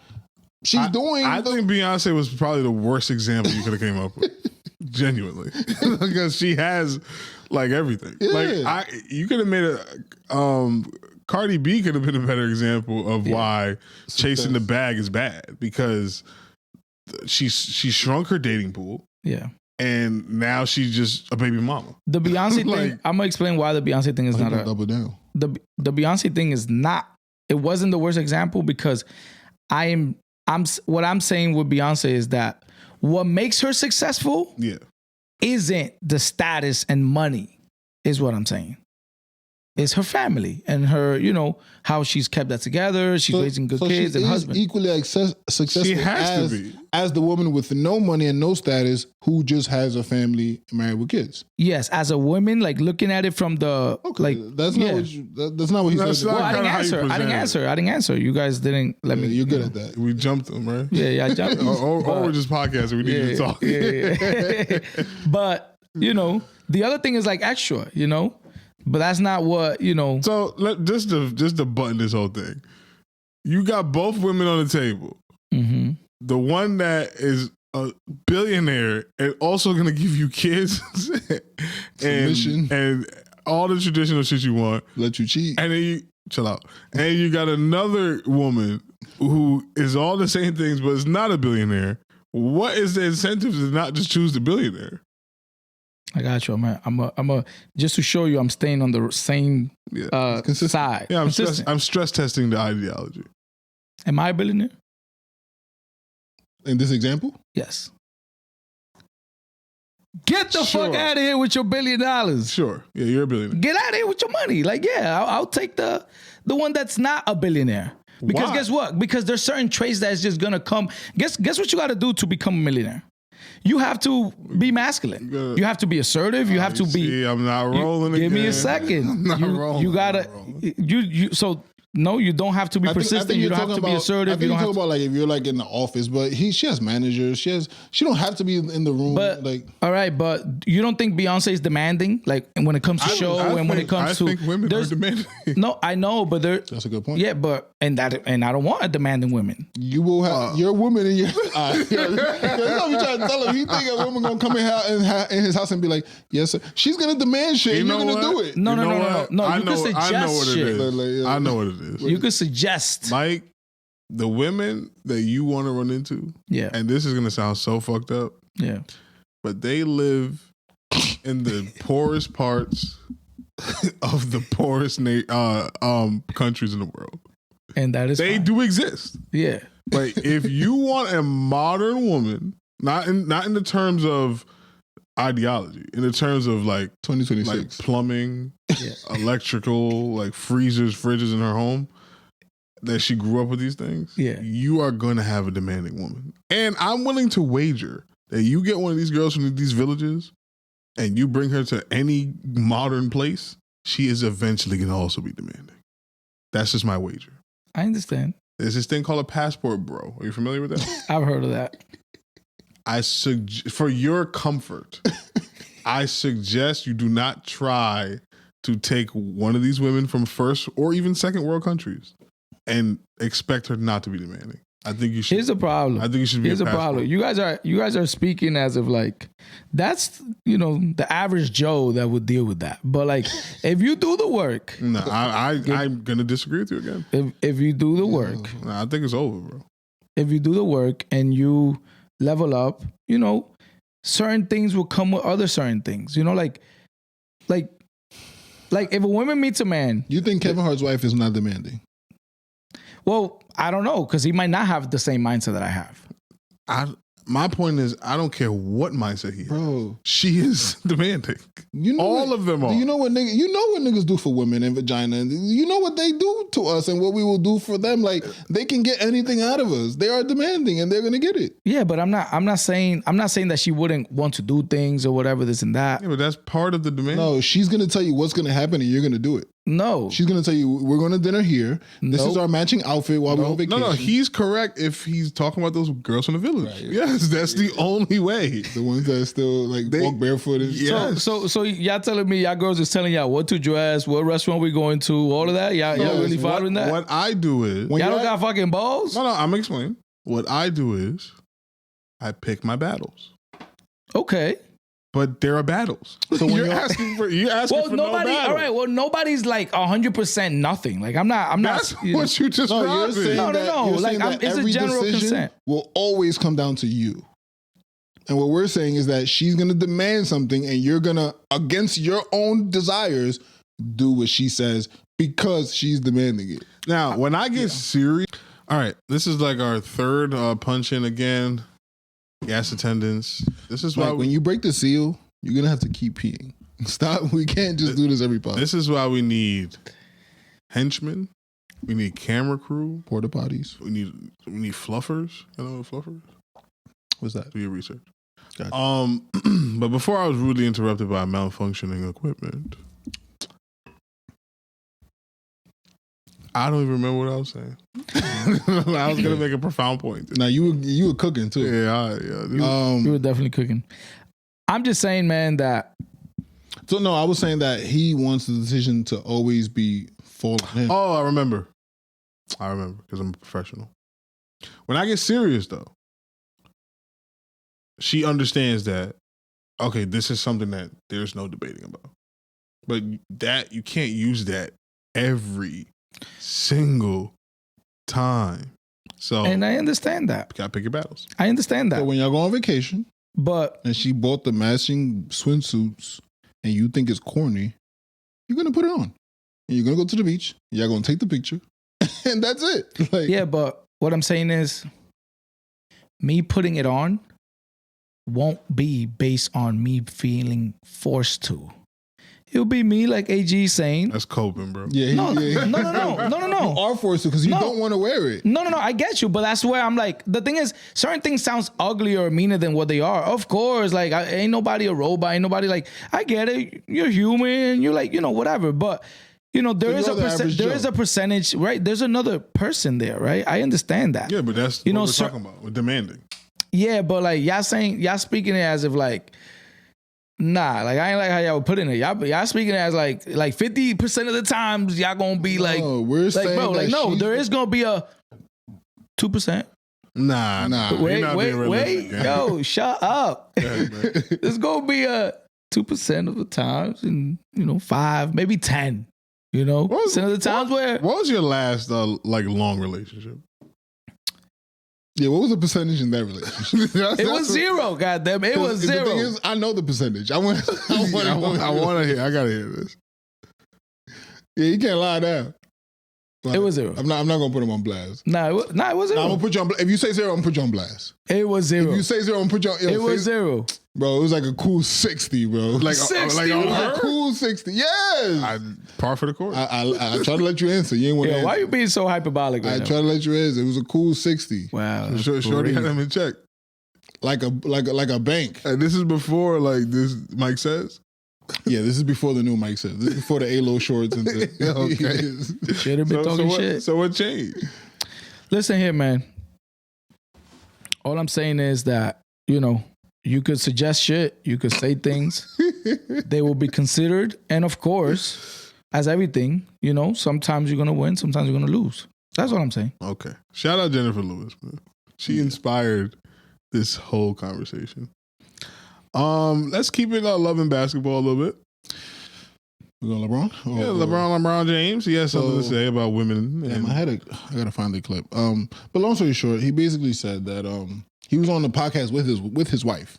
She's doing. I think Beyonce was probably the worst example you could have came up with. Genuinely. Because she has like everything. Yeah. Like you could have made Cardi B could have been a better example of why chasing the bag is bad, because she shrunk her dating pool. Yeah. And now she's just a baby mama. The Beyonce Like- thing, I'm gonna explain why the Beyonce thing is not a double down. the Beyonce thing is not. It wasn't the worst example because what I'm saying with Beyonce is that what makes her successful Yeah. isn't the status and money, is what I'm saying. It's her family and her, how she's kept that together. She's raising good kids and husband. Equally successful She has to be. as the woman with no money and no status who just has a family married with kids. Yes, as a woman, like looking at it from the That's not what you. That's not what he That's said. not- Well, I didn't kinda how you answer. present I didn't answer. You guys didn't let me. You're good at that. We jumped them, right? Yeah, I jumped. Or we're just podcasting. We need to talk. Yeah. But the other thing is like extra, but that's not what So just to button this whole thing, you got both women on the table. Mm-hmm. The one that is a billionaire and also gonna give you kids Submission. and all the traditional shit you want, Let you cheat. and then you chill out, and you got another woman who is all the same things but is not a billionaire. What is the incentive to not just choose the billionaire? I got you, man. I'm a just to show you I'm staying on the same Consistent. side. Yeah, Consistent. I'm stress testing the ideology. Am I a billionaire? In this example, Yes. Get the Sure. fuck out of here with your $1 billion. Sure. Yeah, you're a billionaire. Get out of here with your money. Like, yeah, I'll take the one that's not a billionaire. Because Why? guess what? Because there's certain traits that's just gonna come. Guess what you got to do to become a millionaire? You have to be masculine. You have to be assertive. You have to be. See, I'm not rolling again. Give me a second. I'm not rolling. You gotta. You so. No, you don't have to be persistent. You don't have to be assertive. I think You you don't talk have to. about like if you're like in the office, but she has managers. She don't have to be in the room. But like all right, but you don't think Beyonce is demanding? Like when it comes to show and when it comes to. I think women are there's- demanding. No, I know, but there. that's a good point. Yeah, but and I don't want a demanding women. You will have you're a woman in your. That's what we trying to tell him. He think a woman gonna come in his house and be like, yes, sir. She's gonna demand shit. You You're know gonna what? do it. No, You no, know no, what? no, no. I You know, can I know suggest what it shit. is. Like, yeah. I know what it is. You could suggest. Mike, the women that you want to run into, Yeah. and this is gonna sound so fucked up, Yeah. but they live in the poorest parts of the poorest countries in the world. And that is They fine. do exist. Yeah. But if you want a modern woman, not in the terms of ideology, in the terms of like 2026. plumbing, Yeah. electrical, like freezers, fridges in her home, that she grew up with these things, Yeah. you are going to have a demanding woman. And I'm willing to wager that you get one of these girls from these villages and you bring her to any modern place, she is eventually going to also be demanding. That's just my wager. I understand. There's this thing called a passport bro. Are you familiar with that? I've heard of that. For your comfort, I suggest you do not try to take one of these women from first or even second world countries and expect her not to be demanding. I think you should. Here's the problem. I think you should be. Here's a the problem. passport. You guys are speaking as if like that's the average Joe that would deal with that. But like if you do the work, No, I'm gonna disagree with you again. if you do the work, I think it's over, bro. if you do the work and you level up, certain things will come with other certain things. Like if a woman meets a man, You think Kevin Hart's wife is not demanding? well, I don't know, because he might not have the same mindset that I have. My point is, I don't care what mindset he has. Bro, She is demanding. you know All what- of them are. Do you know what niggas do for women and vagina? You know what they do to us and what we will do for them. Like they can get anything out of us. They are demanding and they're gonna get it. Yeah, but I'm not saying that she wouldn't want to do things or whatever, this and that. Yeah, but that's part of the demand. No, she's gonna tell you what's gonna happen and you're gonna do it. No. She's gonna tell you we're going to dinner here. This is Nope. our matching outfit while we're on vacation. No, he's correct if he's talking about those girls from the village. Right. Yes, that's the only way. the ones that still like They- walk barefoot. And Yeah. Yes. So y'all telling me y'all girls is telling y'all what to dress, what restaurant we going to, all of that? Y'all really following that? What I do is When Y'all you're don't at- got fucking balls? no, I'm explaining. What I do is I pick my battles, Okay. but there are battles. So when you're you're- asking for Well, for nobody. no battle. All right. Well, nobody's like 100% nothing. Like I'm not. That's what you just No, you're described. saying No, no, that, no. you're Like, saying that it's a every general decision consent. will always come down to you. And what we're saying is that she's going to demand something and you're going to, against your own desires, do what she says because she's demanding it. Now, when I get serious, all right, this is like our third punch in again. Gas attendants. This is why Like when you break the seal, you're going to have to keep peeing. Stop. We can't just do this every pod. This is why we need henchmen. We need camera crew. Porta potties. We need fluffers. You know what fluffers? What's that? Do your research. Gotcha. But before I was rudely interrupted by malfunctioning equipment, I don't even remember what I was saying. I was gonna make a profound point. Now you were cooking too. Yeah. You were definitely cooking. I'm just saying, man, that So no, I was saying that he wants the decision to always be falling in. Oh, I remember because I'm a professional. When I get serious though, she understands that, okay, this is something that there's no debating about. But that you can't use that every single time. So and I understand that. gotta pick your battles. I understand that. So when y'all go on vacation But and she bought the matching swimsuits and you think it's corny, you're gonna put it on. And you're gonna go to the beach, y'all gonna take the picture, and that's it. Like, yeah, but what I'm saying is me putting it on won't be based on me feeling forced to. It'll be me, like AG saying. That's coping, bro. Yeah, No. yeah. You are forced to because you don't want to wear it. No, I get you, but that's where I'm like, the thing is, certain things sounds uglier or meaner than what they are. Of course, like, ain't nobody a robot, ain't nobody like, I get it, you're human, you're like, whatever, but, there is a percentage, right? There's another person there, right? I understand that. Yeah, but that's what we're talking about. We're demanding. Yeah, but like, y'all speaking it as if like, nah, like I ain't like how y'all would put it in. Y'all speaking as like 50% of the times y'all gonna be like, we're like, saying bro, like no, there is gonna be a 2%. Nah. Wait, yo, shut up. There's gonna be a 2% of the times, and 5, maybe 10. Percent of the times where. What was your last like long relationship? Yeah, what was the percentage in that relationship? It was zero, goddamn. It was zero. The thing is, I know the percentage. I want to hear. I gotta hear this. Yeah, you can't lie down. Like, it was zero. I'm not gonna put him on blast. Nah, it was zero. I'm gonna put you on. If you say zero, I'm gonna put you on blast. It was zero. If you say zero, I'm gonna put you on. It was zero. Bro, it was like a cool 60, bro. Like 60? like It was a cool 60. Yes. Par for the course. I try to let you answer. You ain't want to. Why you being so hyperbolic right I now? try to let you answer. It was a cool 60. Wow. Shorty had him in check. Like a bank. And this is before like this Myke says. Yeah, this is before the new Myke says. This is before the A-Lo shorts and the Should have been talking shit. So what changed? Listen here, man. All I'm saying is that, you could suggest shit, you could say things, they will be considered. And of course, as everything, sometimes you're going to win, sometimes you're going to lose. That's what I'm saying. Okay. Shout out Jennifer Lewis, man. She inspired this whole conversation. Let's keep it loving basketball a little bit. We going LeBron? Yeah, LeBron James. He has something to say about women. Damn, I gotta find the clip. But long story short, he basically said that he was on the podcast with his wife.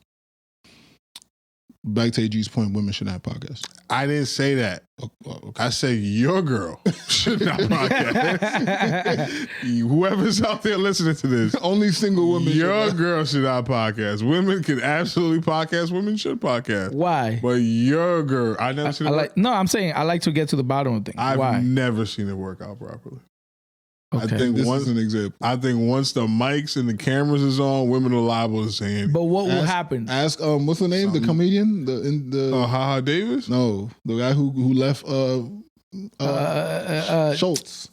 Back to AG's point, women shouldn't have podcasts. I didn't say that. Okay. I said your girl should not podcast. Whoever's out there listening to this, Only single women. your girl should not podcast. Women can absolutely podcast. Women should podcast. Why? But your girl, I never seen it work. I'm saying I like to get to the bottom of things. I've Why? never seen it work out properly. Okay. I think This is an example. I think once the mics and the cameras is on, women are liable to saying. But what will happen? Ask what's the name? The comedian? Haha Davis? No, the guy who left Schultz.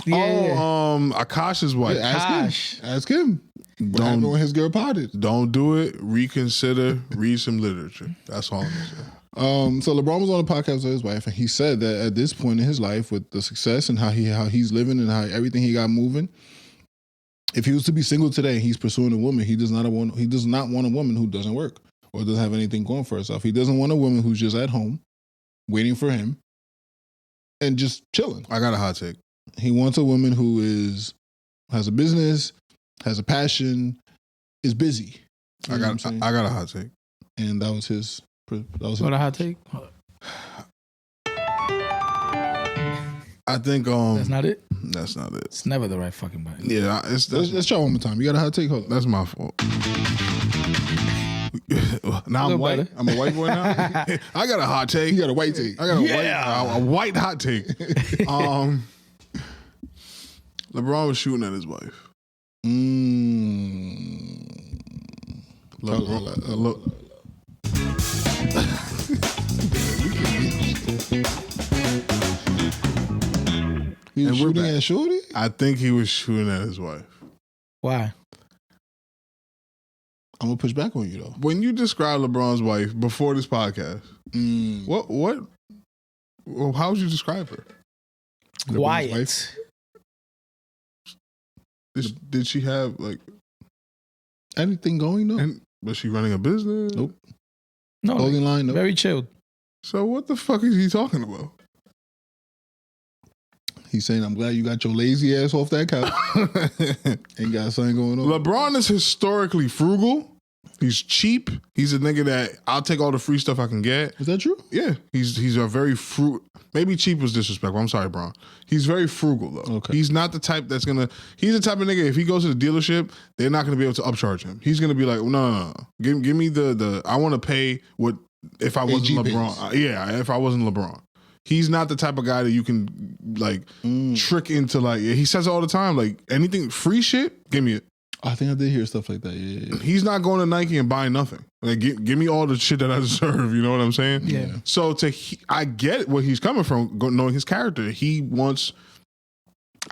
Akash's wife. Yeah, Akash. ask him. What happened when his girl potted? Don't do it. Reconsider. Read some literature. That's all I'm gonna say. So LeBron was on a podcast with his wife, and he said that at this point in his life, with the success and how he's living and how everything he got moving, if he was to be single today, he's pursuing a woman. He does not want a woman who doesn't work or doesn't have anything going for herself. He doesn't want a woman who's just at home, waiting for him, and just chilling. I got a hot take. He wants a woman who has a business, has a passion, is busy. I got a hot take. And that was his. What a hot take. I think That's not it. That's not it. It's never the right fucking button. Yeah, Let's try one more time. You got a hot take? Hold on. That's my fault. Now I'm white. Better. I'm a white boy now. I got a hot take. You got a white take. I got a white hot take. LeBron was shooting at his wife. He was shooting at Shorty? I think he was shooting at his wife. Why? I'm gonna push back on you though. When you describe LeBron's wife before this podcast, what? Well, how would you describe her? Quiet. Wife? Did she have like Anything going though? and was she running a business? Nope. No, Clothing line? Nope. very chilled. So what the fuck is he talking about? He's saying, I'm glad you got your lazy ass off that couch. Ain't got something going on. LeBron is historically frugal, He's cheap. He's a nigga that I'll take all the free stuff I can get. Is that true? Yeah, he's a very maybe cheap was disrespectful. I'm sorry, Bron. He's very frugal though. Okay. He's not the type that's gonna. He's the type of nigga. If he goes to the dealership, they're not gonna be able to upcharge him. He's gonna be like, no. Give me the. I want to pay what if I wasn't AG LeBron. Yeah, if I wasn't LeBron. He's not the type of guy that you can like trick into like. He says it all the time. Like anything free shit, give me it. I think I did hear stuff like that. Yeah. He's not going to Nike and buying nothing. Like, give me all the shit that I deserve. You know what I'm saying? Yeah. So I get where he's coming from, knowing his character. He wants.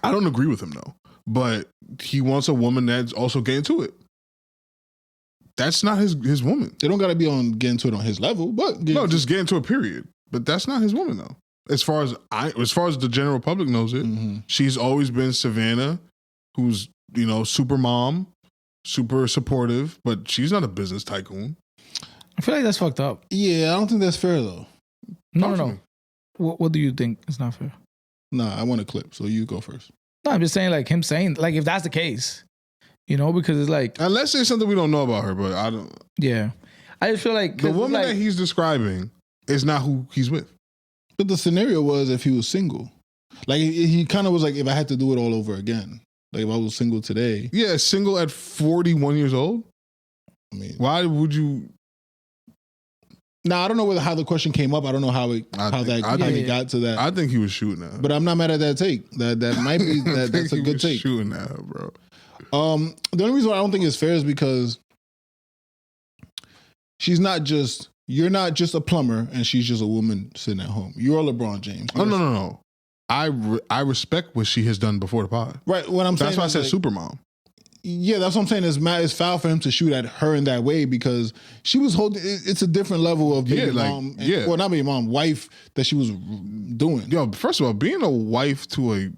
I don't agree with him though, but he wants a woman that's also getting to it. That's not his woman. They don't got to be on getting to it on his level, but Just get into a period. But that's not his woman though. As far as the general public knows it, she's always been Savannah, who's super mom, super supportive, but she's not a business tycoon. I feel like that's fucked up. Yeah, I don't think that's fair though. No. What do you think is not fair? Nah, I want a clip, so you go first. No, I'm just saying, like him saying, like if that's the case, because it's like Unless there's something we don't know about her, but I don't. Yeah, I just feel like The woman that he's describing is not who he's with. But the scenario was if he was single. Like he kind of was like, if I had to do it all over again. Like if I was single today. Yeah, single at 41 years old. I mean, why would you? Now I don't know how the question came up. I don't know how he got to that. I think he was shooting at her. But I'm not mad at that take. That might be that's a good take. Shooting at her, bro. The only reason why I don't think it's fair is because you're not just a plumber and she's just a woman sitting at home. You're LeBron James. No. I respect what she has done before the pod. Right. What I'm saying. That's why I said supermom. Yeah, that's what I'm saying. It's foul for him to shoot at her in that way because she was holding. It's a different level of being mom. Well, not being mom, wife that she was doing. Yo, first of all, being a wife to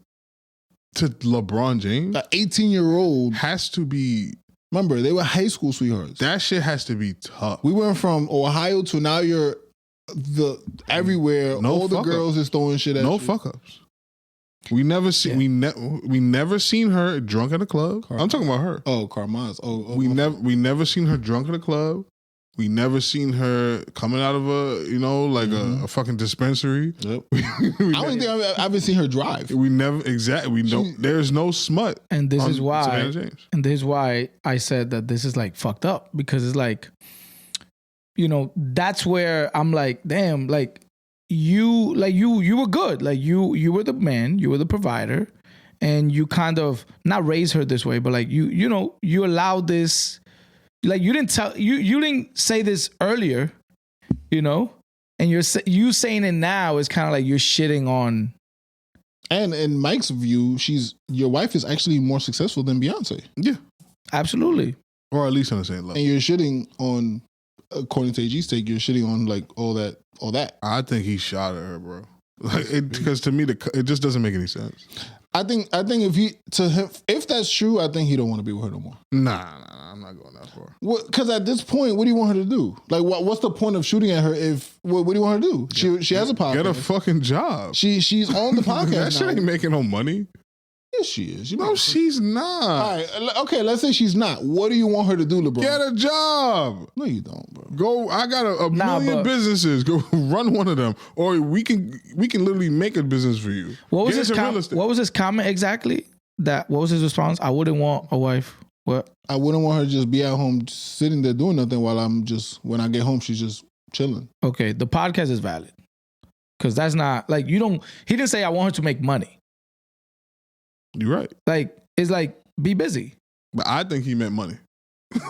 LeBron James, an 18-year-old has to be. Remember, they were high school sweethearts. That shit has to be tough. We went from Ohio to now you're everywhere. All the girls is throwing shit at you. No fuck ups. We never seen her drunk at a club. I'm talking about her. Oh, Carmaz. We never seen her drunk at a club. We never seen her coming out of a fucking dispensary. Yep. I don't think I haven't seen her drive. We never there's no smut. And this is why. Savannah James. And this is why I said that this is like fucked up because it's like, that's where I'm like, damn, like. You were good. Like you were the man, you were the provider, and you kind of not raise her this way, but like you allowed this. Like you didn't say this earlier, and you saying it now is kind of like you're shitting on. And in Mike's view, your wife is actually more successful than Beyonce. Yeah, absolutely, or at least on the same level. And you're shitting on, according to AG's take, you're shitting on like all that. I think he shot at her, bro. Because to me, it just doesn't make any sense. I think if that's true, I think he don't want to be with her no more. Nah, I'm not going that far. Because at this point, what do you want her to do? Like, what's the point of shooting at her? What do you want her to do? She has a podcast. Get a fucking job. She's on the podcast. That shit ain't making no money. Yes, she is. No, she's not. All right, okay, let's say she's not. What do you want her to do, LeBron? Get a job. No, you don't, bro. Go. I got a million businesses. Go run one of them, or we can literally make a business for you. What was his comment exactly? What was his response? I wouldn't want a wife. What? I wouldn't want her to just be at home sitting there doing nothing while when I get home, she's just chilling. Okay, the podcast is valid because that's not like you don't. He didn't say I want her to make money. You're right. Like, it's like, be busy. But I think he meant money.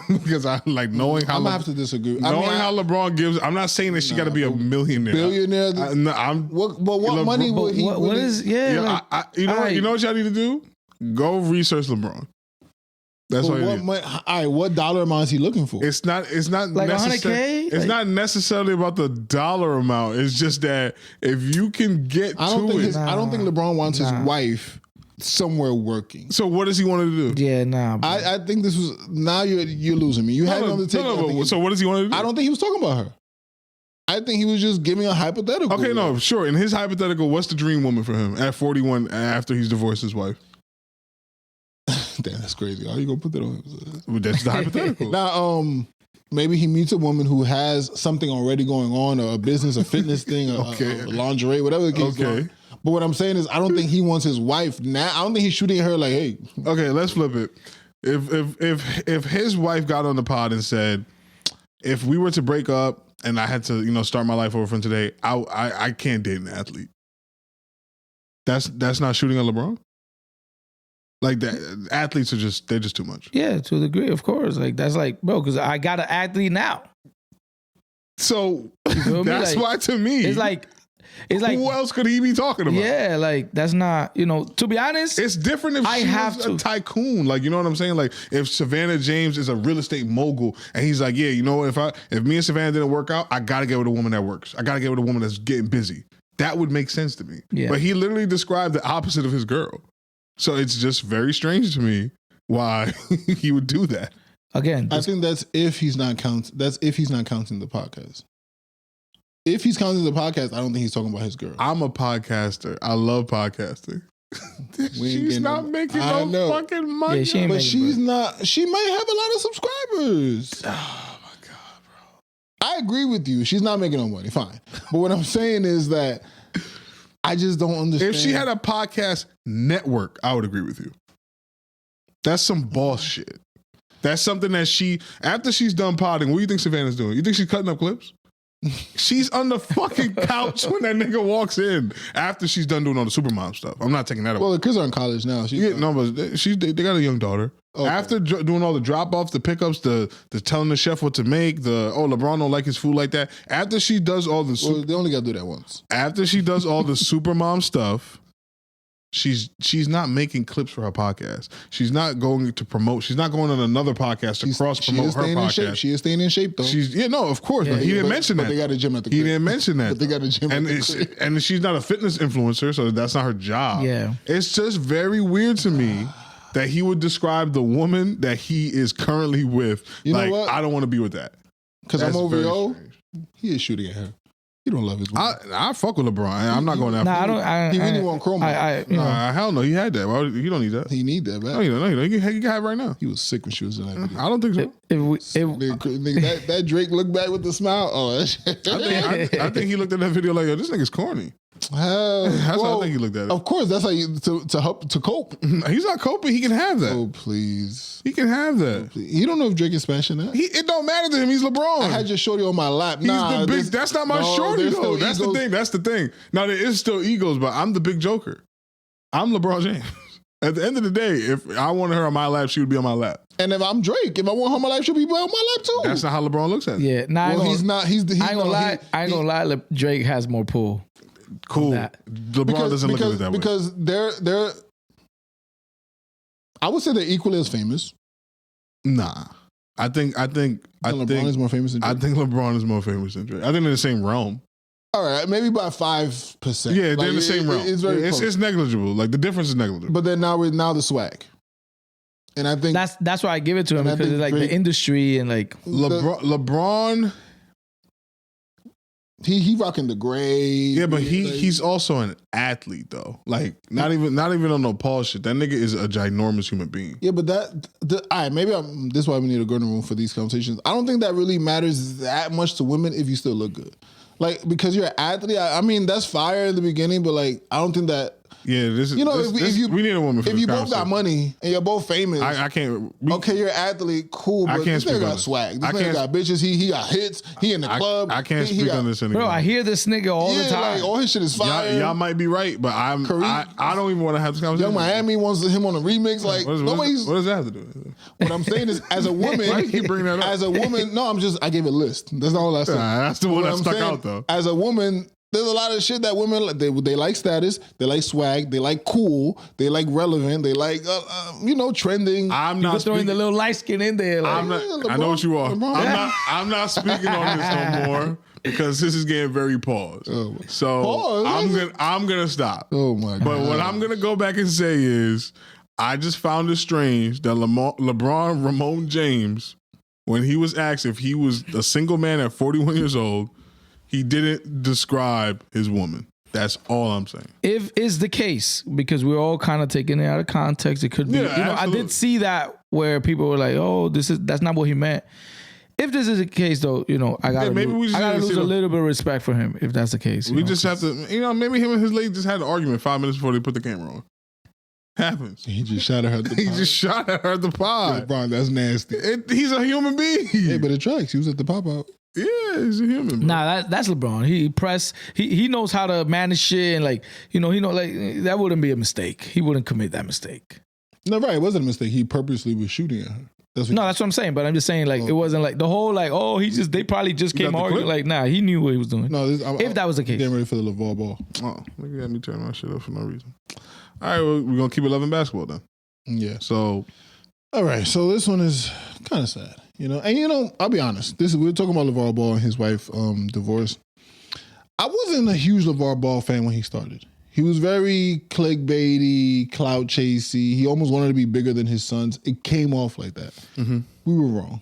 Because I like knowing how... I'm going to have to disagree. Knowing how LeBron gives... I'm not saying that she got to be a millionaire. Billionaire? What money would he... What is... Yeah, you know what y'all need to do? Go research LeBron. That's all you need. What dollar amount is he looking for? It's not like $100K? It's not necessarily about the dollar amount. It's just that if you can get I don't think LeBron wants his wife... somewhere working. So what does he want to do? Yeah, nah. Bro. I think this was now you're losing me. You had me on the table. So what does he want to do? I don't think he was talking about her. I think he was just giving a hypothetical. Okay, no, sure. In his hypothetical, what's the dream woman for him at 41 after he's divorced his wife? Damn, that's crazy. How you gonna put that on him? That's the hypothetical. Now, maybe he meets a woman who has something already going on, or a business, a fitness thing, a lingerie, whatever the case. Okay. But what I'm saying is, I don't think he wants his wife now. I don't think he's shooting at her like, hey. Okay, let's flip it. If his wife got on the pod and said, if we were to break up and I had to, start my life over from today, I can't date an athlete. That's not shooting at LeBron. Like that, athletes they're just too much. Yeah, to a degree, of course. Like that's like, bro, because I got an athlete now. So that's why to me, it's like who else could he be talking about? Yeah, like that's not, to be honest, it's different if she was a tycoon. Like, you know what I'm saying? Like if Savannah James is a real estate mogul and he's like, yeah, if me and Savannah didn't work out, I gotta get with a woman that works. I gotta get with a woman that's getting busy. That would make sense to me. Yeah. But he literally described the opposite of his girl. So it's just very strange to me why he would do that. Again, I think that's if he's not counting the podcast. If he's counting the podcast, I don't think he's talking about his girl. I'm a podcaster. I love podcasting. She's not making no fucking money. Yeah, she's not. She might have a lot of subscribers. Oh my God, bro. I agree with you. She's not making no money. Fine. But what I'm saying is that I just don't understand. If she had a podcast network, I would agree with you. That's some boss shit. That's something that after she's done podding, what do you think Savannah's doing? You think she's cutting up clips? She's on the fucking couch when that nigga walks in after she's done doing all the Supermom stuff. I'm not taking that away. Well, the kids are in college now. But they got a young daughter. Okay. After doing all the drop-offs, the pickups, the telling the chef what to make, LeBron don't like his food like that. After she does all the... they only got to do that once. After she does all the Supermom stuff, she's not making clips for her podcast. She's not going to promote. She's not going on another podcast to cross-promote her podcast. She is staying in shape, though. Of course. Yeah, but he didn't mention that. But they got a gym at the crib. He didn't mention that. But they got a gym at the crib. And she's not a fitness influencer, so that's not her job. Yeah. It's just very weird to me that he would describe the woman that he is currently with. You know what? I don't want to be with that. Because I'm OVO. He is shooting at her. He don't love his woman. I fuck with LeBron. I'm not going that far. He really want chroma. Hell no. He had that. He don't need that. He need that, man. No, you don't. He can have it right now. He was sick when she was in that video. I don't think so. Nigga, that Drake looked back with the smile. Oh, I think he looked at that video like, yo, this nigga's corny. That's how I think he looked at it. Of course, that's how you to help to cope. He's not coping. He can have that. Oh he can have that. You don't know if Drake is smashing that. It don't matter to him. He's LeBron. I had your shorty on my lap. That's not my shorty though. That's the thing. That's the thing. Now there is still egos, but I'm the big joker. I'm LeBron James. At the end of the day, if I wanted her on my lap, she would be on my lap. And if I'm Drake, if I want her on my lap, she'll be on my lap too. That's not how LeBron looks at it. Yeah. He's not. I ain't gonna lie. Drake has more pull. Cool. LeBron doesn't look at it that way. Because they're I would say they're equally as famous. Nah. I think LeBron is more famous than Drake. I think LeBron is more famous than Drake. I think they're in the same realm. All right, maybe by 5%. Yeah, they're in the same realm. It's very close. It's negligible. Like the difference is negligible. But then now the swag. And I think that's why I give it to him, because it's like Drake, the industry and like LeBron. He rocking the gray. Yeah, but he's also an athlete though. Like not even on no Paul shit. That nigga is a ginormous human being. Yeah, but all right, maybe this is why we need a girl in the room for these conversations. I don't think that really matters that much to women if you still look good. Like, because you're an athlete, I mean, that's fire in the beginning, but like, I don't think that. Yeah, this is. You know, we need a woman for if this you both got money and you're both famous, I can't. Okay, you're an athlete, cool, but this nigga got swag. This nigga got bitches. He got hits. He in the club. I can't speak on this anymore. Bro, I hear this nigga all the time. Like, all his shit is fire. Y'all might be right, but I don't even want to have this conversation. Young Miami wants him on a remix. Like, nobody's. What does that have to do with it? What I'm saying is, as a woman, why you keep bringing that up? As a woman, no, I gave a list. That's not all I said. That's the one that stuck out though. As a woman, there's a lot of shit that women they like status, they like swag, they like cool, they like relevant, they like trending. I'm not throwing the little light skin in there. Like, I know what you are. I'm not speaking on this no more because this is getting very paused. So I'm gonna stop. Oh my god! But what I'm gonna go back and say is, I just found it strange that LeBron Ramon James, when he was asked if he was a single man at 41 years old, he didn't describe his woman. That's all I'm saying. If it's the case, because we're all kind of taking it out of context, it could be. I did see that where people were like, "Oh, that's not what he meant." If this is the case, though, I gotta maybe we just I gotta need to lose see a the- little bit of respect for him if that's the case. We just have to, maybe him and his lady just had an argument 5 minutes before they put the camera on. Happens. He just shot at her. At the He pod. just shot at her at the pod. LeBron, that's nasty. He's a human being. Hey, but it tracks. He was at the pop out. Yeah, he's a human. Bro. Nah, that's LeBron. He knows how to manage shit, and that wouldn't be a mistake. He wouldn't commit that mistake. No, right. It wasn't a mistake. He purposely was shooting at her. That's What I'm saying. But I'm just saying, it wasn't like the whole they probably just You came got the arguing. clip? Like, nah, he knew what he was doing. No, If that was the case. Getting ready for the Lavar ball. Oh, look at me turning my shit up for no reason. All right, well, we're gonna keep it loving basketball then. Yeah. So, all right. So this one is kind of sad, And I'll be honest. We're talking about LeVar Ball and his wife divorce. I wasn't a huge LeVar Ball fan when he started. He was very clickbaity, clout chasey. He almost wanted to be bigger than his sons. It came off like that. Mm-hmm. We were wrong.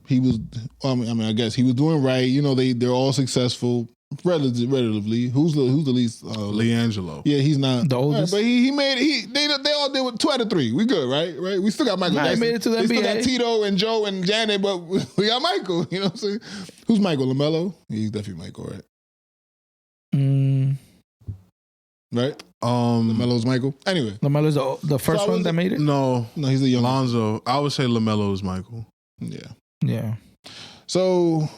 He was. I guess he was doing right. They're all successful. Relatively, who's the least? LeAngelo. Yeah, he's not The oldest. but he made it. They all did with 2 out of 3. We good, right? We still got Michael. Nah, he Jackson. made it to the they still NBA. got Tito and Joe and Janet, but we got Michael. You know what I'm saying? Who's Michael? LaMelo? He's definitely Michael, right? Right? LaMelo's Michael. Anyway, LaMelo's the first one that made it. No, he's the young. Lonzo. I would say LaMelo is Michael. Yeah. Yeah. So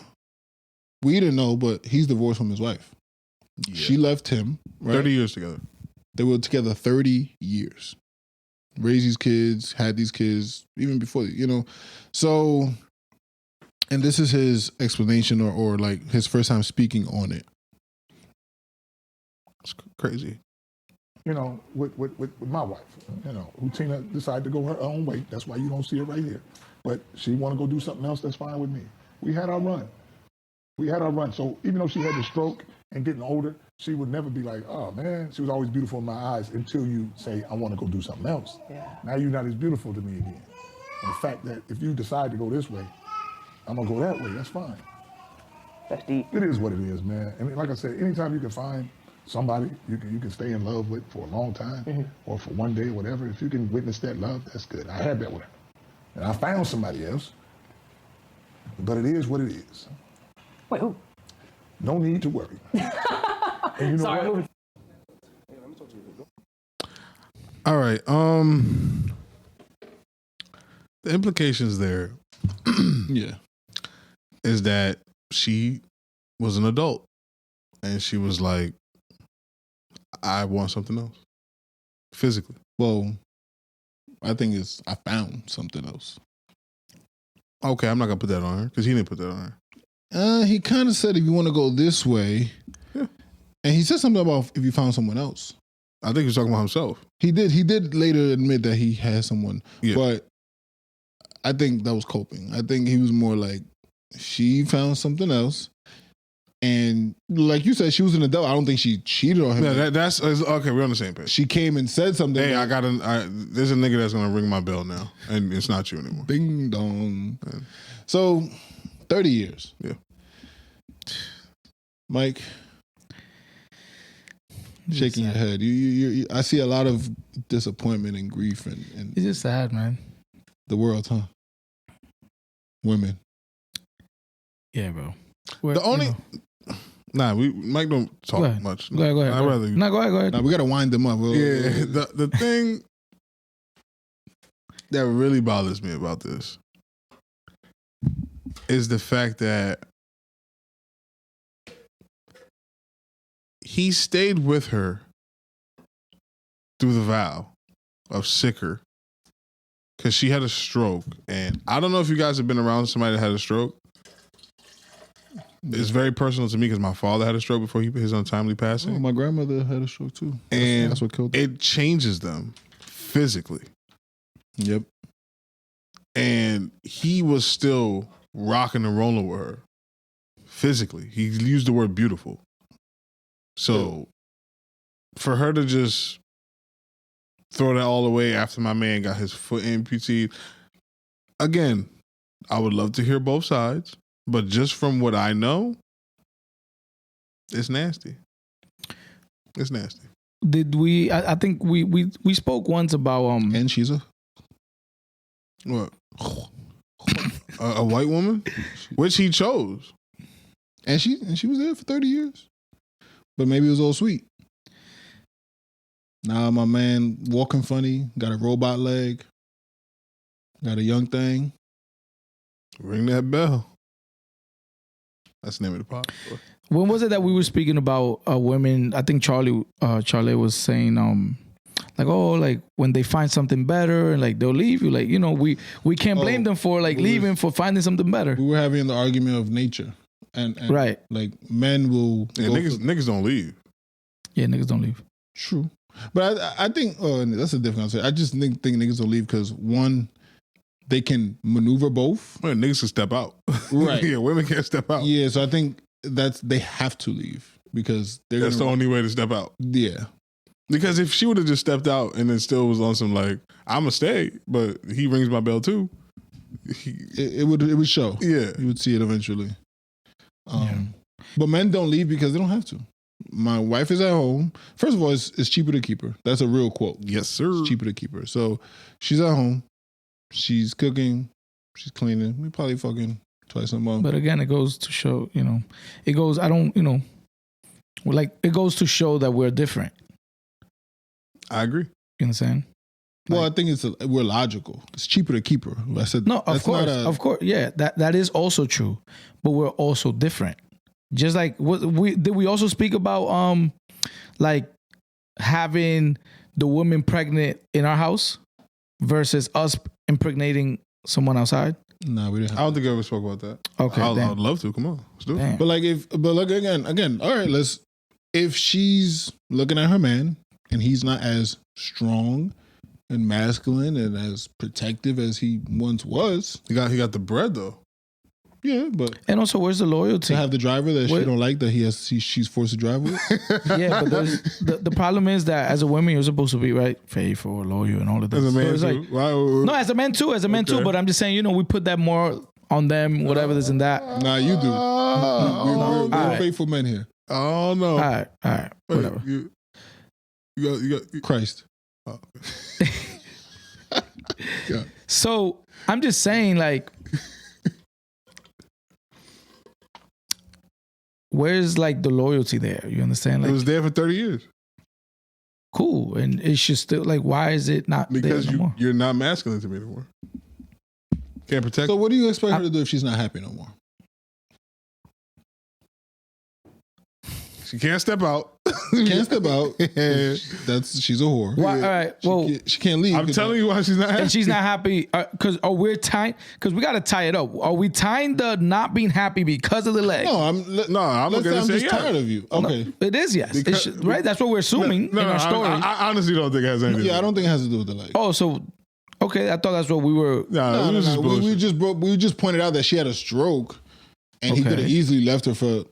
we didn't know, but he's divorced from his wife. Yeah. She left him. Right? 30 years together. They were together 30 years. Raised these kids, had these kids, even before, So, and this is his explanation or like his first time speaking on it. It's crazy. With my wife, who Tina decided to go her own way. That's why you don't see her right here. But she want to go do something else, that's fine with me. We had our run. So even though she had the stroke and getting older, she would never be like, oh man, she was always beautiful in my eyes until you say, I want to go do something else. Yeah. Now you're not as beautiful to me again. And the fact that if you decide to go this way, I'm going to go that way, that's fine. That's deep. It is what it is, man. I mean, like I said, anytime you can find somebody you can stay in love with for a long time or for one day or whatever, if you can witness that love, that's good. I had that with her. And I found somebody else, but it is what it is. Wait, who? No need to worry. And you know Sorry, what? All right. The implications there Yeah. is that she was an adult and she was like, I want something else physically. Well, I think I found something else. Okay, I'm not going to put that on her because he didn't put that on her. He kind of said if you want to go this way, Yeah. and he said something about if you found someone else. I think he was talking about himself. He did later admit that he had someone, Yeah. but I think that was coping. I think he was more like she found something else, and like you said, she was an adult. I don't think she cheated on him. Yeah, that's okay. We're on the same page. She came and said something. Hey, there's a nigga that's going to ring my bell now, and it's not you anymore. Ding dong. Yeah. So, 30 years. Yeah. Myke, shaking your head. You I see a lot of disappointment and grief and It's just sad, man. the world, huh? Women. Yeah, bro. The only Myke don't Go talk ahead. much. Go ahead. I'd rather No, go ahead. Now we gotta wind them up. Yeah, the thing that really bothers me about this is the fact that he stayed with her through the vow of sicker because she had a stroke. And I don't know if you guys have been around somebody that had a stroke. It's very personal to me because my father had a stroke before his untimely passing. Oh, my grandmother had a stroke too. And that's what killed her. it changes them physically. Yep. And he was still rocking and rolling with her physically. He used the word beautiful. So for her to just throw that all away after my man got his foot amputated, again, I would love to hear both sides, but just from what I know, it's nasty. It's nasty. Did we? I think we spoke once about And she's a What? A white woman, which he chose. And she was there for 30 years. But maybe it was all sweet. Now my man walking funny, got a robot leg, got a young thing. Ring that bell. That's the name of the pop. When was it that we were speaking about women? I think Charlie was saying like, oh, like when they find something better and like they'll leave you, like, you know, we can't blame them for like leaving for finding something better. We were having the argument of nature. And right. Like men will niggas don't leave. Yeah, niggas don't leave. True. But I think that's a different answer. I just think niggas don't leave because one, they can maneuver both. Well, niggas can step out. Right. Yeah, women can't step out. Yeah, so I think they have to leave because that's the only way to step out. Yeah. Because if she would have just stepped out and then still was on some like, I'ma stay, but he rings my bell too. It would show. Yeah. You would see it eventually. But men don't leave because they don't have to. My wife is at home. First of all, it's cheaper to keep her. That's a real quote. Yes, sir. It's cheaper to keep her. So she's at home. She's cooking. She's cleaning. We probably fucking twice a month. But again, it goes to show, you know, it goes to show that we're different. I agree. You understand? Well, I think we're logical. It's cheaper to keep her. I said no, of course, yeah, that is also true. But we're also different. Just like we also speak about like having the woman pregnant in our house versus us impregnating someone outside. No, we didn't. I don't think I ever spoke about that. Okay, I would love to. Come on, let's do it. But like again. All right, if she's looking at her man and he's not as strong and masculine and as protective as he once was, he got the bread though. Yeah, but and also, where's the loyalty to have the driver that she don't like that she's forced to drive with? Yeah, but the problem is that as a woman, you're supposed to be right, faithful, loyal, and all of that. As a man so too. No, as a man too. But I'm just saying, you know, we put that more on them, whatever this and that. Nah, you do. We're faithful men here. Oh no! All right, whatever. You got Christ. Oh. Yeah. So I'm just saying, like, where's like the loyalty there? You understand? Like, it was there for 30 years. Cool, and it should still like. Why is it not because there no more? You're not masculine to me anymore. Can't protect. So what do you expect her to do if she's not happy no more? She can't step out. She's a whore. Why, all right. Well, she can't leave. I'm telling you why she's not happy. And she's not happy because we're tying. Because we got to tie it up. Are we tying the not being happy because of the leg? No, I'm just tired of you. Okay, no, it is yes. Right. That's what we're assuming in our story. I honestly don't think it has anything. Yeah, I don't think it has to do with the leg. Oh, so okay. I thought that's what we were. No. We just pointed out that she had a stroke, and he could have easily left her for.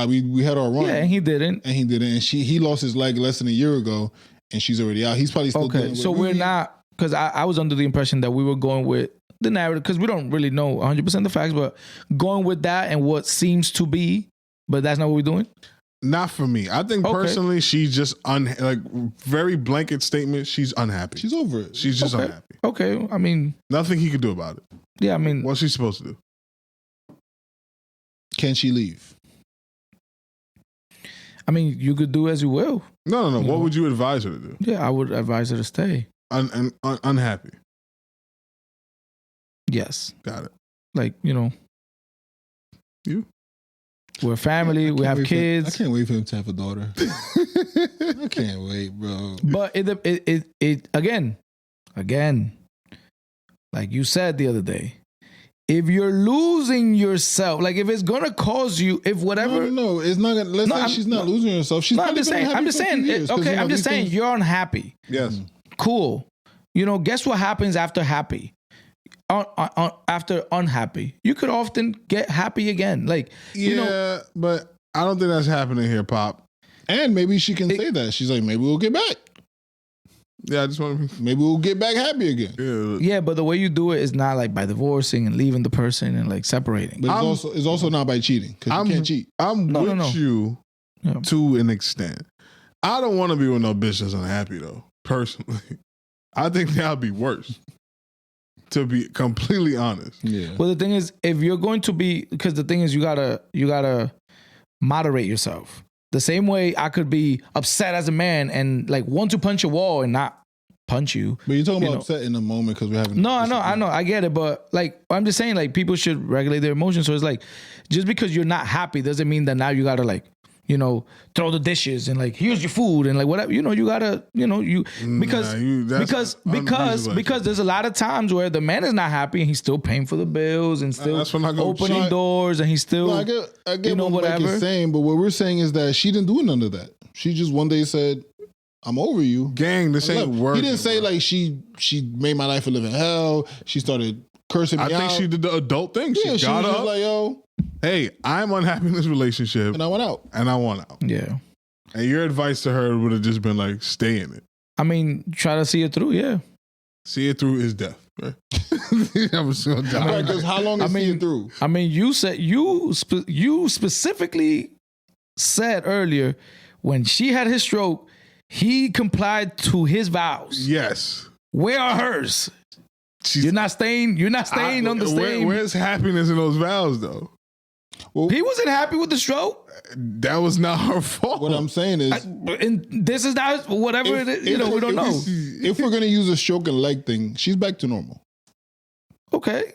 We had our run. Yeah, and he didn't. And he lost his leg less than a year ago, and she's already out. He's probably still okay. So we're not, because I was under the impression that we were going with the narrative, because we don't really know 100% the facts, but going with that and what seems to be, but that's not what we're doing. Not for me. I think personally, she's just very blanket statement. She's unhappy. She's over it. She's just unhappy. Okay, I mean, nothing he could do about it. Yeah, I mean, what's she supposed to do? Can she leave? I mean, you could do as you will. No. What would you advise her to do? Yeah, I would advise her to stay. Unhappy. Yes. Got it. Like, you know. You? We're a family. We have kids. I can't wait for him to have a daughter. I can't wait, bro. But it again, like you said the other day, if you're losing yourself, like if it's gonna cause you, if whatever, no, it's not gonna. Let's say she's not losing herself. She's I'm just saying. Okay, I'm just saying you're unhappy. Yes. Cool. You know, guess what happens after happy? After unhappy, you could often get happy again. Like, you know, but I don't think that's happening here, Pop. And maybe she can say that. She's like, maybe we'll get back. Yeah, I just want to. Maybe we'll get back happy again. Yeah, but the way you do it is not like by divorcing and leaving the person and like separating. But it's also not by cheating, because you can't cheat. I'm with you to an extent. I don't want to be with no bitch that's unhappy though. Personally, I think that'd be worse. to be completely honest. Yeah. Well, the thing is, if you're going to be, because the thing is, you gotta moderate yourself. The same way I could be upset as a man and like want to punch a wall and not punch you. But you're talking You about know. upset in the moment because we're having. No, I know, I get it, but like I'm just saying, like people should regulate their emotions. So it's like, just because you're not happy doesn't mean that now you gotta like, you know, throw the dishes and like here's your food and like whatever. You know, you gotta, you know, because there's a lot of times where the man is not happy and he's still paying for the bills and still That's when I go, opening doors and he's still. No, I get you know, what Mike whatever. is saying, but what we're saying is that she didn't do none of that. She just one day said, "I'm over you." Gang, this ain't working. He didn't say like she made my life a living hell. She started cursing me out. I think she did the adult thing. She Yeah, she got was up. just like, "Yo," Hey, I'm unhappy in this relationship, and I went out. Yeah. And your advice to her would have just been like, stay in it. I mean, try to see it through. Yeah. See it through is death. Right? I'm just gonna die. Because how long is seeing through? I mean, you said you specifically said earlier when she had his stroke, he complied to his vows. Yes. Where are hers? You're not staying on the same. Where's happiness in those vows, though? Well, He wasn't happy with the stroke. That was not her fault. what I'm saying is, And this is not whatever it is. You know, we don't know. if we're gonna use a stroke and leg thing, she's back to normal. Okay.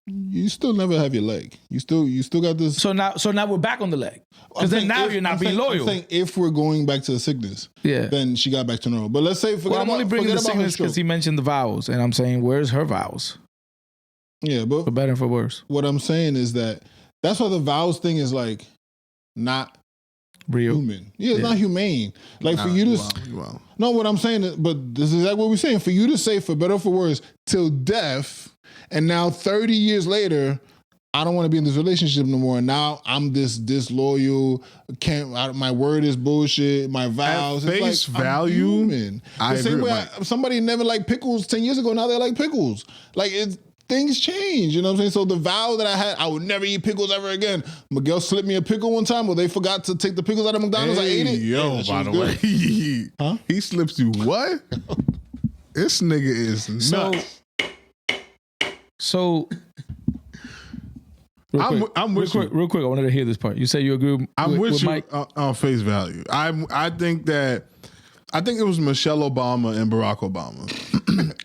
You still never have your leg. You still got this. So now we're back on the leg. Because then now you're not being loyal. I'm saying if we're going back to the sickness, Yeah. then she got back to normal. But let's say Well, I'm only bringing the sickness because he mentioned the vows, and I'm saying, where's her vows? Yeah, but For better and for worse. what I'm saying is that's why the vows thing is like not Real. human. Yeah, it's not humane. Like for Nah, you to wow. no, what I'm saying is, but this is exactly what we're saying. For you to say for better or for worse till death, and now 30 years later, I don't want to be in this relationship no more. And now I'm this disloyal. My word is bullshit. My vows. At It's face like, I'm value, human. I The same agree way with Mike. somebody never liked pickles 10 years ago. Now they like pickles. Like things change. You know what I'm saying? So the vow that I had, I would never eat pickles ever again. Miguel slipped me a pickle one time where they forgot to take the pickles out of McDonald's. I ate it. Yo, Yeah, that shit by the was way, good. Huh? he slips you what? This nigga is nuts. So I'm with you. real quick, I wanted to hear this part. You say you agree with, I'm with you Mike? on face value. I think it was Michelle Obama and Barack Obama.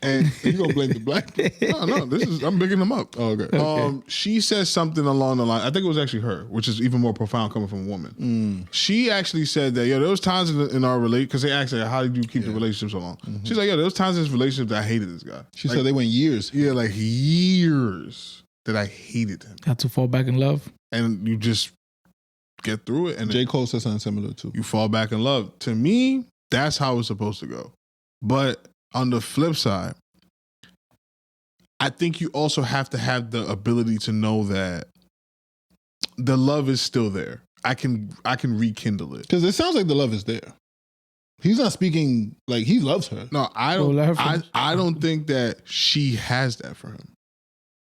And You gonna blame the black? no, I'm bigging them up. Oh, okay. She said something along the line. I think it was actually her, which is even more profound coming from a woman. She actually said that, there was times in our relationship, because they asked her, how did you keep the relationship so long? She's like, there was times in this relationship that I hated this guy. She said they went years. Yeah, like years that I hated him. Had to fall back in love. And you just get through it. And J. Cole said something similar too. you fall back in love. To me, that's how it's supposed to go. But on the flip side, I think you also have to have the ability to know that the love is still there. I can rekindle it. Because it sounds like the love is there. He's not speaking like he loves her. No, I Well, let her don't. finish. I don't think that she has that for him.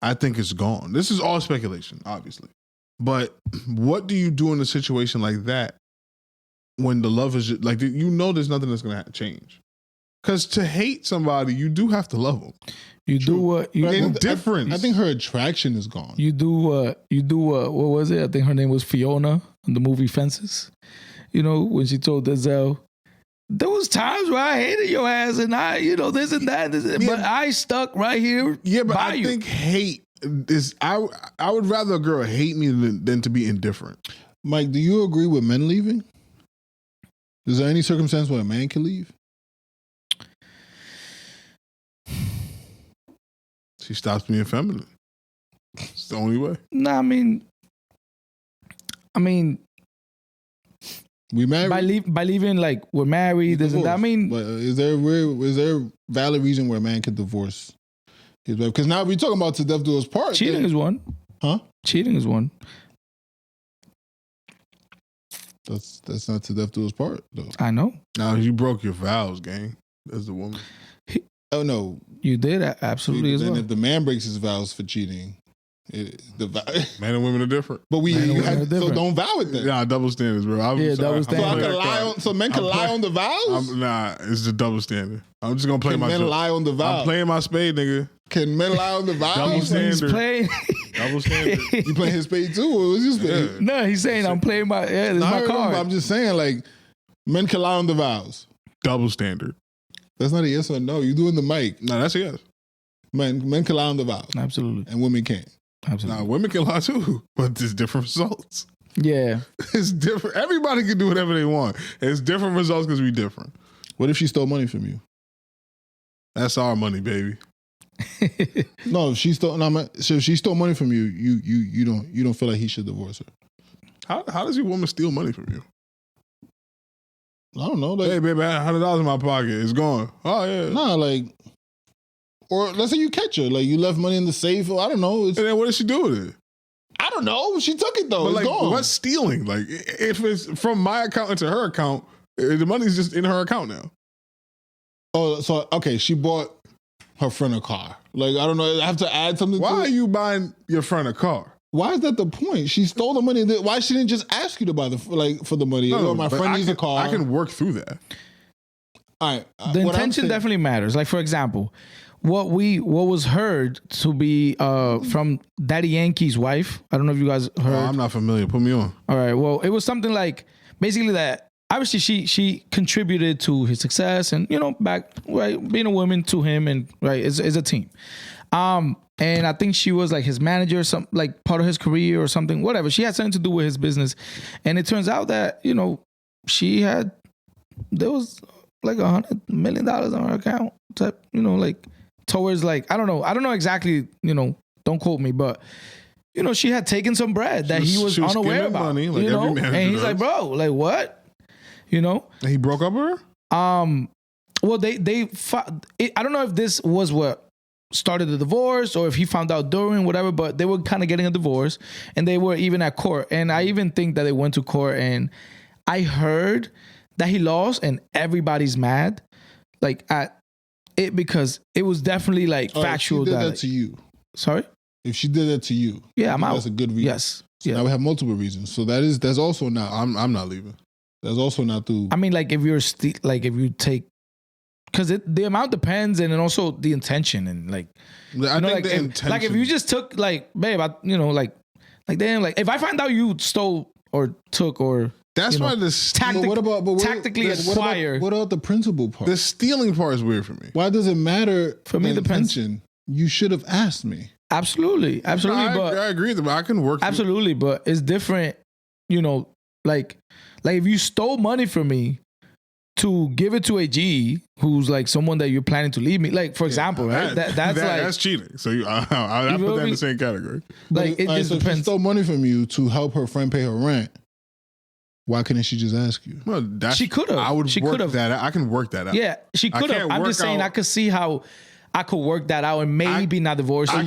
I think it's gone. This is all speculation, obviously. But what do you do in a situation like that when the love is just, like, there's nothing that's going to change? Because to hate somebody, you do have to love them. You do what you But I do. think- Indifference. I think her attraction is gone. You do what was it? I think her name was Fiona in the movie Fences. You know, when she told Denzel, there was times where I hated your ass and I, this and that, but I stuck right here. Yeah, but by I you. think hate is. I would rather a girl hate me than to be indifferent. Mike, do you agree with men leaving? Is there any circumstance where a man can leave? She stops being feminine. It's the only way. No, I mean, We married. by leaving, like we're married. This and that. I mean, but is there a valid reason where a man can divorce his wife? Because now we're talking about to death do us part. cheating is one. Huh? Cheating is one. That's not to death do us part though. I know Now you broke your vows, gang. As a woman, Oh no, you did absolutely as then well. if the man breaks his vows for cheating, Men and women are different. But Men and women are so different. don't vow it then. Yeah, double standards, bro. Double So I standard. can lie on. So men can lie on the vows. Nah, it's the double standard. I'm just gonna play Can my. men lie on the vows? I'm playing my spade, nigga. Can men lie on the vows? Double He's standard. playing. Double standard. You playing his spade too? Or was his spade? Yeah. No, he's saying I'm playing my. Yeah, this is No, I my heard him, but card. I'm just saying, like, men can lie on the vows. Double standard. That's not a yes or no. You doing the mic. No, that's a yes. Men can lie on the vows, Absolutely. and women can't. Absolutely. Nah, women can lie too, but there's different results. Yeah. It's different. Everybody can do whatever they want. It's different results because we different. What if she stole money from you? That's our money, baby. No, if she stole. No, so if she stole money from you, you don't feel like he should divorce her. How does your woman steal money from you? I don't know. Like, Hey, baby, I had $100 in my pocket. It's gone. Oh yeah. nah, like, or let's say you catch her, like you left money in the safe. Or I don't know. It's, And then what did she do with it? I don't know. She took it though. But It's like, gone. what's stealing? Like, if it's from my account into her account, the money's just in her account now. Oh, so okay, she bought her friend a car. Like, I don't know. I have to add something. Why to are it? you buying your friend a car? Why is that the point? She stole the money. Why she didn't just ask you to buy for the money? Oh, my but friend I needs can, a car. I can work through that. All right. The what I'm intention saying- definitely matters. Like, for example, what was heard to be from Daddy Yankee's wife. I don't know if you guys heard. Oh, I'm not familiar. Put me on. All right. Well, it was something like basically that obviously she contributed to his success and, you know, back, right, being a woman to him and, right, is a team. And I think she was like his manager, some like part of his career or something, whatever. She had something to do with his business. And it turns out that, you know, there was like $100 million on her account type, you know, like towards like, I don't know exactly, you know, don't quote me, but you know, she had taken some bread that he was she was unaware skimming about, money, like you know, every manager and he's does. like, bro, like what, you know? And he broke up with her? Well, I don't know if this was what started the divorce or if he found out during whatever, but they were kind of getting a divorce and they were even at court. And I even think that they went to court and I heard that he lost and everybody's mad like at it because it was definitely like All right, factual. If she did that that to you. sorry? If she did that to you. Yeah, I'm out. That's a good reason. Yes. So Yeah. now we have multiple reasons. So that's also not. I'm not leaving. That's also not through. I mean, like if you're if you take, because the amount depends and then also the intention and like, I you know, think like, the if, intention. like if you just took like, babe, you know, like damn, like if I find out you stole or took or that's you know, why the tactically acquire. What about the principal part? the stealing part is weird for me. Why does it matter? For me, the the intention. You should have asked me. Absolutely, I but agree with them. I can work. absolutely, but it's different. You know, like if you stole money from me to give it to a G who's like someone that you're planning to leave me, like for example, right? That's like that's cheating. So I You put feel that in me? the same category. like it All right, just so if she depends. stole money from you to help her friend pay her rent. Why couldn't she just ask you? Well, that's, She could've. I would She work could've. that out. I can work that out. Yeah, she I could have. can't I'm just work saying out- I could see how I could work that out and maybe not divorce her.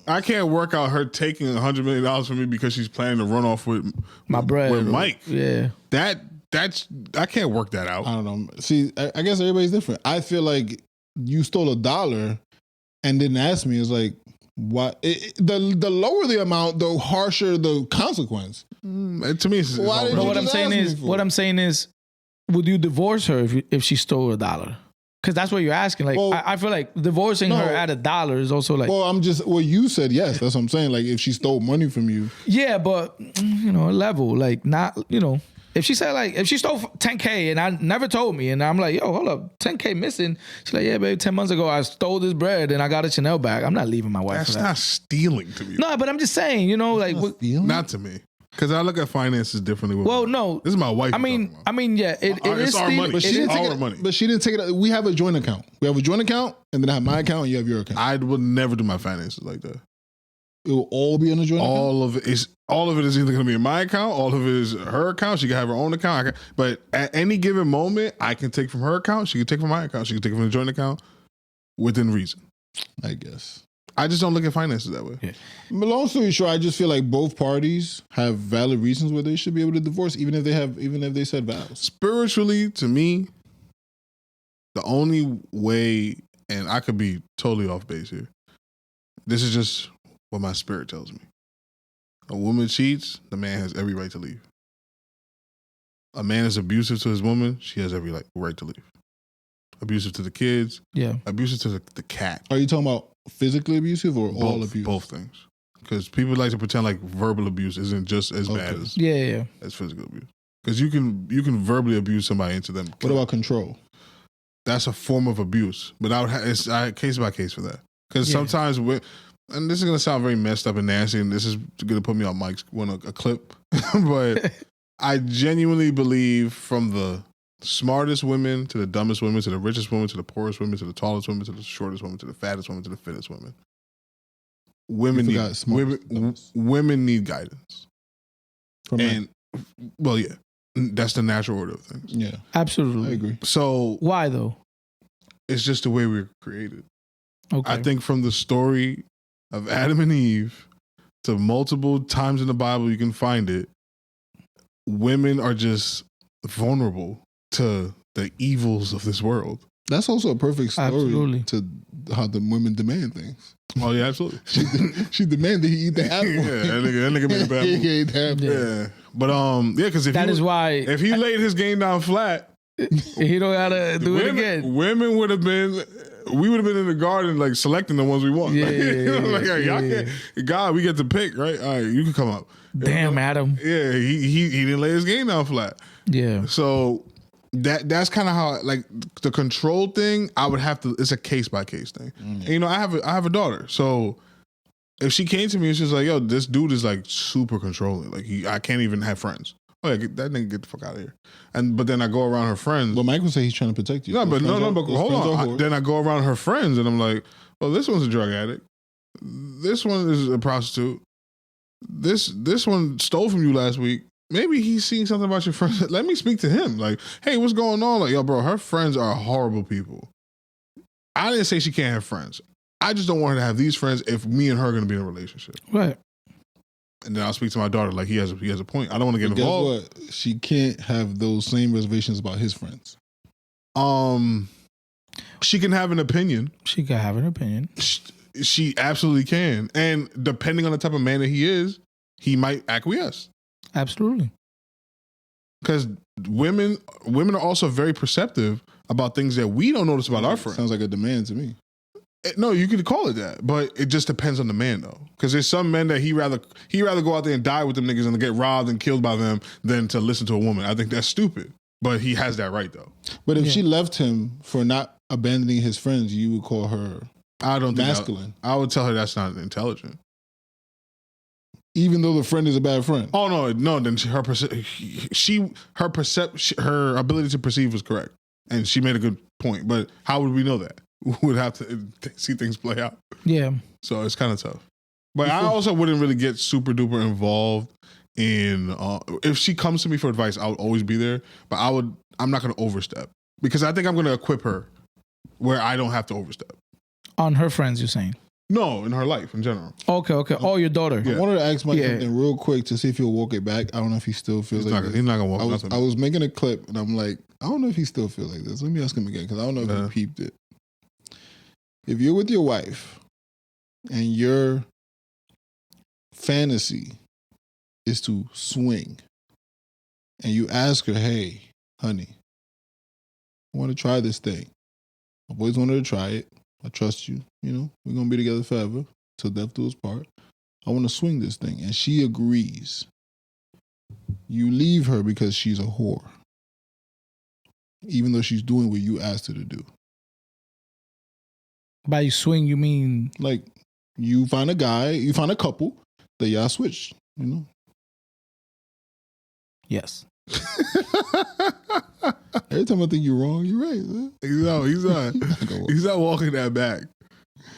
I can't work out her taking $100 million from me because she's planning to run off with My bread. with Myke. Yeah. That's I can't work that out. I don't know. See, I guess everybody's different. I feel like you stole $1 and didn't ask me. It's like, why? The lower the amount, the harsher the consequence. To me, it's Why all did But you what relative. I'm just saying ask me is, for? what I'm saying is, would you divorce her if she stole $1? Because that's what you're asking. Like, Well, I feel like divorcing no. her at $1 is also like, Well, you said yes. That's what I'm saying. Like, if she stole money from you, yeah, but you know, a level, like not, you know, if she said like, if she stole $10K and I never told me and I'm like, yo, hold up, $10K missing. She's like, yeah, babe, 10 months ago I stole this bread and I got a Chanel bag. I'm not leaving my wife That's for that. not stealing to me. No, but I'm just saying, you know, like, Not to me. Because I look at finances differently. With well, my- no. This is my wife. I mean, yeah, it It's is our stealing. money. but It she is- didn't take our it. money. But she didn't take it. We have a joint account. We have a joint account, and then I have my account, and you have your account. I would never do my finances like that. It will all be on a joint account. All of it is either going to be in my account, all of it is her account. She can have her own account. But at any given moment, I can take from her account. She can take from my account. She can take from the joint account within reason. I guess. I just don't look at finances that way. Yeah. But long story short, I just feel like both parties have valid reasons where they should be able to divorce, even if they said vows. Spiritually, to me, the only way, and I could be totally off base here. This is just what my spirit tells me. A woman cheats, the man has every right to leave. A man is abusive to his woman, she has every right to leave. Abusive to the kids, abusive to the cat. Are you talking about physically abusive or all abuse? Both things. Because people like to pretend like verbal abuse isn't just as bad as physical abuse. Because you can verbally abuse somebody into them. What about control? That's a form of abuse, but it's case by case for that. Because sometimes, and this is going to sound very messed up and nasty, and this is going to put me on Mike's a clip, but I genuinely believe from the smartest women to the dumbest women to the richest women to the poorest women to the tallest women to the shortest women to the fattest women to the fittest women, women need guidance. That's the natural order of things. Yeah, absolutely, I agree. So why though? It's just the way we were created. Okay. I think from the story of Adam and Eve to multiple times in the Bible you can find it, women are just vulnerable to the evils of this world. That's also a perfect story to how the women demand things. Oh yeah, absolutely. she demanded he eat the apple. Yeah, that nigga made a bad move. He ate the apple. Yeah. But because if he laid his game down flat, he don't gotta do it again. Women would have been. We would have been in the garden, like selecting the ones we want. Y'all can't. God, we get to pick, right? All right, you can come up. Damn, Adam. Yeah, he didn't lay his game down flat. Yeah. So that's kind of how the control thing. I would have to. It's a case by case thing. And, I have a daughter, so if she came to me and she's like, "Yo, this dude is like super controlling. Like I can't even have friends." Oh yeah, that nigga get the fuck out of here. But then I go around her friends. But Mike would say he's trying to protect you. No, but hold on. Then I go around her friends and I'm like, well, this one's a drug addict. This one is a prostitute. This one stole from you last week. Maybe he's seeing something about your friends. Let me speak to him. Like, hey, what's going on? Like, yo, bro, her friends are horrible people. I didn't say she can't have friends. I just don't want her to have these friends if me and her are going to be in a relationship. Right. And then I'll speak to my daughter like he has a point. I don't want to get involved. Guess what? She can't have those same reservations about his friends. She can have an opinion. She can have an opinion. She absolutely can. And depending on the type of man that he is, he might acquiesce. Absolutely. Because women are also very perceptive about things that we don't notice about our friends. Sounds like a demand to me. No, you could call it that, but it just depends on the man though. Because there's some men that he rather go out there and die with them niggas and get robbed and killed by them than to listen to a woman. I think that's stupid. But he has that right though. But if she left him for not abandoning his friends, you would call her masculine. I would tell her that's not intelligent. Even though the friend is a bad friend. Oh no. Then her ability to perceive was correct, and she made a good point. But how would we know that? We would have to see things play out. Yeah. So it's kind of tough. But I also wouldn't really get super duper involved in. If she comes to me for advice, I would always be there. But I'm not going to overstep because I think I'm going to equip her where I don't have to overstep. On her friends, you're saying? No, in her life in general. Okay. Oh, your daughter. I wanted to ask Mike something real quick to see if he'll walk it back. I don't know if he still feels like this. He's not going to walk nothing. I was making a clip and I'm like, I don't know if he still feels like this. Let me ask him again because I don't know if he peeped it. If you're with your wife and your fantasy is to swing and you ask her, hey, honey, I want to try this thing. I've always wanted to try it. I trust you. We're going to be together forever till death do us part. I want to swing this thing. And she agrees. You leave her because she's a whore. Even though she's doing what you asked her to do. By swing, you mean? Like, you find a couple that y'all switch, Yes. Every time I think you're wrong, you're right. Man. He's not walking that back.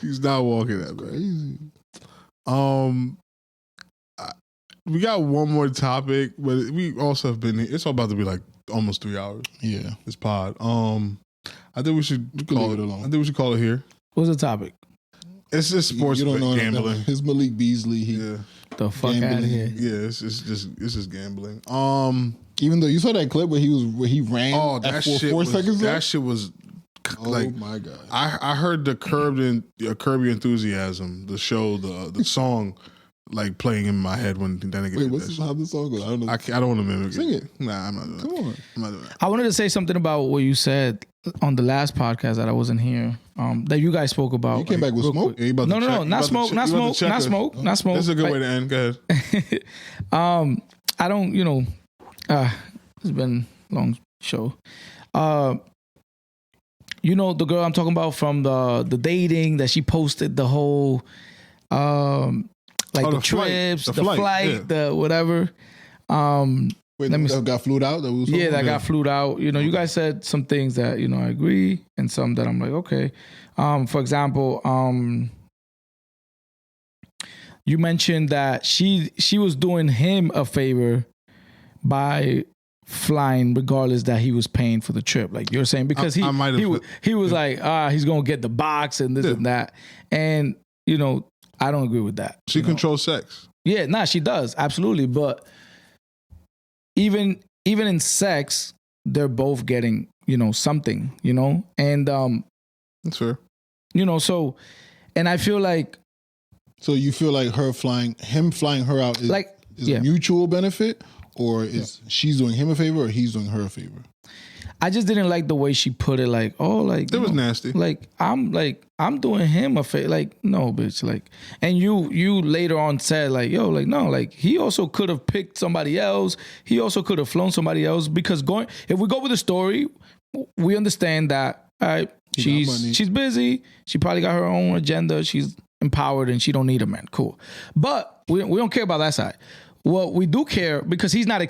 He's not walking that back. Crazy. We got one more topic, but we also have been. It's all about to be like almost 3 hours. Yeah, this pod. I think we should call it alone. I think we should call it here. What's the topic? It's just sports gambling. It's Malik Beasley. The fuck out of here. Yeah, it's just gambling. Even though you saw that clip where he ran. Oh, that shit 4 seconds. That shit was like, my God. I heard the Curb Your Enthusiasm, the show, the song, like playing in my head when that nigga. Wait, how the song goes? I don't know. I don't want to mimic Sing it. Nah, I'm not doing Come that. on. I'm not doing that. I wanted to say something about what you said on the last podcast that I wasn't here. That you guys spoke about. You came back with real smoke? quick. Yeah, you about No, to no, no, check- not you about smoke, to not check- you about to smoke, check not us. smoke, not smoke. That's a good way to end. Go ahead. I don't, it's been a long show. The girl I'm talking about from the dating that she posted the whole, like Oh, the the flight. trips, The the flight, flight, yeah. the whatever. Wait, Let me that got flued out? That was Yeah, that got flued out. You guys said some things that, I agree, and some that I'm like, okay. For example, you mentioned that she was doing him a favor by flying regardless that he was paying for the trip. Like you're saying, because I might have- he was like, he's going to get the box and this and that. And, I don't agree with that. She controls sex. Yeah, she does. Absolutely. But even in sex, they're both getting, something, and, That's fair. so, and I feel like, So you feel like him flying her out is yeah. a mutual benefit, or is she's doing him a favor or he's doing her a favor? I just didn't like the way she put it. Like, It was nasty. I'm doing him a favor. Like, no, bitch. Like, and you later on said like, yo, like, no, like he also could have picked somebody else. He also could have flown somebody else because if we go with the story, we understand that, all right, she's busy. She probably got her own agenda. She's empowered and she don't need a man. Cool. But we don't care about that side. Well, we do care because she's not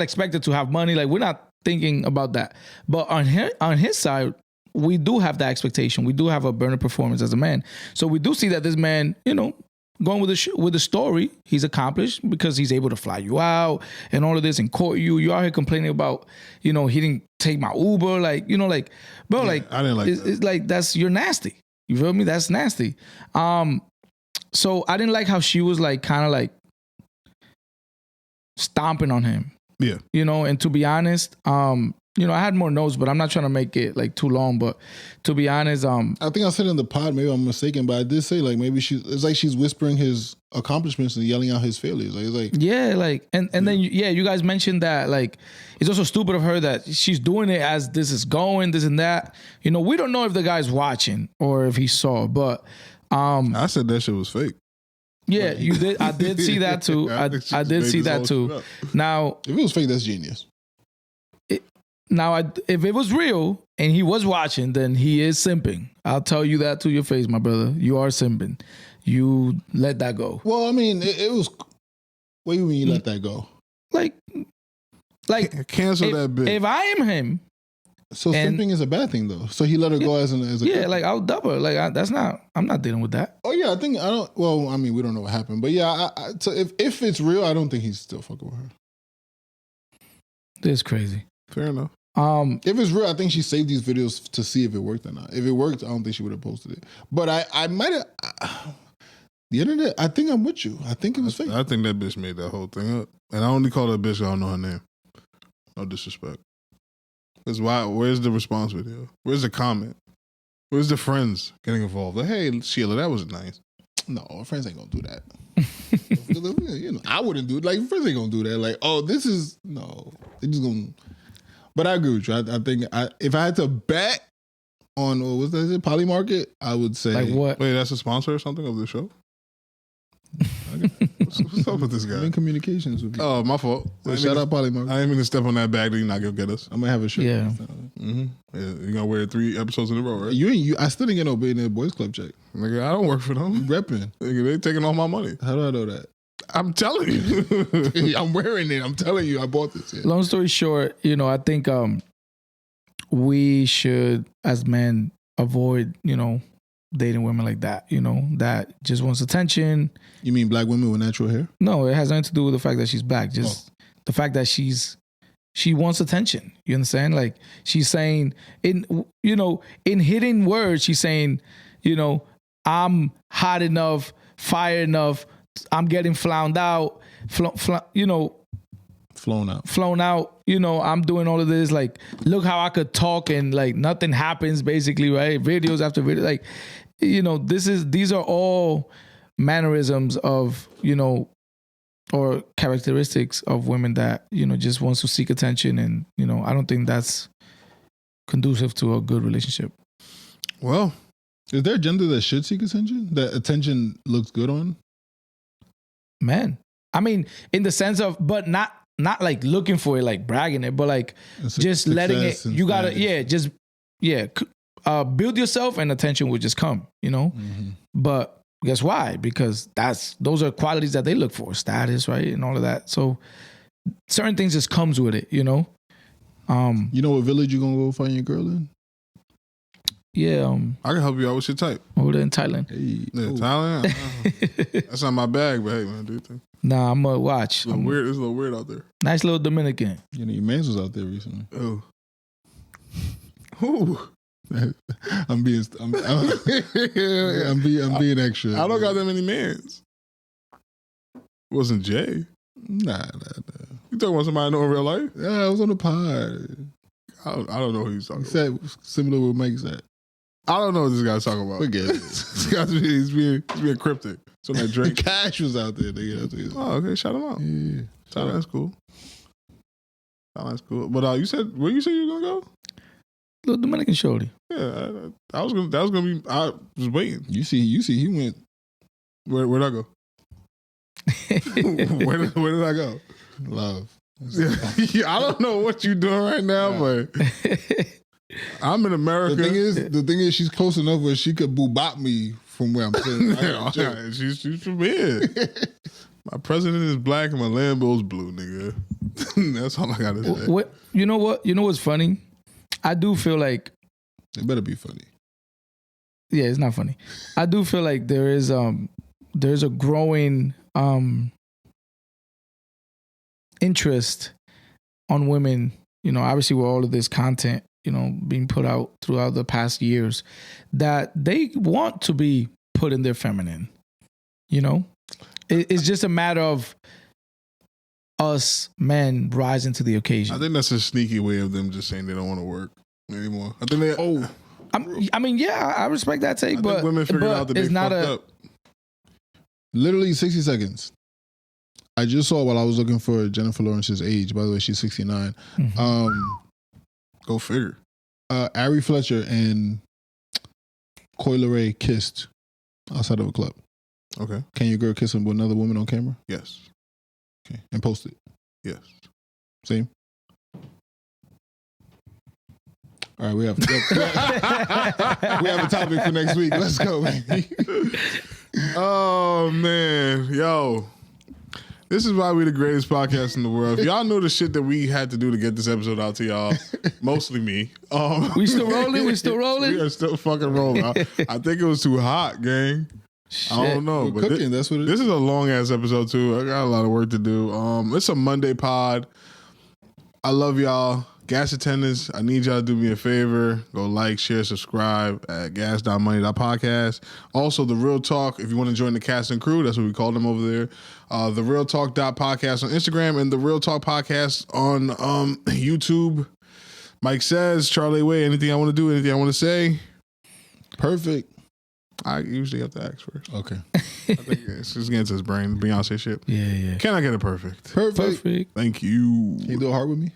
expected to have money. Like, we're not thinking about that. But on his side, we do have that expectation. We do have a burner performance as a man. So we do see that this man, going with the story, he's accomplished because he's able to fly you out and all of this and court you. You out here complaining about, he didn't take my Uber. Like, bro, Yeah, like, I didn't like that. It's like, you're nasty. You feel me? That's nasty. So I didn't like how she was like, kind of like stomping on him. Yeah. And to be honest, I had more notes, but I'm not trying to make it like too long. But to be honest, I think I said in the pod, maybe I'm mistaken, but I did say like maybe it's like she's whispering his accomplishments and yelling out his failures. Like, it's like, yeah, like, and then you guys mentioned that like it's also stupid of her that she's doing it as this is going, this and that. We don't know if the guy's watching or if he saw, but I said that shit was fake. yeah, you did. I did see that too. I did see that too. Now, if it was fake, that's genius. If it was real and he was watching, then he is simping. I'll tell you that to your face, my brother. You are simping. You let that go. Well, I mean, it was. What do you mean you let that go? Like Cancel that bitch. If I am him, So simping is a bad thing, though. So he let her go as a yeah, like I'll double. Like I'm not dealing with that. Oh yeah, I don't. Well, I mean, we don't know what happened, but yeah. So if it's real, I don't think he's still fucking with her. This is crazy. Fair enough. If it's real, I think she saved these videos to see if it worked or not. If it worked, I don't think she would have posted it. But I might have. The internet, I think I'm with you. I think it was fake. I think that bitch made that whole thing up. And I only call her a bitch, I don't know her name. No disrespect. Because where's the response video? Where's the comment? Where's the friends getting involved? Like, hey, Sheila, that was nice. No, our friends ain't gonna do that. I wouldn't do it. Like, friends ain't gonna do that. Like, oh, this is no. They just gonna. But I agree with you. I think if I had to bet on what's that? Poly Market, I would say Like what? Wait, that's a sponsor or something of the show? What's up with this I'm guy? in communications with you. Oh, my fault. So shout out Poly Market. I ain't mean to step on that bag that you're not gonna get us. I'm gonna have a shirt. Yeah. Mm-hmm. Yeah, you're gonna wear 3 episodes in a row, right? You. I still didn't get no Billionaire Boys Club check. Nigga, I don't work for them. Repping. Nigga, they taking all my money. How do I know that? I'm telling you. I'm wearing it. I'm telling you, I bought this. Yeah. Long story short, I think we should, as men, avoid, dating women like that, that just wants attention. You mean black women with natural hair? No, it has nothing to do with the fact that she's black. Just the fact that she wants attention. You understand? Like she's saying in hidden words, she's saying, I'm hot enough, fire enough. I'm getting flound out. Flown out. flown out. You know, I'm doing all of this. Like, look how I could talk and like nothing happens. Basically, right? Videos after video. Like, you know, these are all mannerisms of, you know, or characteristics of women that, you know, just wants to seek attention, and you know, I don't think that's conducive to a good relationship. Well, Is there a gender that should seek attention? That attention looks good on? Man, I mean, in the sense of, but not like looking for it, like bragging it, but like just letting it. Success and You gotta, status. build yourself, and attention will just come. You know, but guess why? Because those are qualities that they look for, status, right, and all of that. So certain things just comes with it. You know. You know what village you gonna go find your girl in? Yeah. I can help you out with your type. Over there in Thailand. Hey, Yeah, cool. Thailand. That's not my bag, but hey, man, do you think? Nah, I'm gonna watch. It's a little weird out there. Nice little Dominican. You know, your man's was out there recently. Oh. Ooh. I'm being extra. I don't got that many mans. Wasn't Jay. Nah. You talking about somebody I know in real life? Yeah, I was on the pod. I don't know who he's talking He about. said similar to what Mike said. I don't know what this guy's talking about. Forget it. This guy's he's being cryptic. So that Drake. Cash was out there. Nigga. Oh, okay. Shout him out. Yeah. Thailand's cool. Thailand's cool. But you said where you said you were gonna go? Little Dominican shorty. Yeah, I was gonna. That was gonna be. I was waiting. You see, he went. Where'd I go? where did I go? Love. I don't know what you're doing right now, but I'm in America. The thing is, she's close enough where she could boo-bop me from where I'm sitting. She's from here. My president is black and my Lambo's blue, nigga. That's all I gotta say. What you know what's funny? I do feel like It better be funny. yeah, it's not funny. I do feel like there's a growing interest on women, you know, obviously with all of this content, you know, being put out throughout the past years, that they want to be put in their feminine. You know, it's just a matter of us men rising to the occasion. I think that's a sneaky way of them just saying they don't want to work anymore. I think they. I mean, yeah, I respect that take, I but think women figured out that they it's not fucked up. Literally 60 seconds. I just saw while I was looking for Jennifer Lawrence's age. By the way, she's 69. Go figure. Ari Fletcher and Coi Leray kissed outside of a club. Okay. Can your girl kiss with another woman on camera? Yes. Okay. And post it. Yes. Same. All right, we have a topic for next week. Let's go, man. Oh man, yo. This is why we're the greatest podcast in the world. If y'all knew the shit that we had to do to get this episode out to y'all, mostly me. We still rolling? We still rolling? We are still fucking rolling. I think it was too hot, gang. I don't know. We're But cooking. That's what it this is. is a long ass episode too. I got a lot of work to do. It's a Monday pod. I love y'all. Gas attendants, I need y'all to do me a favor. Go like, share, subscribe at gas.money.podcast. Also, The Real Talk, if you want to join the cast and crew, that's what we call them over there. The Real Talk.podcast on Instagram and The Real Talk Podcast on YouTube. Mike says, Charlie Way, anything I want to do, anything I want to say? Perfect. I usually have to ask first. Okay. I think it's just getting to his brain. Beyonce shit. Yeah. Can I get it perfect? Perfect. Perfect. Thank you. Can you do it hard with me?